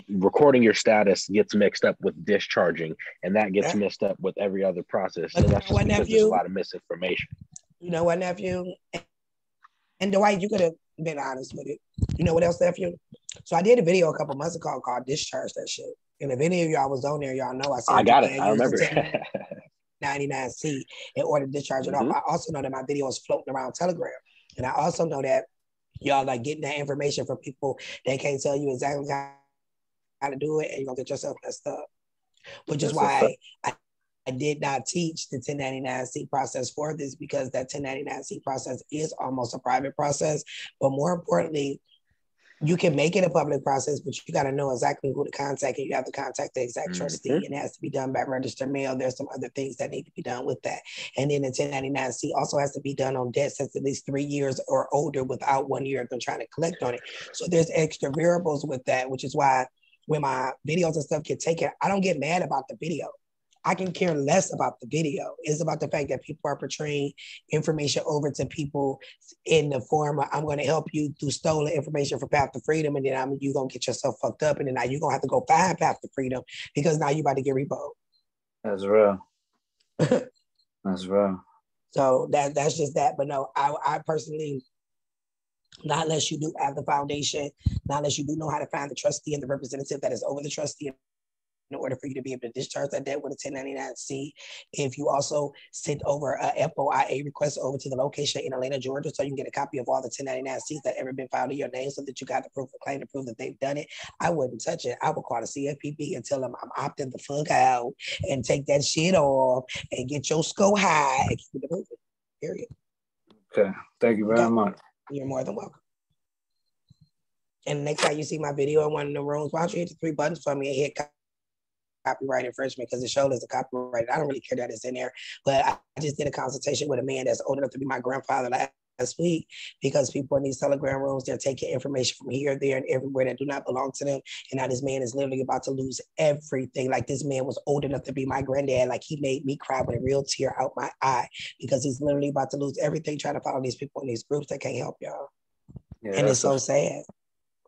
recording your status gets mixed up with discharging, and that gets mixed up with every other process. And that's just because there's a lot of misinformation. You know what, nephew? And Dwight, you could have been honest with it. You know what else, nephew? So I did a video a couple months ago called Discharge That Shit. And if any of y'all was on there, y'all know I said I got it. I remember. 99-C in order to discharge it off. I also know that my video is floating around Telegram. And I also know that y'all like getting that information from people that can't tell you exactly how to do it, and you're gonna get yourself messed up. Which is why I did not teach the 1099-C process for this, because that 1099-C process is almost a private process. But more importantly, you can make it a public process, but you got to know exactly who to contact, and you have to contact the exact trustee, and it has to be done by registered mail. There's some other things that need to be done with that. And then the 1099-C also has to be done on debts that's at least 3 years or older without 1 year of them trying to collect on it. So there's extra variables with that, which is why when my videos and stuff get taken, I don't get mad about the video. I can care less about the video. It's about the fact that people are portraying information over to people in the form of, I'm going to help you through stolen information for Path to Freedom, and then you're going to get yourself fucked up, and then now you're going to have to go find Path to Freedom because now you're about to get repoed. That's real. That's real. So that's just that. But no, I personally, not unless you do have the foundation, not unless you do know how to find the trustee and the representative that is over the trustee in order for you to be able to discharge that debt with a 1099-C. If you also send over a FOIA request over to the location in Atlanta, Georgia, so you can get a copy of all the 1099-Cs that ever been filed in your name so that you got the proof of claim to prove that they've done it, I wouldn't touch it. I would call the CFPB and tell them I'm opting the fuck out and take that shit off and get your score high and keep it moving, period. Okay, thank you very much. You're more than welcome. And next time you see my video in one of the rooms, why don't you hit the 3 buttons for me and hit copyright infringement, because it shows as a copyright. I don't really care that it's in there, but I just did a consultation with a man that's old enough to be my grandfather last week, because people in these Telegram rooms, they're taking information from here, there, and everywhere that do not belong to them. And now this man is literally about to lose everything. Like, this man was old enough to be my granddad. Like, he made me cry with a real tear out my eye, because he's literally about to lose everything trying to follow these people in these groups that can't help y'all. Yeah, and it's so sad.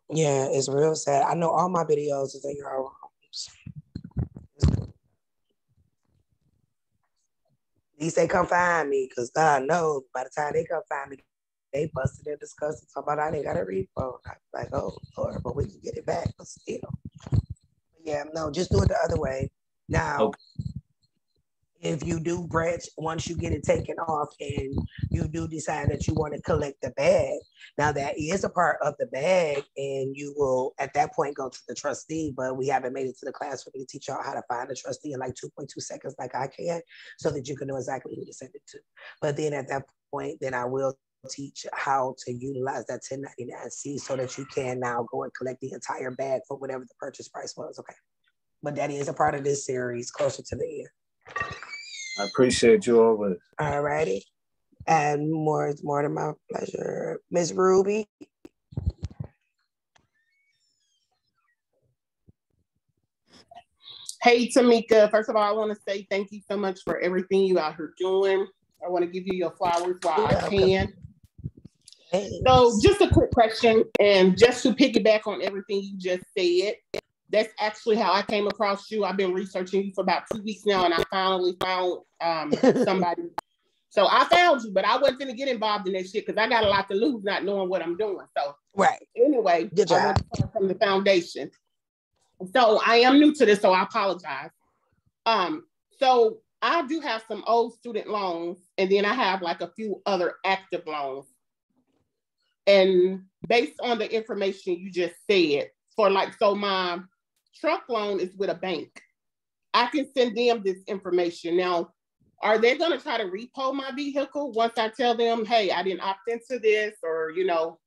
Yeah, it's real sad. I know all my videos is in your homes. At least they come find me, because God knows by the time they come find me, they busted and discussed and talk about I didn't got a repo. I'm like, oh Lord, but we can get it back, but still. Yeah, no, just do it the other way. Now, okay. If you do branch, once you get it taken off and you do decide that you want to collect the bag, now that is a part of the bag, and you will at that point go to the trustee, but we haven't made it to the class for me to teach y'all how to find the trustee in like 2.2 seconds like I can, so that you can know exactly who to send it to. But then at that point, then I will teach how to utilize that 1099-C so that you can now go and collect the entire bag for whatever the purchase price was, okay? But that is a part of this series closer to the end. I appreciate you always. All righty. And more to my pleasure. Miss Ruby. Hey, Tamika. First of all, I want to say thank you so much for everything you out here doing. I want to give you your flowers while I can. Thanks. So just a quick question, and just to piggyback on everything you just said, that's actually how I came across you. I've been researching you for about 2 weeks now, and I finally found somebody. So I found you, but I wasn't going to get involved in that shit because I got a lot to lose not knowing what I'm doing. So anyway, I want to start from the foundation. So I am new to this, so I apologize. So I do have some old student loans, and then I have like a few other active loans. And based on the information you just said, so my truck loan is with a bank. I can send them this information. Now, are they going to try to repo my vehicle once I tell them, hey, I didn't opt into this, or, you know?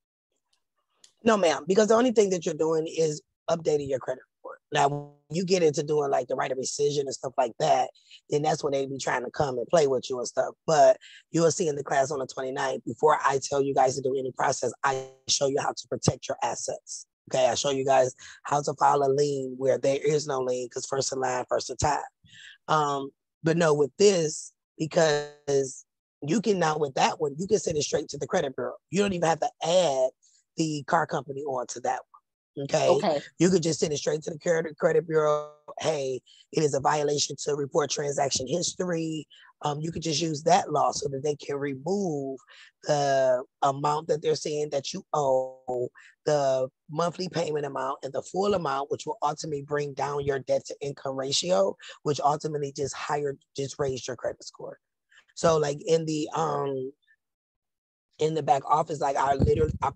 No, ma'am, because the only thing that you're doing is updating your credit report. Now, when you get into doing like the right of rescission and stuff like that, then that's when they be trying to come and play with you and stuff. But you will see in the class on the 29th, before I tell you guys to do any process, I show you how to protect your assets. Okay, I show you guys how to file a lien where there is no lien, because first in line, first in time. But no, with this, because you can now with that one, you can send it straight to the credit bureau. You don't even have to add the car company onto that one. Okay. You could just send it straight to the credit bureau. Hey, it is a violation to report transaction history. You could just use that law so that they can remove the amount that they're saying that you owe, the monthly payment amount, and the full amount, which will ultimately bring down your debt to income ratio, which ultimately just raise your credit score. So like in the back office, like I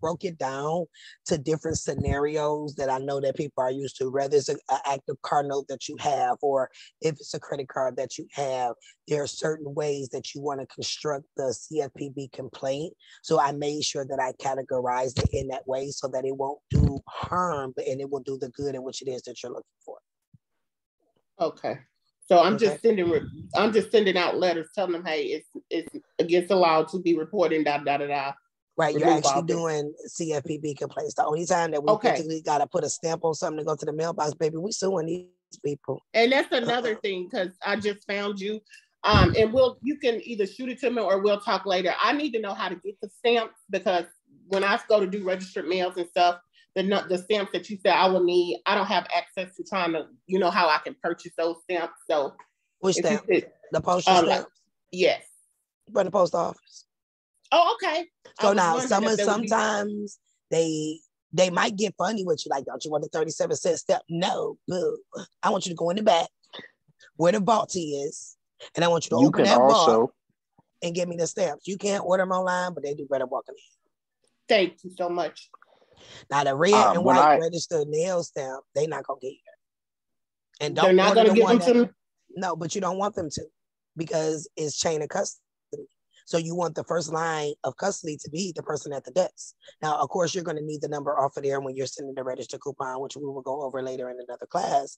broke it down to different scenarios that I know that people are used to, whether it's an active car note that you have, or if it's a credit card that you have. There are certain ways that you want to construct the CFPB complaint. So I made sure that I categorized it in that way so that it won't do harm, and it will do the good in which it is that you're looking for. Okay. So I'm just sending out letters telling them, hey, it's against the law to be reporting, da da da da. Right, you're remove actually all this. doing CFPB complaints. The only time that we physically got to put a stamp on something to go to the mailbox, baby, we suing these people. And that's another thing, because I just found you. And you can either shoot it to me or we'll talk later. I need to know how to get the stamps, because when I go to do registered mails and stuff, the stamps that you said I will need, I don't have access to trying to, how I can purchase those stamps. So which stamp? The postal stamp? Yes. From the post office. Oh, okay. So now sometimes they might get funny with you, like, don't you want the 37-cent step? No, boo. I want you to go in the back where the vault is, and I want you to open that vault and give me the stamps. You can't order them online, but they do better walking in. Thank you so much. Now the red and white registered mail stamp, they're not gonna get you. And don't they're not order gonna give them to me. No, but you don't want them to, because it's chain of custody. So you want the first line of custody to be the person at the desk. Now, of course, you're going to need the number off of there when you're sending the register coupon, which we will go over later in another class.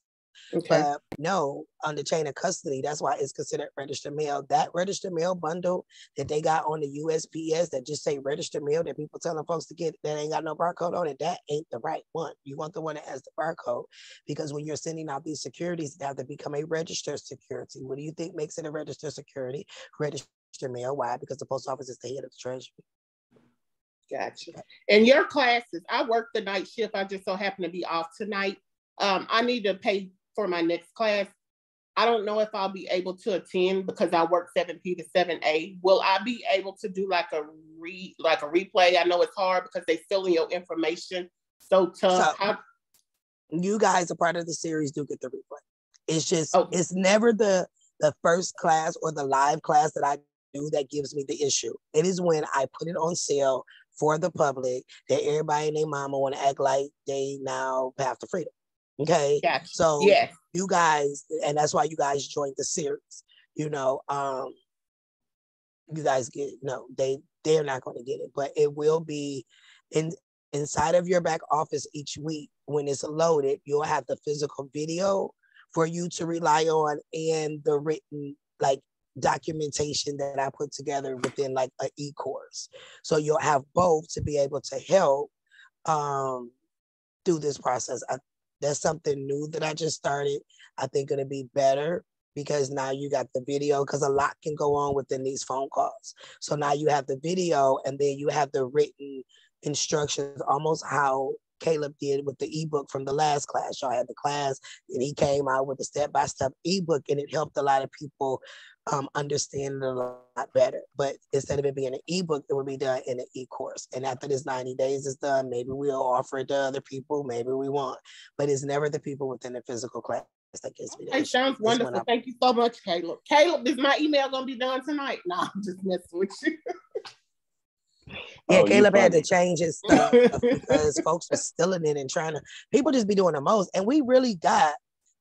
Okay. But no, on the chain of custody, that's why it's considered registered mail. That registered mail bundle that they got on the USPS that just say registered mail that people telling folks to get that ain't got no barcode on it, that ain't the right one. You want the one that has the barcode, because when you're sending out these securities, they have to become a registered security. What do you think makes it a registered security? Registered mail. Why? Because the post office is the head of the treasury. Gotcha. And your classes, I work the night shift. I just so happen to be off tonight. I need to pay for my next class. I don't know if I'll be able to attend because I work 7P to 7A. Will I be able to do like a replay? I know it's hard because they fill in your information so tough. So, you guys are part of the series, do get the replay. It's just, it's never the first class or the live class that I do that gives me the issue. It is when I put it on sale for the public that everybody and their mama want to act like they now have the freedom. Okay. Gotcha. So you guys, and that's why you guys joined the series. You guys get they're not going to get it, but it will be inside of your back office each week. When it's loaded, you'll have the physical video for you to rely on and the written documentation that I put together within an e-course. So you'll have both to be able to help through this process. That's something new that I just started. I think it'll be better because now you got the video, because a lot can go on within these phone calls. So now you have the video and then you have the written instructions, almost how Caleb did with the ebook from the last class. Y'all had the class and he came out with a step-by-step ebook, and it helped a lot of people understand it a lot better. But instead of it being an ebook, it would be done in an e-course. And after this 90 days is done, maybe we'll offer it to other people, maybe we won't. But it's never the people within the physical class that gets me. It sounds wonderful. Thank you so much, Caleb. Caleb, is my email gonna be done tonight? No, I'm just messing with you. Yeah, Caleb had to change his stuff because folks were stealing it and trying to. People just be doing the most, and we really got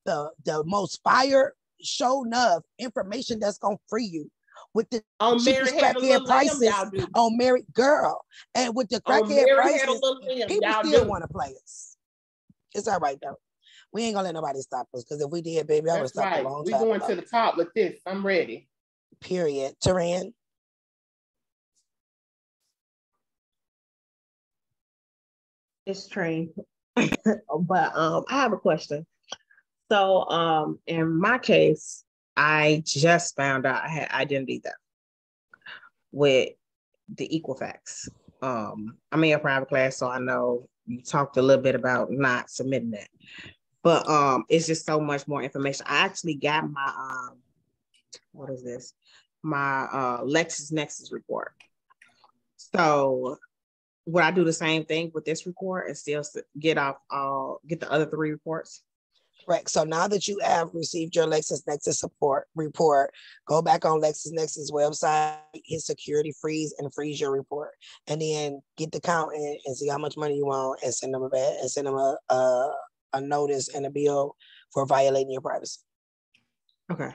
the most fire show enough information that's gonna free you with the cheapest crackhead prices on Mary Girl, and with the crackhead prices, people still want to play us. It's all right though. We ain't gonna let nobody stop us, because if we did, baby, I would stop a long time. We going to the top with this. I'm ready. Period. Taran. It's train. But I have a question. So in my case, I just found out I had identity theft with the Equifax. I'm in a private class, so I know you talked a little bit about not submitting that. But it's just so much more information. I actually got my what is this? My LexisNexis report. So would I do the same thing with this report and still get the other 3 reports? Correct. So now that you have received your LexisNexis report, go back on LexisNexis website, hit security freeze, and freeze your report, and then get the count and see how much money you want, and send them a notice and a bill for violating your privacy. Okay.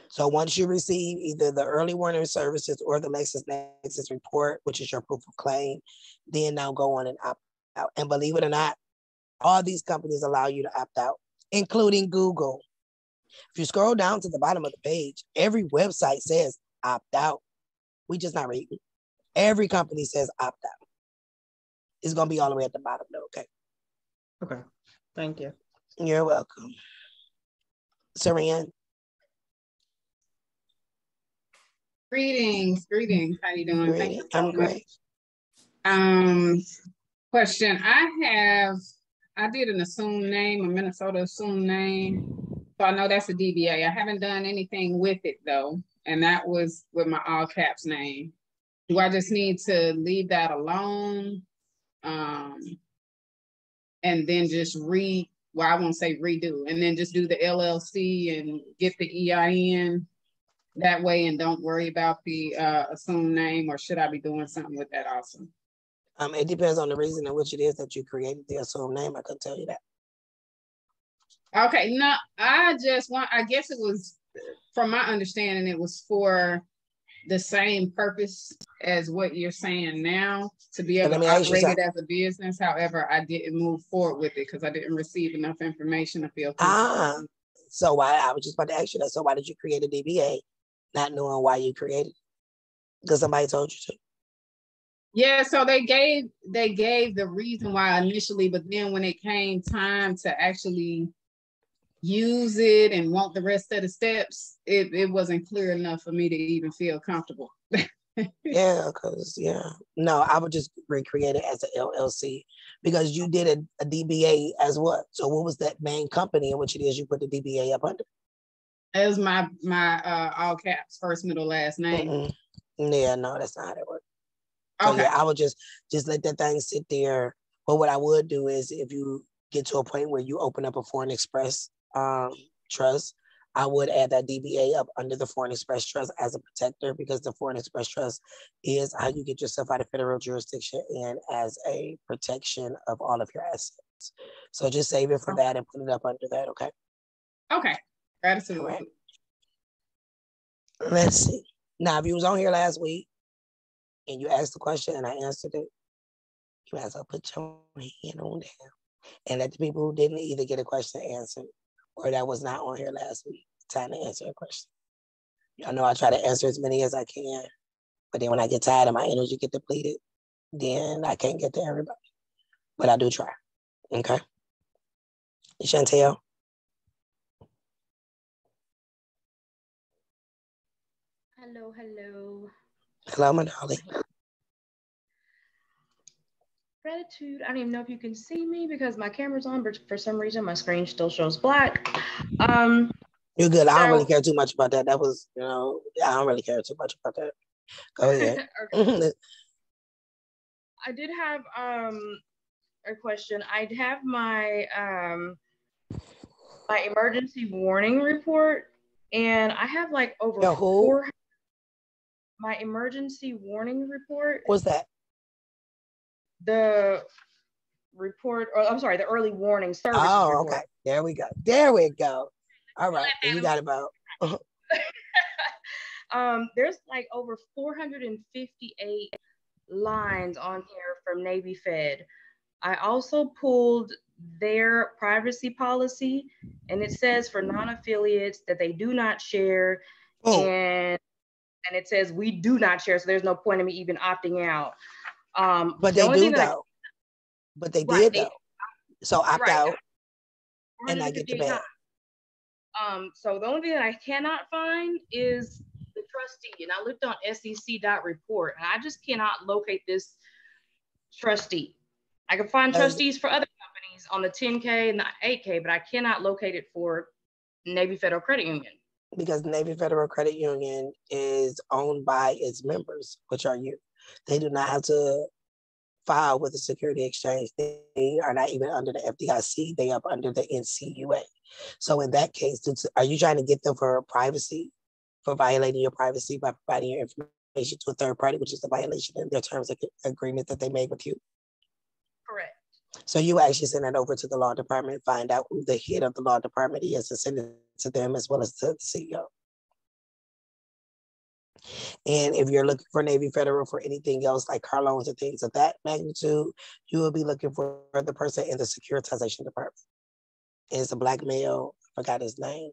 So once you receive either the early warning services or the LexisNexis report, which is your proof of claim, then now go on and opt out. And believe it or not, all these companies allow you to opt out, including Google. If you scroll down to the bottom of the page, every website says opt out. We just not reading. Every company says opt out. It's gonna be all the way at the bottom though, okay? Okay, thank you. You're welcome. Saran. Greetings. How you doing? Thank you so I'm much. great. Question. I did an assumed name, a Minnesota assumed name. So I know that's a DBA. I haven't done anything with it though. And that was with my all caps name. Do I just need to leave that alone? And then just I won't say redo, and then just do the LLC and get the EIN that way and don't worry about the assumed name, or should I be doing something with that also? It depends on the reason in which it is that you created the assumed name. I couldn't tell you that. Okay, no, I guess it was, from my understanding, it was for the same purpose as what you're saying now, to be able to operate it as a business. However, I didn't move forward with it because I didn't receive enough information to feel comfortable. So I was just about to ask you that. So why did you create a DBA, not knowing why you created it? Because somebody told you to. Yeah, so they gave the reason why initially, but then when it came time to actually use it and want the rest of the steps, it wasn't clear enough for me to even feel comfortable. No, I would just recreate it as an LLC because you did a DBA as what? So what was that main company in which it is you put the DBA up under? As my all caps, first, middle, last name. Yeah, no, that's not how that works. So yeah, I would just let that thing sit there. But what I would do is if you get to a point where you open up a Foreign Express trust, I would add that DBA up under the Foreign Express Trust as a protector, because the Foreign Express Trust is how you get yourself out of federal jurisdiction and as a protection of all of your assets. So just save it for that and put it up under that, okay? Okay, gratitude. Right. Let's see. Now, if you was on here last week and you asked the question and I answered it, you might as well put your hand on down and let the people who didn't either get a question answered or that was not on here last week time to answer a question. I know I try to answer as many as I can, but then when I get tired and my energy get depleted, then I can't get to everybody. But I do try. Okay. Chantel. Hello. Hello, my darling. Gratitude. I don't even know if you can see me because my camera's on, but for some reason my screen still shows black. You're good. I don't really care too much about that. That was, I don't really care too much about that. Go ahead. I did have a question. I'd have my my emergency warning report, and I have like over 400. My emergency warning report. What's that? The report, or I'm sorry, the early warning services report. Okay. There we go. All right. You got about. There's like over 458 lines on here from Navy Fed. I also pulled their privacy policy, and it says for non-affiliates that they do not share, and it says we do not share, so there's no point in me even opting out. But they do though. But they did though. So opt out, and I get the bag. So the only thing that I cannot find is the trustee, and I looked on SEC.report, and I just cannot locate this trustee. I can find trustees for other companies on the 10K and the 8K, but I cannot locate it for Navy Federal Credit Union. Because Navy Federal Credit Union is owned by its members, which are you. They do not have to file with the Security Exchange. They are not even under the FDIC. They are under the NCUA. So in that case, are you trying to get them for privacy, for violating your privacy by providing your information to a third party, which is a violation in their terms of agreement that they made with you? Correct. So you actually send that over to the law department, find out who the head of the law department is, and send it to them as well as to the CEO. And if you're looking for Navy Federal for anything else like car loans and things of that magnitude, you will be looking for the person in the securitization department. It's a black male, I forgot his name,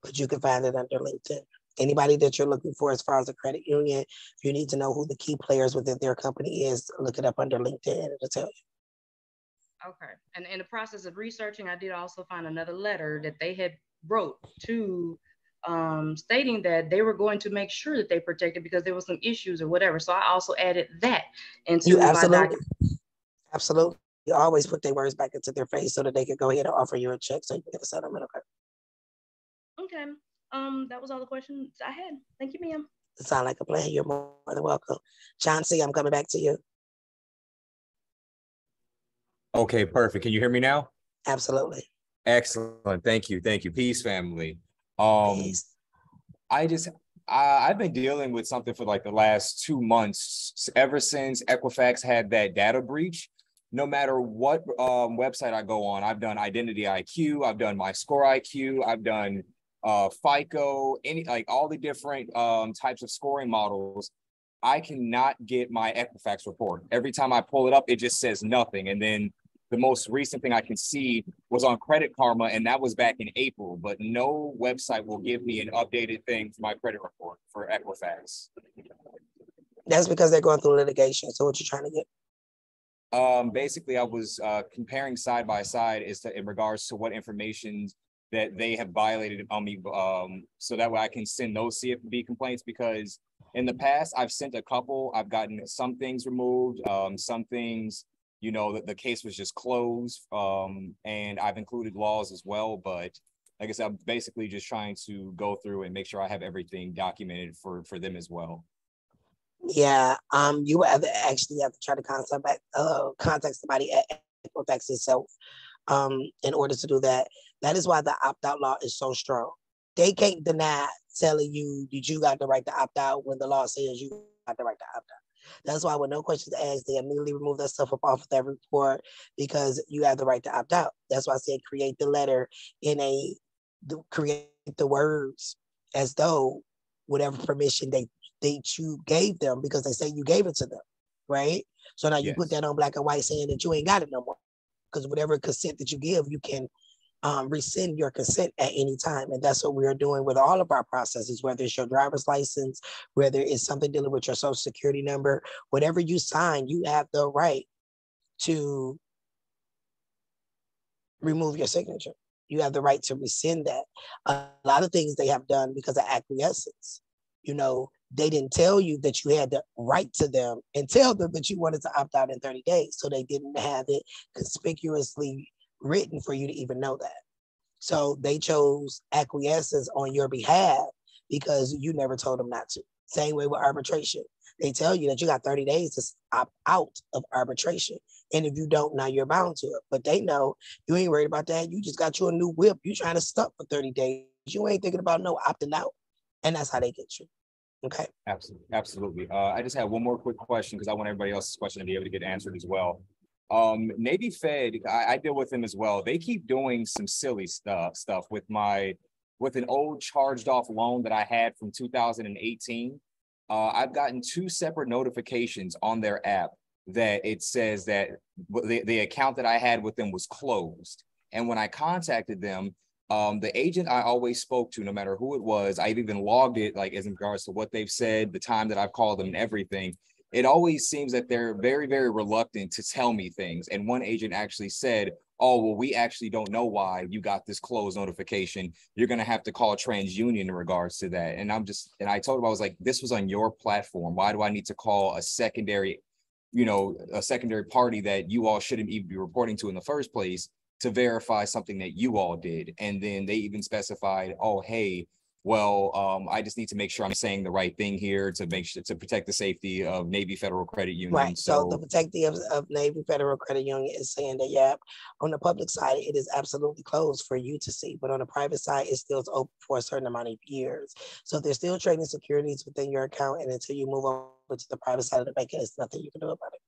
but you can find it under LinkedIn. Anybody that you're looking for as far as a credit union, if you need to know who the key players within their company is, look it up under LinkedIn. It'll tell you. Okay. And in the process of researching, I did also find another letter that they had wrote to stating that they were going to make sure that they protected because there was some issues or whatever. So I also added that into my document. Absolutely. You always put their words back into their face so that they can go ahead and offer you a check so you can get a settlement. Okay. That was all the questions I had. Thank you, ma'am. It sounds like a plan. You're more than welcome. Chauncey, I'm coming back to you. Okay, perfect. Can you hear me now? Absolutely. Excellent. Thank you. Thank you. Peace, family. I've been dealing with something for like the last 2 months, ever since Equifax had that data breach. No matter what website I go on, I've done Identity IQ, I've done My Score IQ, I've done FICO, all the different types of scoring models. I cannot get my Equifax report. Every time I pull it up, it just says nothing. And then the most recent thing I can see was on Credit Karma, and that was back in April, but no website will give me an updated thing for my credit report for Equifax. That's because they're going through litigation. So what you're trying to get? Basically, I was comparing side by side in regards to what information that they have violated on me, so that way I can send those CFPB complaints, because in the past, I've sent a couple. I've gotten some things removed, some things, the case was just closed, and I've included laws as well. But like I said, I'm basically just trying to go through and make sure I have everything documented for them as well. Yeah, you will actually have to try to contact somebody at Equifax itself in order to do that. That is why the opt-out law is so strong. They can't deny telling you that you got the right to opt out when the law says you got the right to opt out. That's why with no questions asked, they immediately remove that stuff up off of that report because you have the right to opt out. That's why I said create the letter create the words as though whatever permission you gave them, because they say you gave it to them, right? So now you put that on black and white saying that you ain't got it no more, because whatever consent that you give, you can rescind your consent at any time. And that's what we're doing with all of our processes, whether it's your driver's license, whether it's something dealing with your social security number, whatever you sign, you have the right to remove your signature. You have the right to rescind that. A lot of things they have done because of acquiescence. They didn't tell you that you had to write to them and tell them that you wanted to opt out in 30 days. So they didn't have it conspicuously written for you to even know that. So they chose acquiescence on your behalf because you never told them not to. Same way with arbitration. They tell you that you got 30 days to opt out of arbitration. And if you don't, now you're bound to it. But they know you ain't worried about that. You just got you a new whip. You trying to stuck for 30 days. You ain't thinking about no opting out. And that's how they get you. Okay. Absolutely. I just have one more quick question because I want everybody else's question to be able to get answered as well. Navy Fed, I deal with them as well. They keep doing some silly stuff with an old charged off loan that I had from 2018. I've gotten 2 separate notifications on their app that it says that the account that I had with them was closed. And when I contacted them, the agent I always spoke to, no matter who it was, I've even logged it, like as in regards to what they've said, the time that I've called them and everything. It always seems that they're very, very reluctant to tell me things. And one agent actually said, oh, well, we actually don't know why you got this closed notification. You're going to have to call TransUnion in regards to that. And I told him, I was like, this was on your platform. Why do I need to call a secondary party that you all shouldn't even be reporting to in the first place to verify something that you all did? And then they even specified, oh, hey, well, I just need to make sure I'm saying the right thing here to protect the safety of Navy Federal Credit Union. Right. So the protecting of Navy Federal Credit Union is saying that, yeah, on the public side, it is absolutely closed for you to see, but on the private side, it still is open for a certain amount of years. So they're still trading securities within your account, and until you move over to the private side of the bank, there's nothing you can do about it.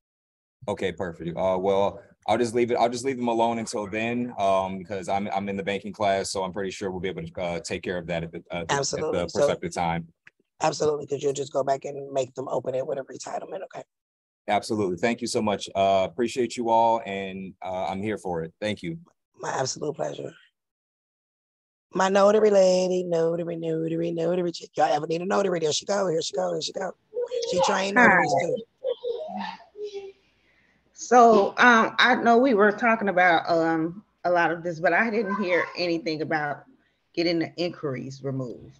Okay, perfect. Well, I'll just leave them alone until then, because I'm in the banking class, so I'm pretty sure we'll be able to take care of that at the prospective time. Absolutely, because you'll just go back and make them open it with a retitlement. Okay. Absolutely. Thank you so much. Appreciate you all, and I'm here for it. Thank you. My absolute pleasure. My notary lady, notary. Y'all ever need a notary? There she go. Here she go. She trained notaries too. So I know we were talking about a lot of this, but I didn't hear anything about getting the inquiries removed.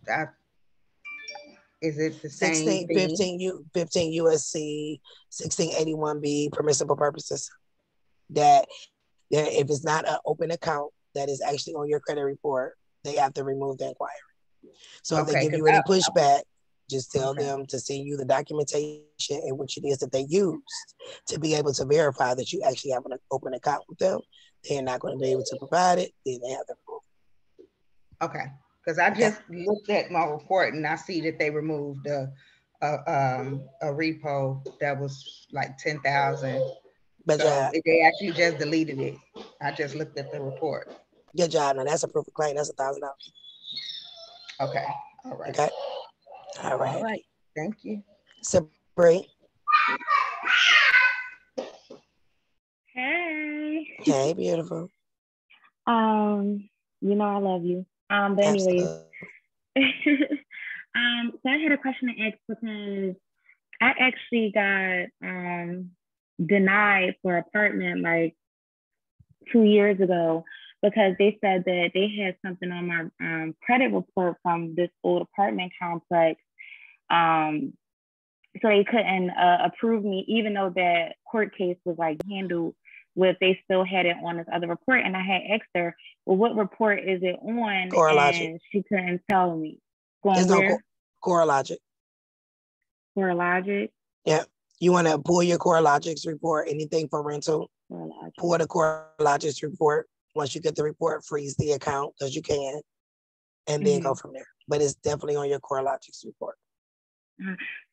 Is it the same 15 USC 1681B permissible purposes. That if it's not an open account that is actually on your credit report, they have to remove the inquiry. So if they give you any pushback, just tell them to send you the documentation and what it is that they used to be able to verify that you actually have an open account with them. They're not going to be able to provide it, then they have to remove it. Okay, because I just looked at my report and I see that they removed a repo that was like 10,000. But so they actually just deleted it. I just looked at the report. Good job. Now that's a proof of claim. That's $1,000. Okay. All right. Okay. All right. All right. Thank you. Sabrina. Hey. Hey, beautiful. You know I love you. But anyways, so I had a question to ask because I actually got denied for apartment like 2 years ago because they said that they had something on my credit report from this old apartment complex. So they couldn't approve me, even though that court case was like handled with, they still had it on this other report. And I had asked her, well, what report is it on? CoreLogic. And she couldn't tell me. It's on CoreLogic. CoreLogic? Yeah. You want to pull your CoreLogic's report, anything for rental, pull the CoreLogic's report. Once you get the report, freeze the account because you can, and then go from there. But it's definitely on your CoreLogic's report.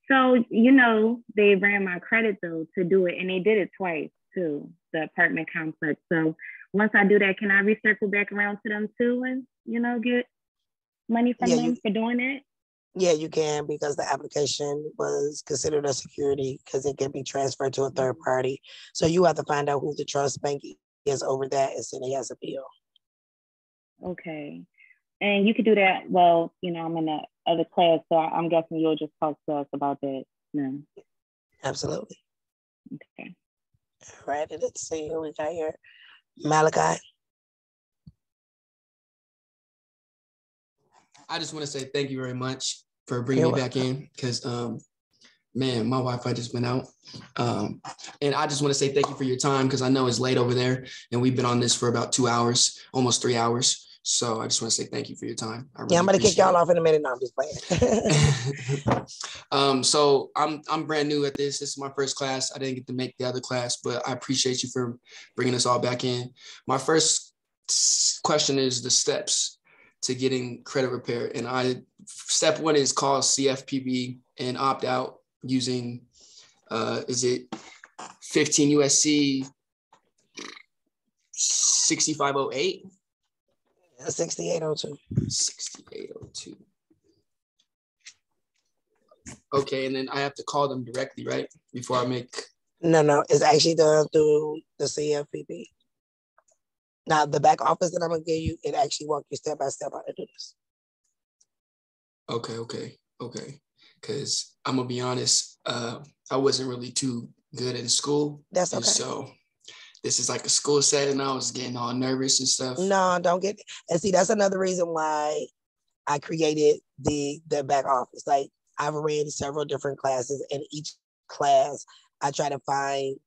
So, you know, they ran my credit though to do it, and they did it twice too, the apartment complex. So once I do that, can I recircle back around to them too and, you know, get money from them for doing it? Yeah, you can, because the application was considered a security because it can be transferred to a third party. So you have to find out who the trust bank is over that and send a appeal. Okay. And you could do that. Well, you know, I'm in the other class, so I'm guessing you'll just talk to us about that then. Absolutely. Okay. All right, let's see who we got here. Malachi. I just want to say thank you very much for bringing me back in because, man, my Wi-Fi just went out. And I just want to say thank you for your time because I know it's late over there and we've been on this for about 2 hours, almost 3 hours. So I just want to say thank you for your time. Really I'm going to kick y'all off in a minute. No, I'm just playing. So I'm brand new at this. This is my first class. I didn't get to make the other class, but I appreciate you for bringing us all back in. My first question is the steps to getting credit repair. And step 1 is call CFPB and opt out using, is it 15 USC 6508? 6802. 6802. Okay, and then I have to call them directly, right? Before I make... No, it's actually done through the CFPB. Now, the back office that I'm going to give you, it actually walks you step by step how to do this. Okay. Because I'm going to be honest, I wasn't really too good in school. That's okay. And so this is like a school setting. I was getting all nervous and stuff. No, don't get... And see, that's another reason why I created the back office. Like, I've ran several different classes, and each class, I try to find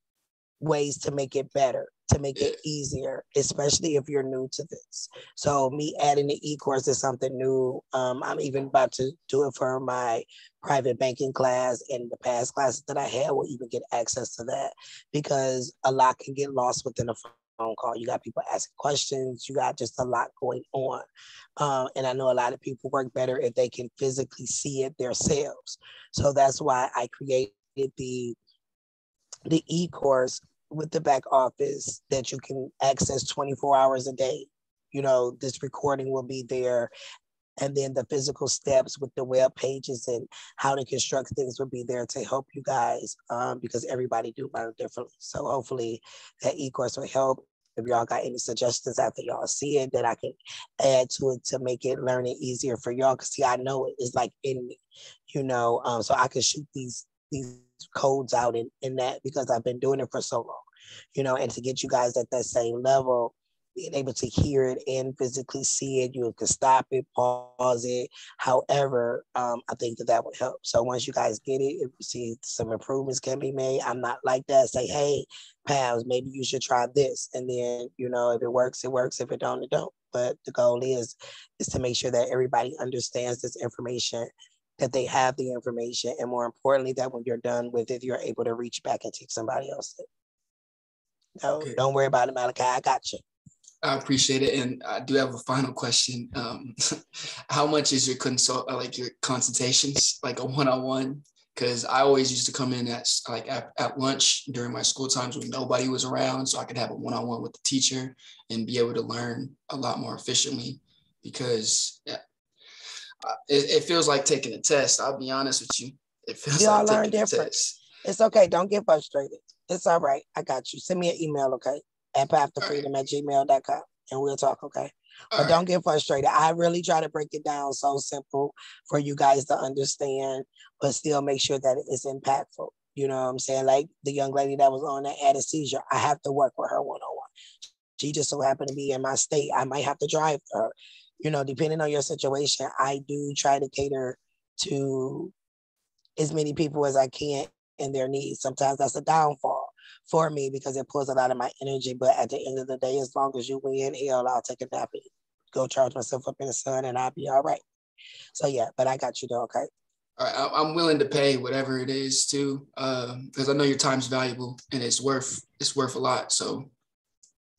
ways to make it better, to make it easier, especially if you're new to this. So me adding the e-course is something new. I'm even about to do it for my private banking class, and the past classes that I had will even get access to that, because a lot can get lost within a phone call. You got people asking questions, you got just a lot going on. And I know a lot of people work better if they can physically see it themselves. So that's why I created the e-course with the back office that you can access 24 hours a day. You know, this recording will be there. And then the physical steps with the web pages and how to construct things will be there to help you guys, because everybody do learn differently. So hopefully that e-course will help. If y'all got any suggestions after y'all see it that I can add to it to make it learning easier for y'all. Cause see, I know it is like in me, so I can shoot these codes out in that because I've been doing it for so long, and to get you guys at that same level, being able to hear it and physically see it, you can stop it, pause it. However, I think that would help. So once you guys get it, if you see some improvements can be made, I'm not like that. Say, hey, pals, maybe you should try this. And then, if it works, it works. If it don't, it don't. But the goal is to make sure that everybody understands this information, that they have the information, and more importantly, that when you're done with it, you're able to reach back and teach somebody else it. No, okay. Don't worry about it, Malachi. I got you. I appreciate it, and I do have a final question. How much is your your consultations, like a one-on-one? Because I always used to come in at lunch during my school times when nobody was around, so I could have a one-on-one with the teacher and be able to learn a lot more efficiently. Because it feels like taking a test. I'll be honest with you. It feels we all like learn taking different. a test. It's okay. Don't get frustrated. It's all right. I got you. Send me an email, okay? At pathtoFreedom@gmail.com, and we'll talk, okay? But don't get frustrated. I really try to break it down so simple for you guys to understand, but still make sure that it's impactful. You know what I'm saying? Like the young lady that was on that anesthesia, I have to work with her one-on-one. She just so happened to be in my state. I might have to drive her. Depending on your situation, I do try to cater to as many people as I can and their needs. Sometimes that's a downfall for me because it pulls a lot of my energy. But at the end of the day, as long as you win, hell, I'll take a nap and go charge myself up in the sun and I'll be all right. So yeah, but I got you though, okay? All right, I'm willing to pay whatever it is too, because I know your time's valuable and it's worth a lot. So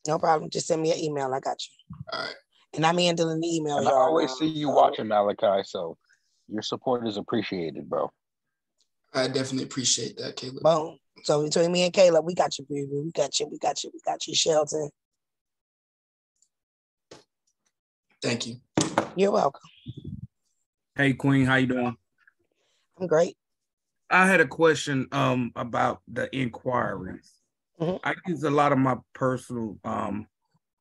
no problem. Just send me an email. I got you. All right. And I'm handling the email. And I always see you watching, Malachi. So your support is appreciated, bro. I definitely appreciate that, Caleb. Boom. So between me and Caleb, we got you, baby. We got you, Shelton. Thank you. You're welcome. Hey, Queen, how you doing? I'm great. I had a question about the inquiries. Mm-hmm. I use a lot of my personal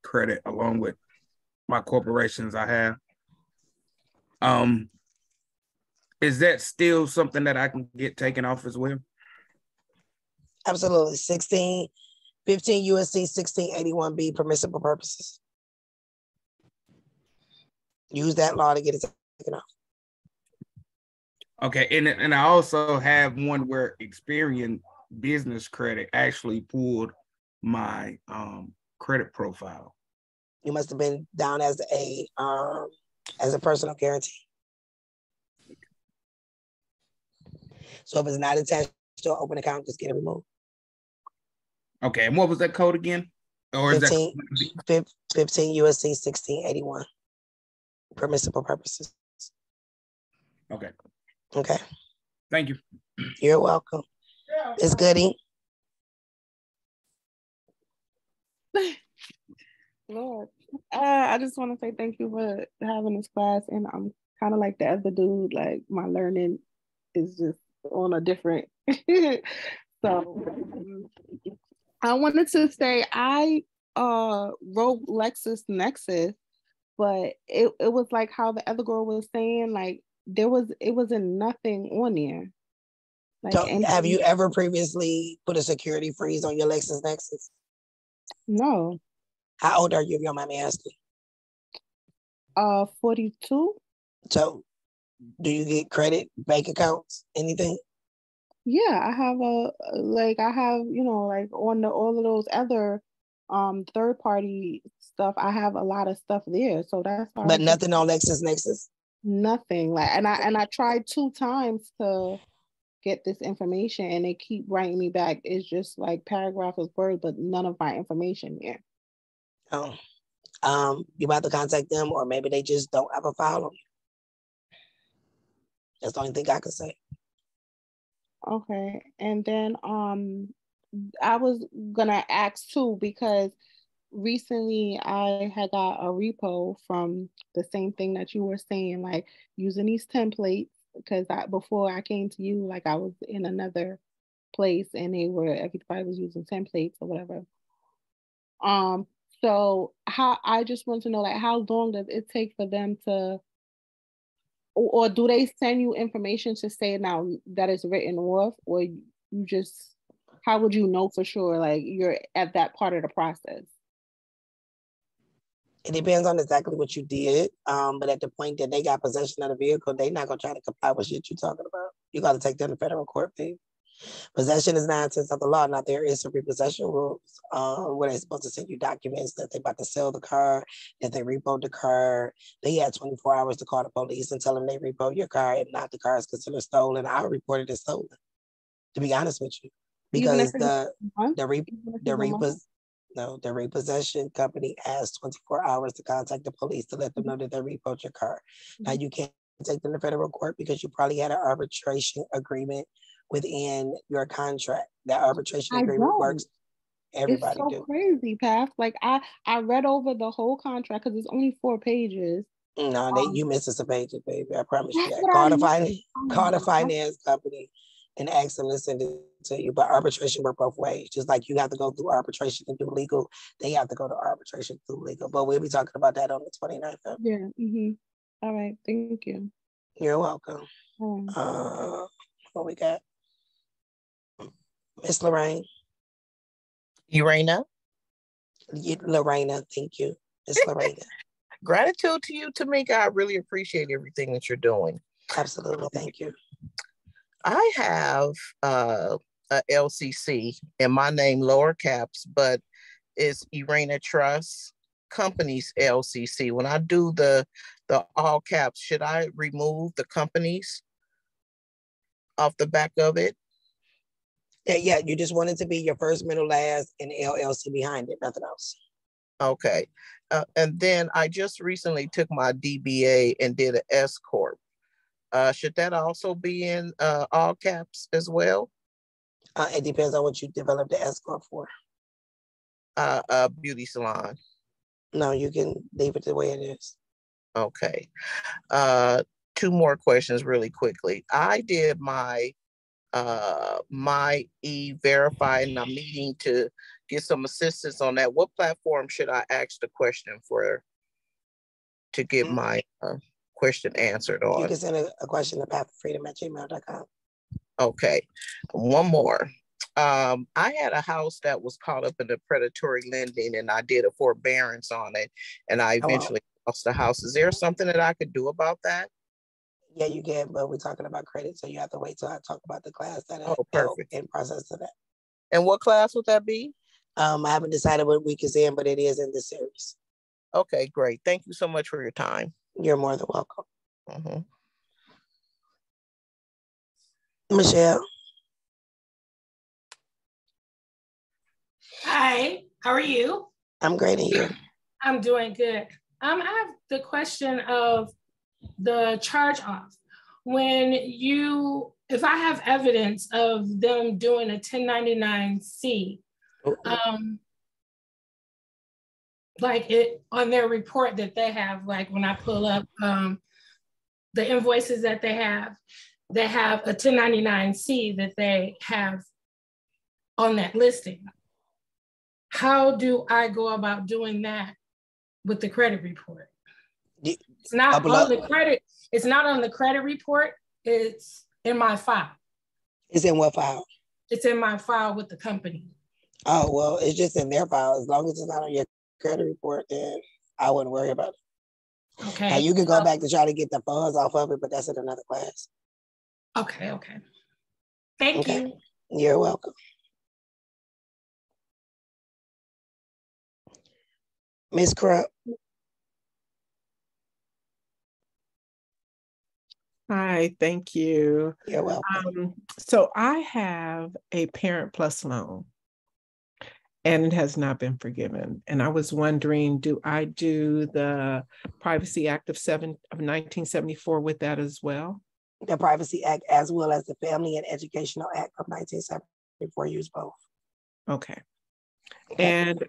credit along with my corporations I have. Is that still something that I can get taken off as well? Absolutely. 15 USC 1681B, permissible purposes. Use that law to get it taken off. Okay, and I also have one where Experian business credit actually pulled my credit profile. You must have been down as a personal guarantee. So if it's not attached to an open account, just get it removed. Okay, and what was that code again? Or 15 USC 1681. Permissible purposes. Okay. Okay. Thank you. You're welcome. It's Goody. Lord, I just want to say thank you for having this class, and I'm kind of like the other dude. Like my learning is just on a different. So I wanted to say I wrote LexisNexis, but it was like how the other girl was saying, like it wasn't nothing on there. Like, have you ever previously put a security freeze on your LexisNexis? No. How old are you, if you don't mind me asking? 42. So do you get credit, bank accounts, anything? Yeah, I have like on all of those other third party stuff, I have a lot of stuff there. So that's why. But nothing on LexisNexis? Nothing. Like and I tried 2 times to get this information and they keep writing me back. It's just like paragraph of words, but none of my information here. Oh. You about to contact them, or maybe they just don't have a file on you. That's the only thing I can say. Okay. And then I was gonna ask too, because recently I had got a repo from the same thing that you were saying, like using these templates, because before I came to you, like I was in another place and everybody was using templates or whatever. So how I just want to know, like, how long does it take for them to, or do they send you information to say now that it's written off, or you just, how would you know for sure, like, you're at that part of the process? It depends on exactly what you did. But at the point that they got possession of the vehicle, they're not gonna try to comply with shit you're talking about. You got to take them to federal court, babe. Possession is 9 tenths of the law. Now there is some repossession rules where they're supposed to send you documents that they're about to sell the car, that they repoed the car. They had 24 hours to call the police and tell them they repoed your car. If not, the car is considered stolen. I reported it stolen, to be honest with you, because the repossession company has 24 hours to contact the police to let them know that they repoed your car. Now you can't take them to federal court because you probably had an arbitration agreement within your contract. That arbitration agreement works. Everybody it's so crazy, Path. Like I read over the whole contract because it's only 4 pages. No, you missing some pages, baby. I promise you that. Call the finance company and ask them to send it to you. But arbitration work both ways. Just like you have to go through arbitration and do legal, they have to go to arbitration through legal. But we'll be talking about that on the 29th. Yeah. All right. Thank you. You're welcome. What we got? Miss Lorraine. Urena. Lorena, thank you. Miss Lorena. Gratitude to you, Tamika. I really appreciate everything that you're doing. Absolutely. Thank you. I have a LCC in my name, lower caps, but it's Urena Trust Companies LCC. When I do the all caps, should I remove the companies off the back of it? Yeah, you just want it to be your first, middle, last, and LLC behind it, nothing else. Okay. And then I just recently took my DBA and did an S Corp. Should that also be in all caps as well? It depends on what you developed the S Corp for. A beauty salon. No, you can leave it the way it is. Okay. 2 more questions really quickly. I did my e-verify, and I'm needing to get some assistance on that. What platform should I ask the question for to get my question answered on? You can send a question to pathofreedom@gmail.com. Okay. One more. I had a house that was caught up in the predatory lending, and I did a forbearance on it, and I eventually lost the house. Is there something that I could do about that? Yeah, you can, but we're talking about credit, so you have to wait till I talk about the class that perfect. In process of that. And what class would that be? I haven't decided what week is in, but it is in this series. Okay, great. Thank you so much for your time. You're more than welcome. Michelle. Hi, how are you? I'm great, and you? I'm doing good. I have the question of the charge off. If I have evidence of them doing a 1099-C, like it on their report that they have, like when I pull up the invoices that they have a 1099-C that they have on that listing. How do I go about doing that with the credit report? It's not on the credit. It's not on the credit report. It's in my file. It's in what file? It's in my file with the company. Oh, well, it's just in their file. As long as it's not on your credit report, then I wouldn't worry about it. Okay. Now you can go back to try to get the funds off of it, but that's in another class. Okay. Thank you. You're welcome. Ms. Krupp. Hi, thank you. You're welcome. So I have a Parent Plus loan, and it has not been forgiven. And I was wondering, do I do the Privacy Act of 1974 with that as well? The Privacy Act as well as the Family and Educational Act of 1974 use both. Okay. And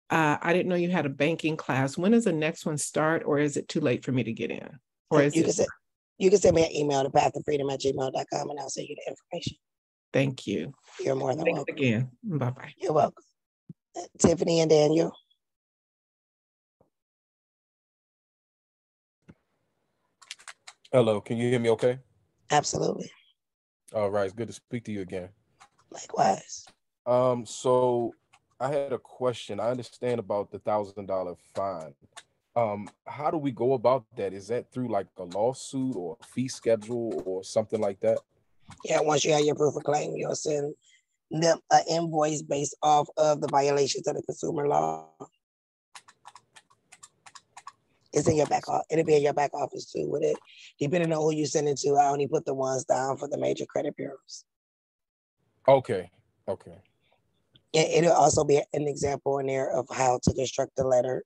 I didn't know you had a banking class. When does the next one start, or is it too late for me to get in? Or is you can send me an email to pathofreedom@gmail.com and I'll send you the information. Thank you. You're more than welcome. Again. Bye-bye. You're welcome. Tiffany and Daniel. Hello, can you hear me okay? Absolutely. All right, it's good to speak to you again. Likewise. So I had a question. I understand about the $1,000 fine. How do we go about that? Is that through like a lawsuit or a fee schedule or something like that? Yeah, once you have your proof of claim, you'll send them an invoice based off of the violations of the consumer law. It's in your back office. It'll be in your back office too with it. Depending on who you send it to, I only put the ones down for the major credit bureaus. Okay. Okay. It'll also be an example in there of how to construct the letter,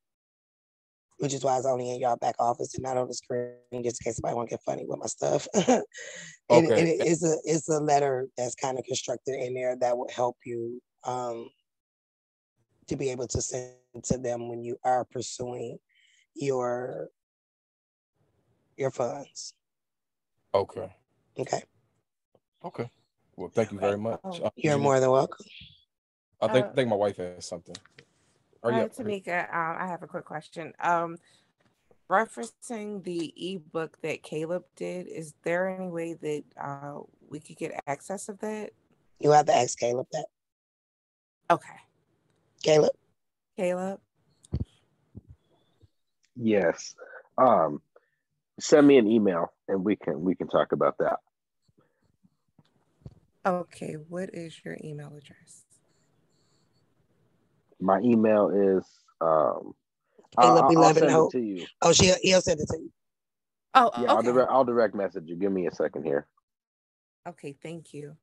which is why it's only in your back office and not on the screen, just in case somebody want to get funny with my stuff. Okay. It's a letter that's kind of constructed in there that will help you to be able to send to them when you are pursuing your funds. Okay. Okay. Okay. Well, thank you very much. You're more than welcome. I think my wife has something. Hi, Tamika. I have a quick question. Referencing the ebook that Caleb did, is there any way that we could get access of that? You have to ask Caleb that. Okay. Caleb. Yes. Send me an email and we can talk about that. Okay, what is your email address? My email is Caleb11 send Hope. it to you. Oh, he'll send it to you. Oh, Yeah, okay. I'll direct message you. Give me a second here. Okay, thank you.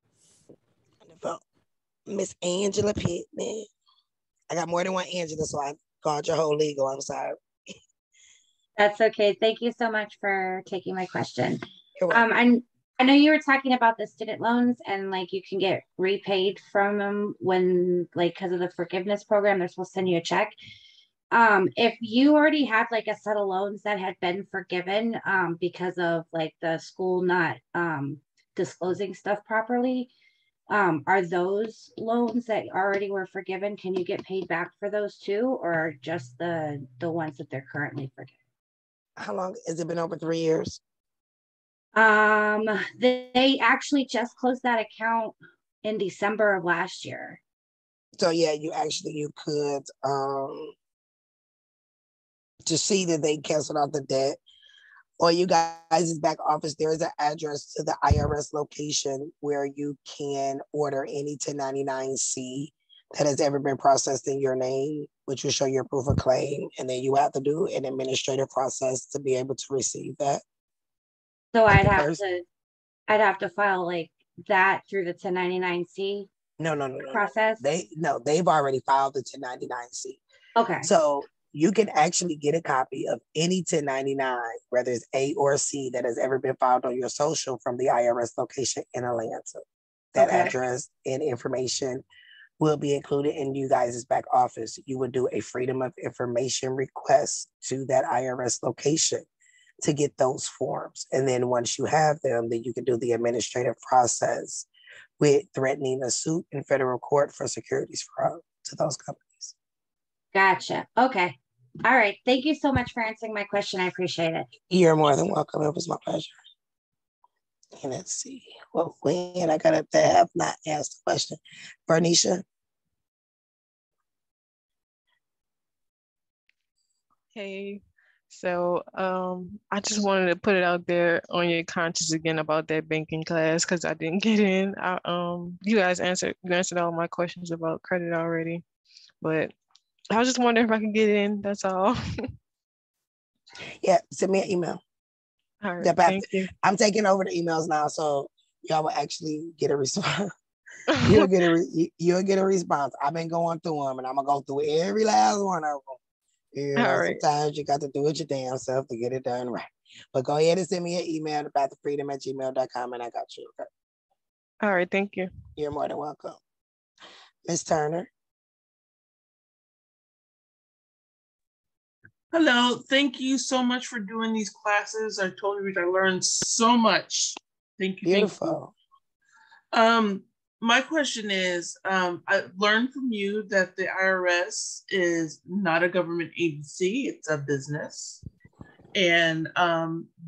Miss Angela Pittman. I got more than one Angela, so I called your whole legal. I'm sorry. That's okay. Thank you so much for taking my question. I know you were talking about the student loans and like you can get repaid from them when like because of the forgiveness program, they're supposed to send you a check. If you already had like a set of loans that had been forgiven because of like the school not disclosing stuff properly, are those loans that already were forgiven, can you get paid back for those too, or just the ones that they're currently forgiven? How long has it been? Over 3 years? They actually just closed that account in December of last year. So yeah, you could to see that they canceled out the debt, or you guys' back office, there is an address to the IRS location where you can order any 1099-C that has ever been processed in your name, which will show your proof of claim, and then you have to do an administrative process to be able to receive that. So I'd have to file like that through the 1099-C. No. Process. They've already filed the 1099-C. Okay. So you can actually get a copy of any 1099, whether it's A or C, that has ever been filed on your social from the IRS location in Atlanta. That address and information will be included in you guys' back office. You would do a Freedom of Information request to that IRS location to get those forms. And then once you have them, then you can do the administrative process with threatening a suit in federal court for securities fraud to those companies. Gotcha. Okay. All right. Thank you so much for answering my question. I appreciate it. You're more than welcome. It was my pleasure. And let's see. Well, when I got up there, have not asked the question. Bernicia. Hey, so I just wanted to put it out there on your conscience again about that banking class because I didn't get in. You guys answered all my questions about credit already, but I was just wondering if I could get in. That's all. Yeah, send me an email. All right, thank you. I'm taking over the emails now, so y'all will actually get a response. You'll get a response. I've been going through them, and I'm gonna go through every last one of them. You know, sometimes you got to do it your damn self to get it done right. But go ahead and send me an email to pathofreedom@gmail.com, and I got you. Okay. All right, thank you. You're more than welcome. Ms. Turner. Hello, thank you so much for doing these classes. I told you I learned so much. Thank you. Beautiful. Thank you. my question is, I learned from you that the IRS is not a government agency, it's a business. And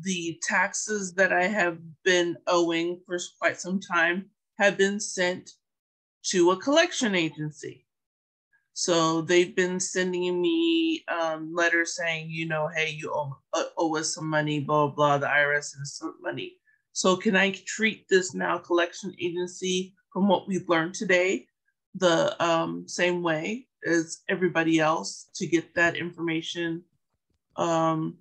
the taxes that I have been owing for quite some time have been sent to a collection agency. So they've been sending me letters saying, you know, hey, you owe us some money, blah, blah, the IRS has some money. So can I treat this now collection agency, from what we've learned today, the same way as everybody else to get that information off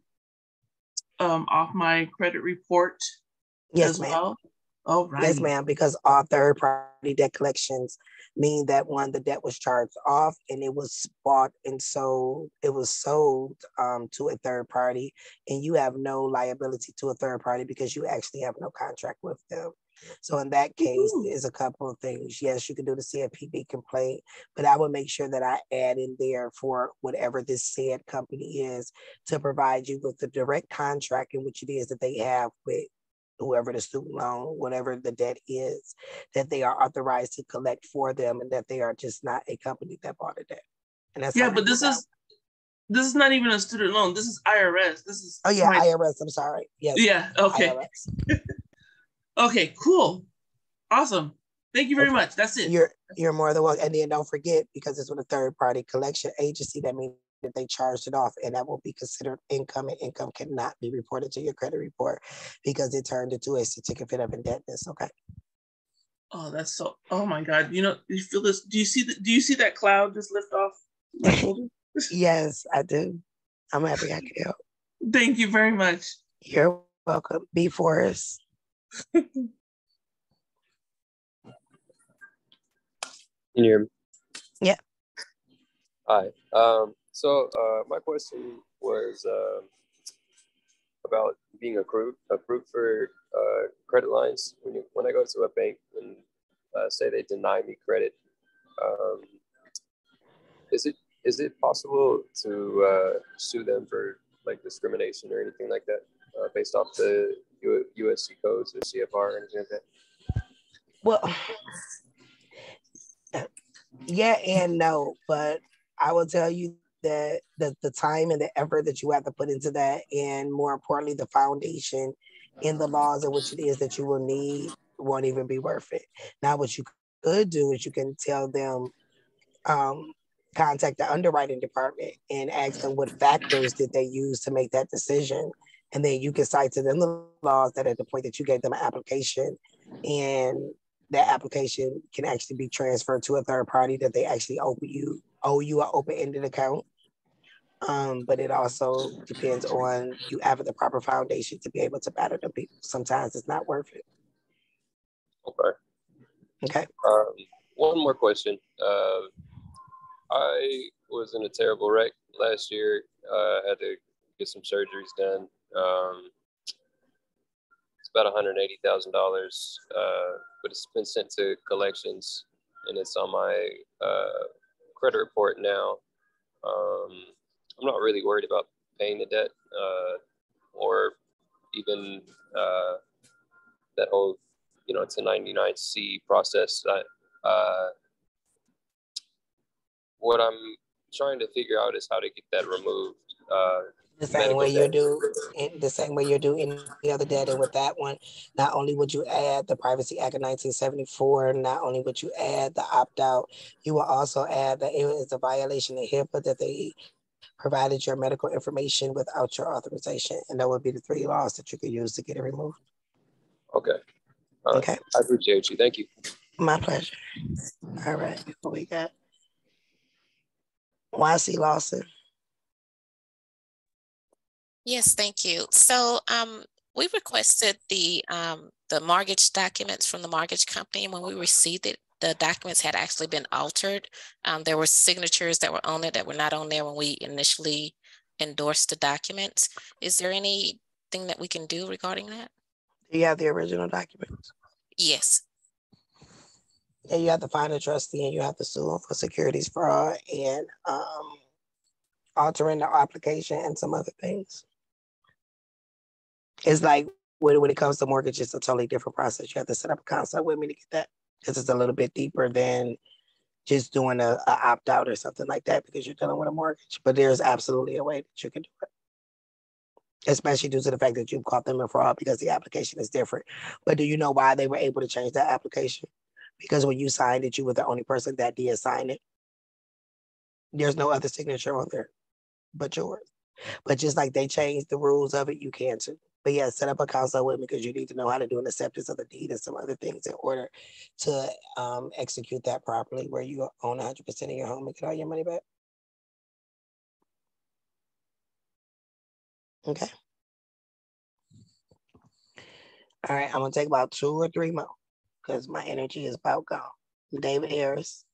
my credit report as well? Oh, right. Yes, ma'am, because all third-party debt collections mean that one, the debt was charged off and it was bought and sold. It was sold to a third party, and you have no liability to a third party because you actually have no contract with them. So in that case, there's a couple of things. Yes, you can do the CFPB complaint, but I would make sure that I add in there for whatever this said company is to provide you with the direct contract in which it is that they have with whoever the student loan, whatever the debt is, that they are authorized to collect for them, and that they are just not a company that bought a debt. And that's yeah, but this is not even a student loan. This is IRS. This is IRS. I'm sorry. Yes. Yeah. Okay. Okay. Cool. Awesome. Thank you very much. That's it. You're more than welcome. And then don't forget, because it's with a third party collection agency, that means that they charged it off, and that will be considered income, and income cannot be reported to your credit report because it turned into a certificate of indebtedness. Okay. Oh, that's so. Oh my God! You know, you feel this? Do you see that cloud just lift off my shoulder? Yes, I do. I'm happy I could help. Thank you very much. You're welcome. B Forrest. Can you hear me? Yeah. Hi. So my question was about being approved for credit lines. When I go to a bank and say they deny me credit, is it possible to sue them for like discrimination or anything like that based off the USC codes or CFR or anything like that? Well, yeah and no, but I will tell you that the time and the effort that you have to put into that, and more importantly, the foundation in the laws in which it is that you will need, won't even be worth it. Now, what you could do is you can tell them, contact the underwriting department and ask them what factors did they use to make that decision. And then you can cite to them the laws that at the point that you gave them an application, and that application can actually be transferred to a third party, that they actually owe you an open-ended account. But it also depends on you having the proper foundation to be able to battle them people. Sometimes it's not worth it. Okay. One more question. I was in a terrible wreck last year. Had to get some surgeries done. It's about $180,000, but it's been sent to collections, and it's on my credit report now. I'm not really worried about paying the debt or even that whole, it's a 99C process. What I'm trying to figure out is how to get that removed. The same way you do any other debt. And with that one, not only would you add the Privacy Act of 1974, not only would you add the opt-out, you will also add that it is a violation of HIPAA that they provided your medical information without your authorization. And that would be the 3 laws that you could use to get it removed. Okay. Okay. I appreciate you. Thank you. My pleasure. All right. What we got? YC Lawson. Yes, thank you. So we requested the mortgage documents from the mortgage company. And when we received it, the documents had actually been altered. There were signatures that were on it that were not on there when we initially endorsed the documents. Is there anything that we can do regarding that? Do you have the original documents? Yes. Yeah, you have to find a trustee and you have to sue them for securities fraud and altering the application and some other things. It's like when it comes to mortgage, it's a totally different process. You have to set up a consult with me to get that. because it's a little bit deeper than just doing a opt-out or something like that because you're dealing with a mortgage. But there's absolutely a way that you can do it, especially due to the fact that you've caught them in fraud because the application is different. But do you know why they were able to change that application? Because when you signed it, you were the only person that did sign it. There's no other signature on there but yours. But just like they changed the rules of it, you can too. But yeah, set up a consult with me because you need to know how to do an acceptance of the deed and some other things in order to execute that properly where you own 100% of your home and get all your money back. Okay. All right, I'm going to take about 2 or 3 more because my energy is about gone. David Harris.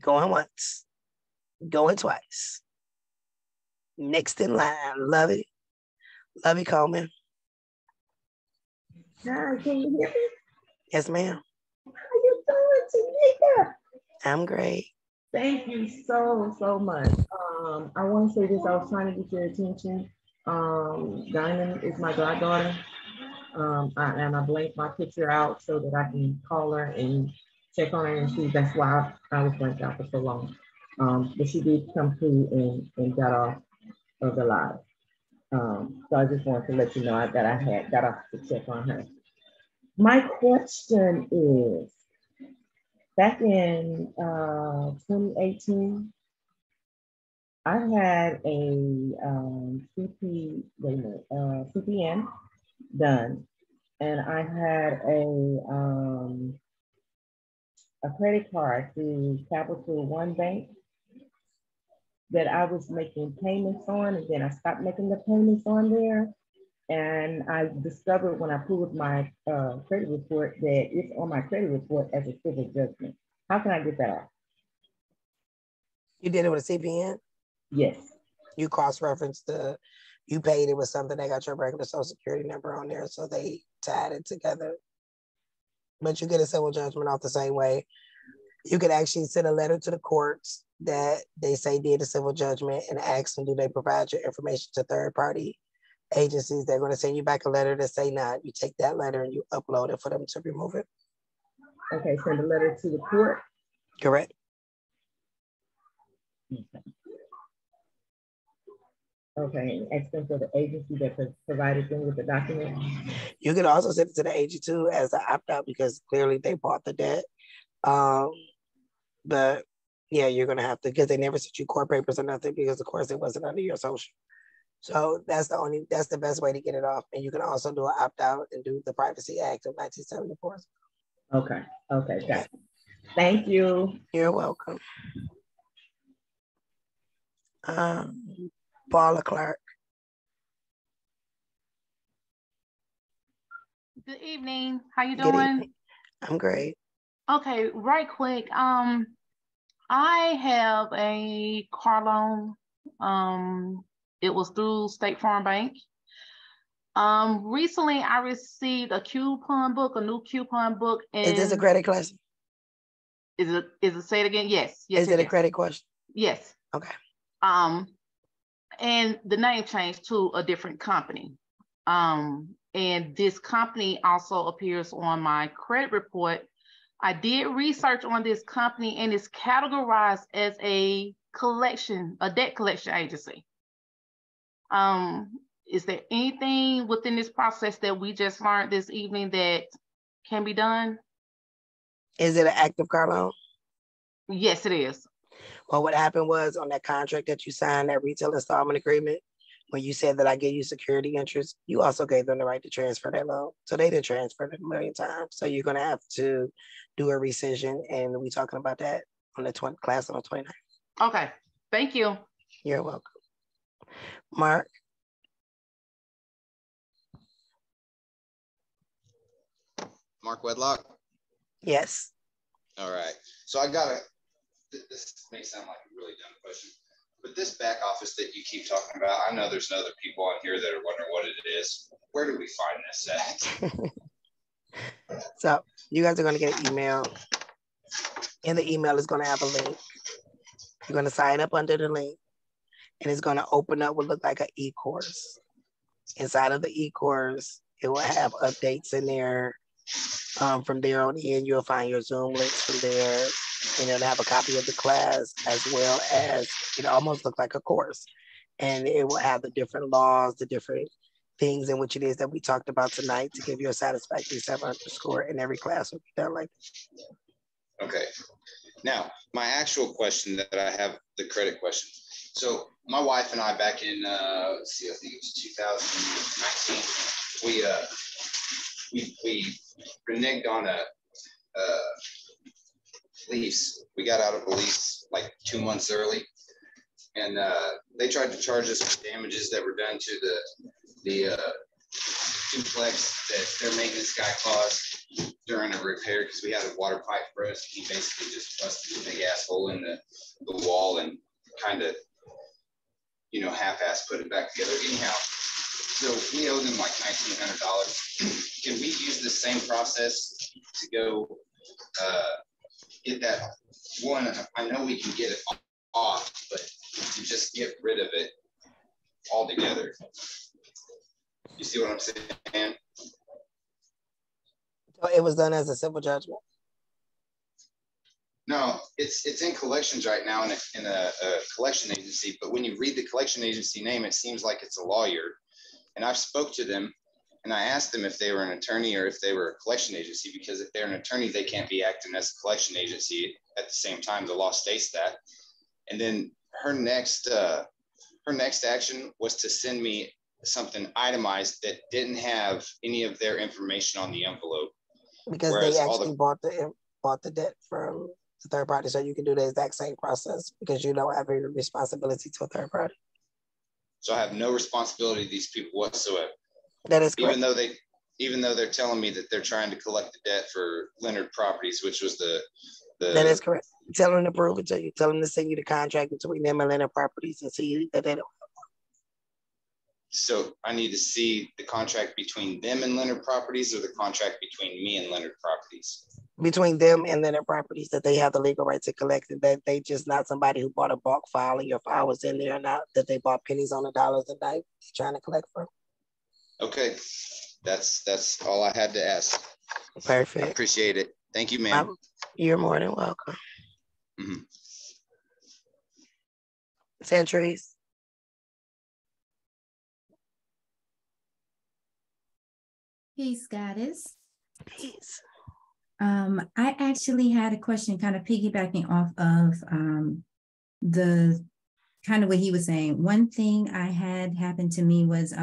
Going once, going twice. Next in line, love it. Love you, Coleman. Hi, can you hear me? Yes, ma'am. How you doing, Tanika? I'm great. Thank you so much. I want to say this. I was trying to get your attention. Diamond is my goddaughter. And I blanked my picture out so that I can call her and check on her and see. That's why I was blanked out for so long. But she did come through and got off of the live. So I just wanted to let you know that I had got off to check on her. My question is, back in 2018, I had a CPN done, and I had a credit card through Capital One Bank that I was making payments on, and then I stopped making the payments on there. And I discovered when I pulled my credit report that it's on my credit report as a civil judgment. How can I get that off? You did it with a CPN? Yes. You cross-referenced you paid it with something that got your regular social security number on there, so they tied it together. But you get a civil judgment off the same way. You could actually send a letter to the courts that they say did a civil judgment and ask them, do they provide your information to third-party agencies? They're going to send you back a letter that say not. You take that letter and you upload it for them to remove it. Okay, send a letter to the court? Correct. Okay, and ask them for the agency that provided them with the document? You can also send it to the agency too as an opt-out because clearly they bought the debt. But yeah, you're going to have to, because they never sent you court papers or nothing because of course it wasn't under your social. So that's the best way to get it off. And you can also do an opt-out and do the Privacy Act of 1974. Okay, got it. Thank you. You're welcome. Paula Clark. Good evening. How you Good doing? evening. I'm great. Okay, right quick. I have a car loan. It was through State Farm Bank. Recently I received a new coupon book. And is this a credit question? Is it say it again? Yes. Is it a credit question? Yes. Okay. And the name changed to a different company. And this company also appears on my credit report. I did research on this company and it's categorized as a debt collection agency. Is there anything within this process that we just learned this evening that can be done? Is it an active car loan? Yes, it is. Well, what happened was on that contract that you signed, that retail installment agreement, when you said that I gave you security interest, you also gave them the right to transfer that loan. So they did transfer it a million times. So you're going to have to do a rescission. And we're talking about that on the class on the 29th. Okay. Thank you. You're welcome. Mark. Mark Wedlock? Yes. All right. So I got this may sound like a really dumb question, but this back office that you keep talking about, I know there's other people on here that are wondering what it is. Where do we find this at? So you guys are going to get an email. And the email is going to have a link. You're going to sign up under the link. and it's going to open up what look like an e-course. Inside of the e-course, it will have updates in there. From there on in, you'll find your Zoom links from there, and it'll have a copy of the class as well as it almost looks like a course. And it will have the different laws, the different things in which it is that we talked about tonight to give you a satisfactory 700 score, and every class will be done like that. Okay. Now, my actual question that I have, the credit question. So my wife and I back in, let's see, I think it was 2019, we reneged on a lease. We got out of a lease like 2 months early, and they tried to charge us for damages that were done to the duplex that their maintenance guy caused during a repair, because we had a water pipe burst. He basically just busted a big ass hole in the wall and kind of, you know, half-ass put it back together. Anyhow, so we owe them like $1,900. Can we use the same process to go get that one? I know we can get it off, but to just get rid of it altogether. You see what I'm saying? So it was done as a civil judgment? No, it's in collections right now in a collection agency. But when you read the collection agency name, it seems like it's a lawyer. And I've spoke to them, and I asked them if they were an attorney or if they were a collection agency, because if they're an attorney, they can't be acting as a collection agency at the same time. The law states that. And then her next action was to send me something itemized that didn't have any of their information on the envelope. Because they actually bought the debt from the third party, so you can do the exact same process because you don't have any responsibility to a third party. So I have no responsibility to these people whatsoever. That is correct. Even though they're telling me that they're trying to collect the debt for Leonard Properties, which was the That is correct. Tell them to prove it to you. Tell them to send you the contract between them and Leonard Properties and see that they don't. So I need to see the contract between them and Leonard Properties, or the contract between me and Leonard Properties? Between them and Leonard Properties, that they have the legal right to collect it, that they just not somebody who bought a bulk file and your file was in there, not that they bought pennies on the dollars a night trying to collect from. Okay, that's all I had to ask. Perfect. I appreciate it. Thank you, ma'am. You're more than welcome. Mm-hmm. Centuries. Peace, Goddess. Peace. I actually had a question kind of piggybacking off of the kind of what he was saying. One thing I had happened to me was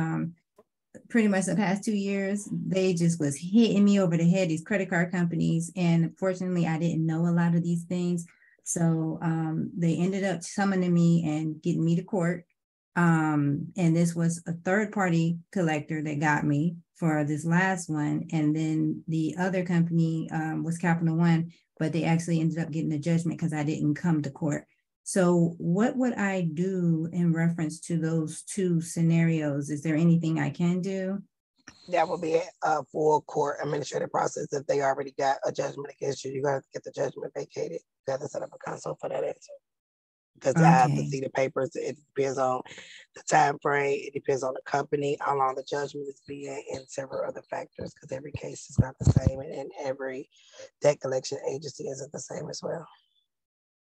pretty much the past 2 years, they just was hitting me over the head, these credit card companies. And fortunately, I didn't know a lot of these things. So they ended up summoning me and getting me to court. And this was a third party collector that got me for this last one. And then the other company was Capital One, but they actually ended up getting a judgment because I didn't come to court. So what would I do in reference to those two scenarios? Is there anything I can do? That would be a full court administrative process. If they already got a judgment against you, you got to get the judgment vacated. You got to set up a consult for that answer. Because I have to see the papers. It depends on the time frame. It depends on the company, how long the judgment is being, and several other factors. Because every case is not the same, and every debt collection agency isn't the same as well.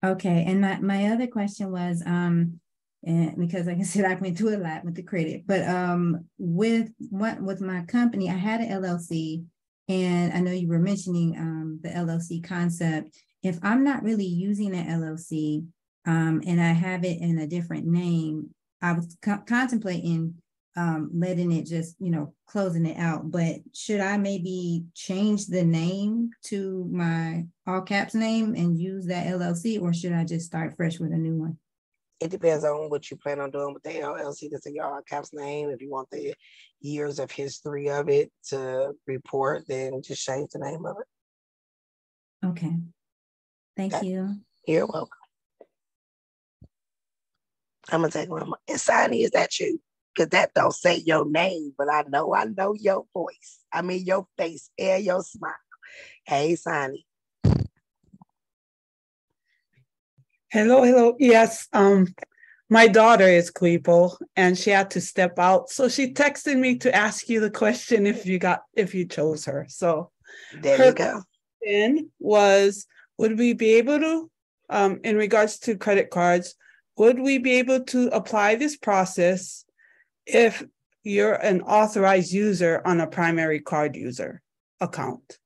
Okay, and my other question was, and because like I said, I went through a lot with the credit, but with my company, I had an LLC, and I know you were mentioning the LLC concept. If I'm not really using an LLC, and I have it in a different name, I was contemplating letting it just, closing it out. But should I maybe change the name to my all caps name and use that LLC, or should I just start fresh with a new one? It depends on what you plan on doing with the LLC. That's your all caps name. If you want the years of history of it to report, then just change the name of it. Okay. Thank you. You're welcome. I'm gonna take one more. And Sonny, is that you? Because that don't say your name, but I know your voice. I mean your face and your smile. Hey, Sonny. Hello. Yes. My daughter is Quipo, and she had to step out. So she texted me to ask you the question if you chose her. So there you go. Question was, would we be able to, in regards to credit cards, would we be able to apply this process if you're an authorized user on a primary card user account?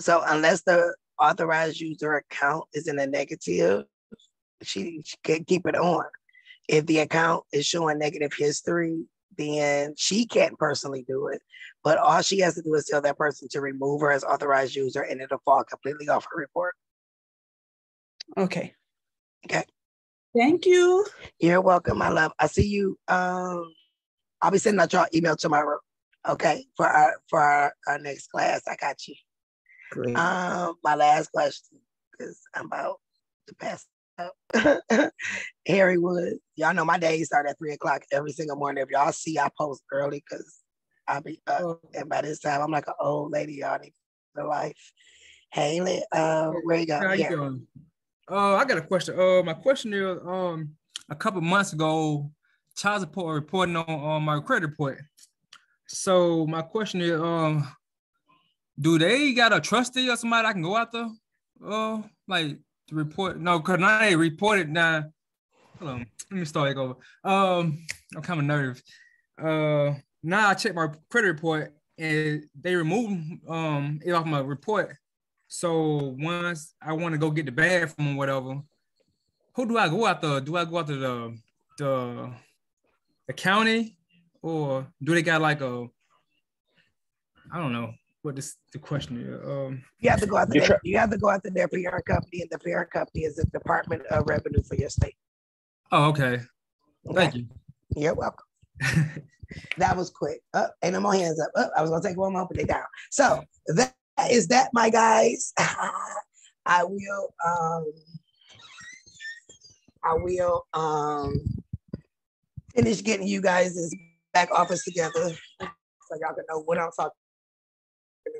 So unless the authorized user account is in a negative, she can keep it on. If the account is showing negative history, then she can't personally do it. But all she has to do is tell that person to remove her as authorized user, and it'll fall completely off her report. Okay. Okay. Thank you. You're welcome, my love. I see you. I'll be sending out your email tomorrow. Okay, for our next class. I got you. Great. My last question, because I'm about to pass out. Harry Wood, y'all know my days start at 3:00 every single morning. If y'all see, I post early because I'll be up. And by this time, I'm like an old lady. Y'all need the life. Hey, where you go? How you doing? I got a question. My question is, a couple months ago, child support reporting on my credit report. So my question is, do they got a trustee or somebody I can go after? Like to report? No, because now they reported now. Hold on, let me start over. I'm kind of nervous. Now I checked my credit report and they removed it off my report. So once I want to go get the bathroom or whatever, who do I go after? Do I go after the county, or do they got like a, I don't know what the question is. You have to go after that. You have to go after their parent company, and the parent company is the Department of Revenue for your state. Oh, okay. Thank you. You're welcome. That was quick. Ain't no more hands up. I was gonna take one more, but they down. So that is that, my guys. I will finish getting you guys' back office together so y'all can know what I'm talking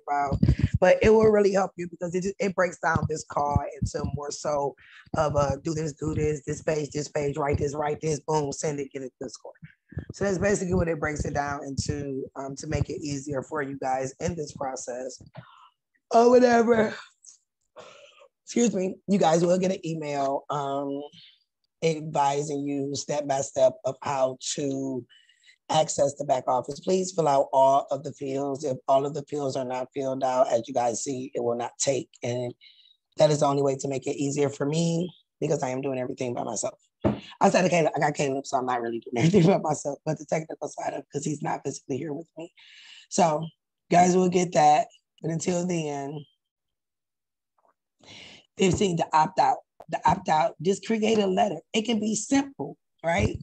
about. But it will really help you because it breaks down this call into more so of do this, this page, write this, boom, send it, get it to the score. So that's basically what it breaks it down into, to make it easier for you guys in this process or whatever. Excuse me, you guys will get an email advising you step by step of how to access the back office. Please fill out all of the fields. If all of the fields are not filled out, as you guys see, it will not take. And that is the only way to make it easier for me because I am doing everything by myself. Outside of Caleb, I got Caleb, so I'm not really doing everything by myself, but the technical side of because he's not physically here with me. So guys will get that. But until then, 15, the opt-out. The opt-out, just create a letter. It can be simple, right?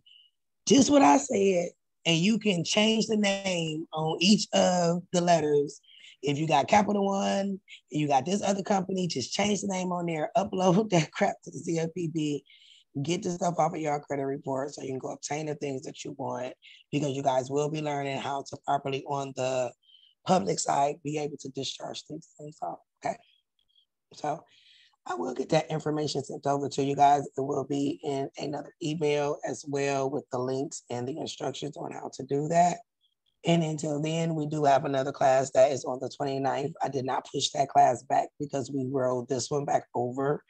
Just what I said, and you can change the name on each of the letters. If you got Capital One, and you got this other company, just change the name on there, upload that crap to the CFPB, get the stuff off of your credit report so you can go obtain the things that you want, because you guys will be learning how to properly on the public side be able to discharge these things off, okay? So I will get that information sent over to you guys. It will be in another email as well with the links and the instructions on how to do that. And until then, we do have another class that is on the 29th. I did not push that class back because we rolled this one back over.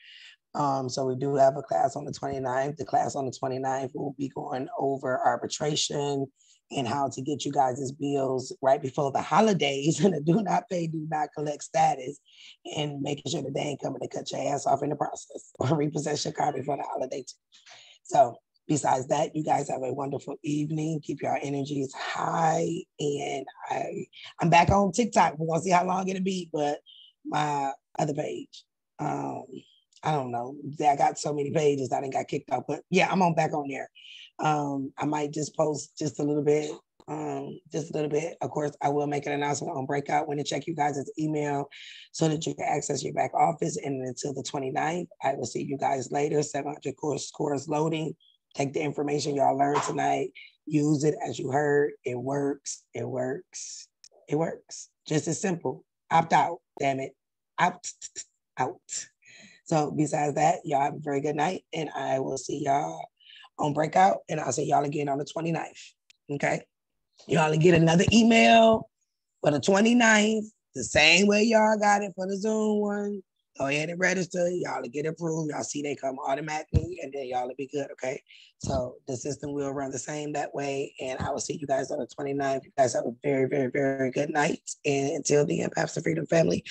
So we do have a class on the 29th. The class on the 29th will be going over arbitration and how to get you guys' bills right before the holidays and the do not pay, do not collect status, and making sure that they ain't coming to cut your ass off in the process or repossess your car before the holiday too. So besides that, you guys have a wonderful evening. Keep your energies high. And I'm back on TikTok. We're gonna see how long it'll be, but my other page, I don't know. I got so many pages I didn't got kicked off, but yeah, I'm back on there. I might just post just a little bit. Of course, I will make an announcement on Breakout when to check you guys' email so that you can access your back office. And until the 29th, I will see you guys later. 700 scores loading. Take the information y'all learned tonight. Use it as you heard. It works. It works. It works. Just as simple. Opt out. Damn it. Opt out. So besides that, y'all have a very good night, and I will see y'all on Breakout, and I'll see y'all again on the 29th. Okay. Y'all will get another email for the 29th, the same way y'all got it for the Zoom one. Go ahead and register. Y'all will get approved. Y'all see they come automatically, and then y'all will be good, okay? So the system will run the same that way, and I will see you guys on the 29th. You guys have a very, very, very good night. And until then, Paths to Freedom family,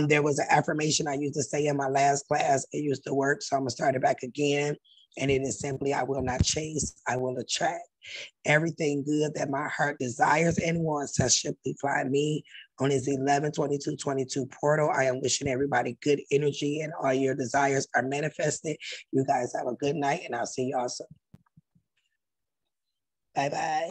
there was an affirmation I used to say in my last class. It used to work, so I'm going to start it back again. And it is simply, I will not chase, I will attract. Everything good that my heart desires and wants shall simply find me on his 11/22/22 portal. I am wishing everybody good energy and all your desires are manifested. You guys have a good night, and I'll see y'all soon. Bye-bye.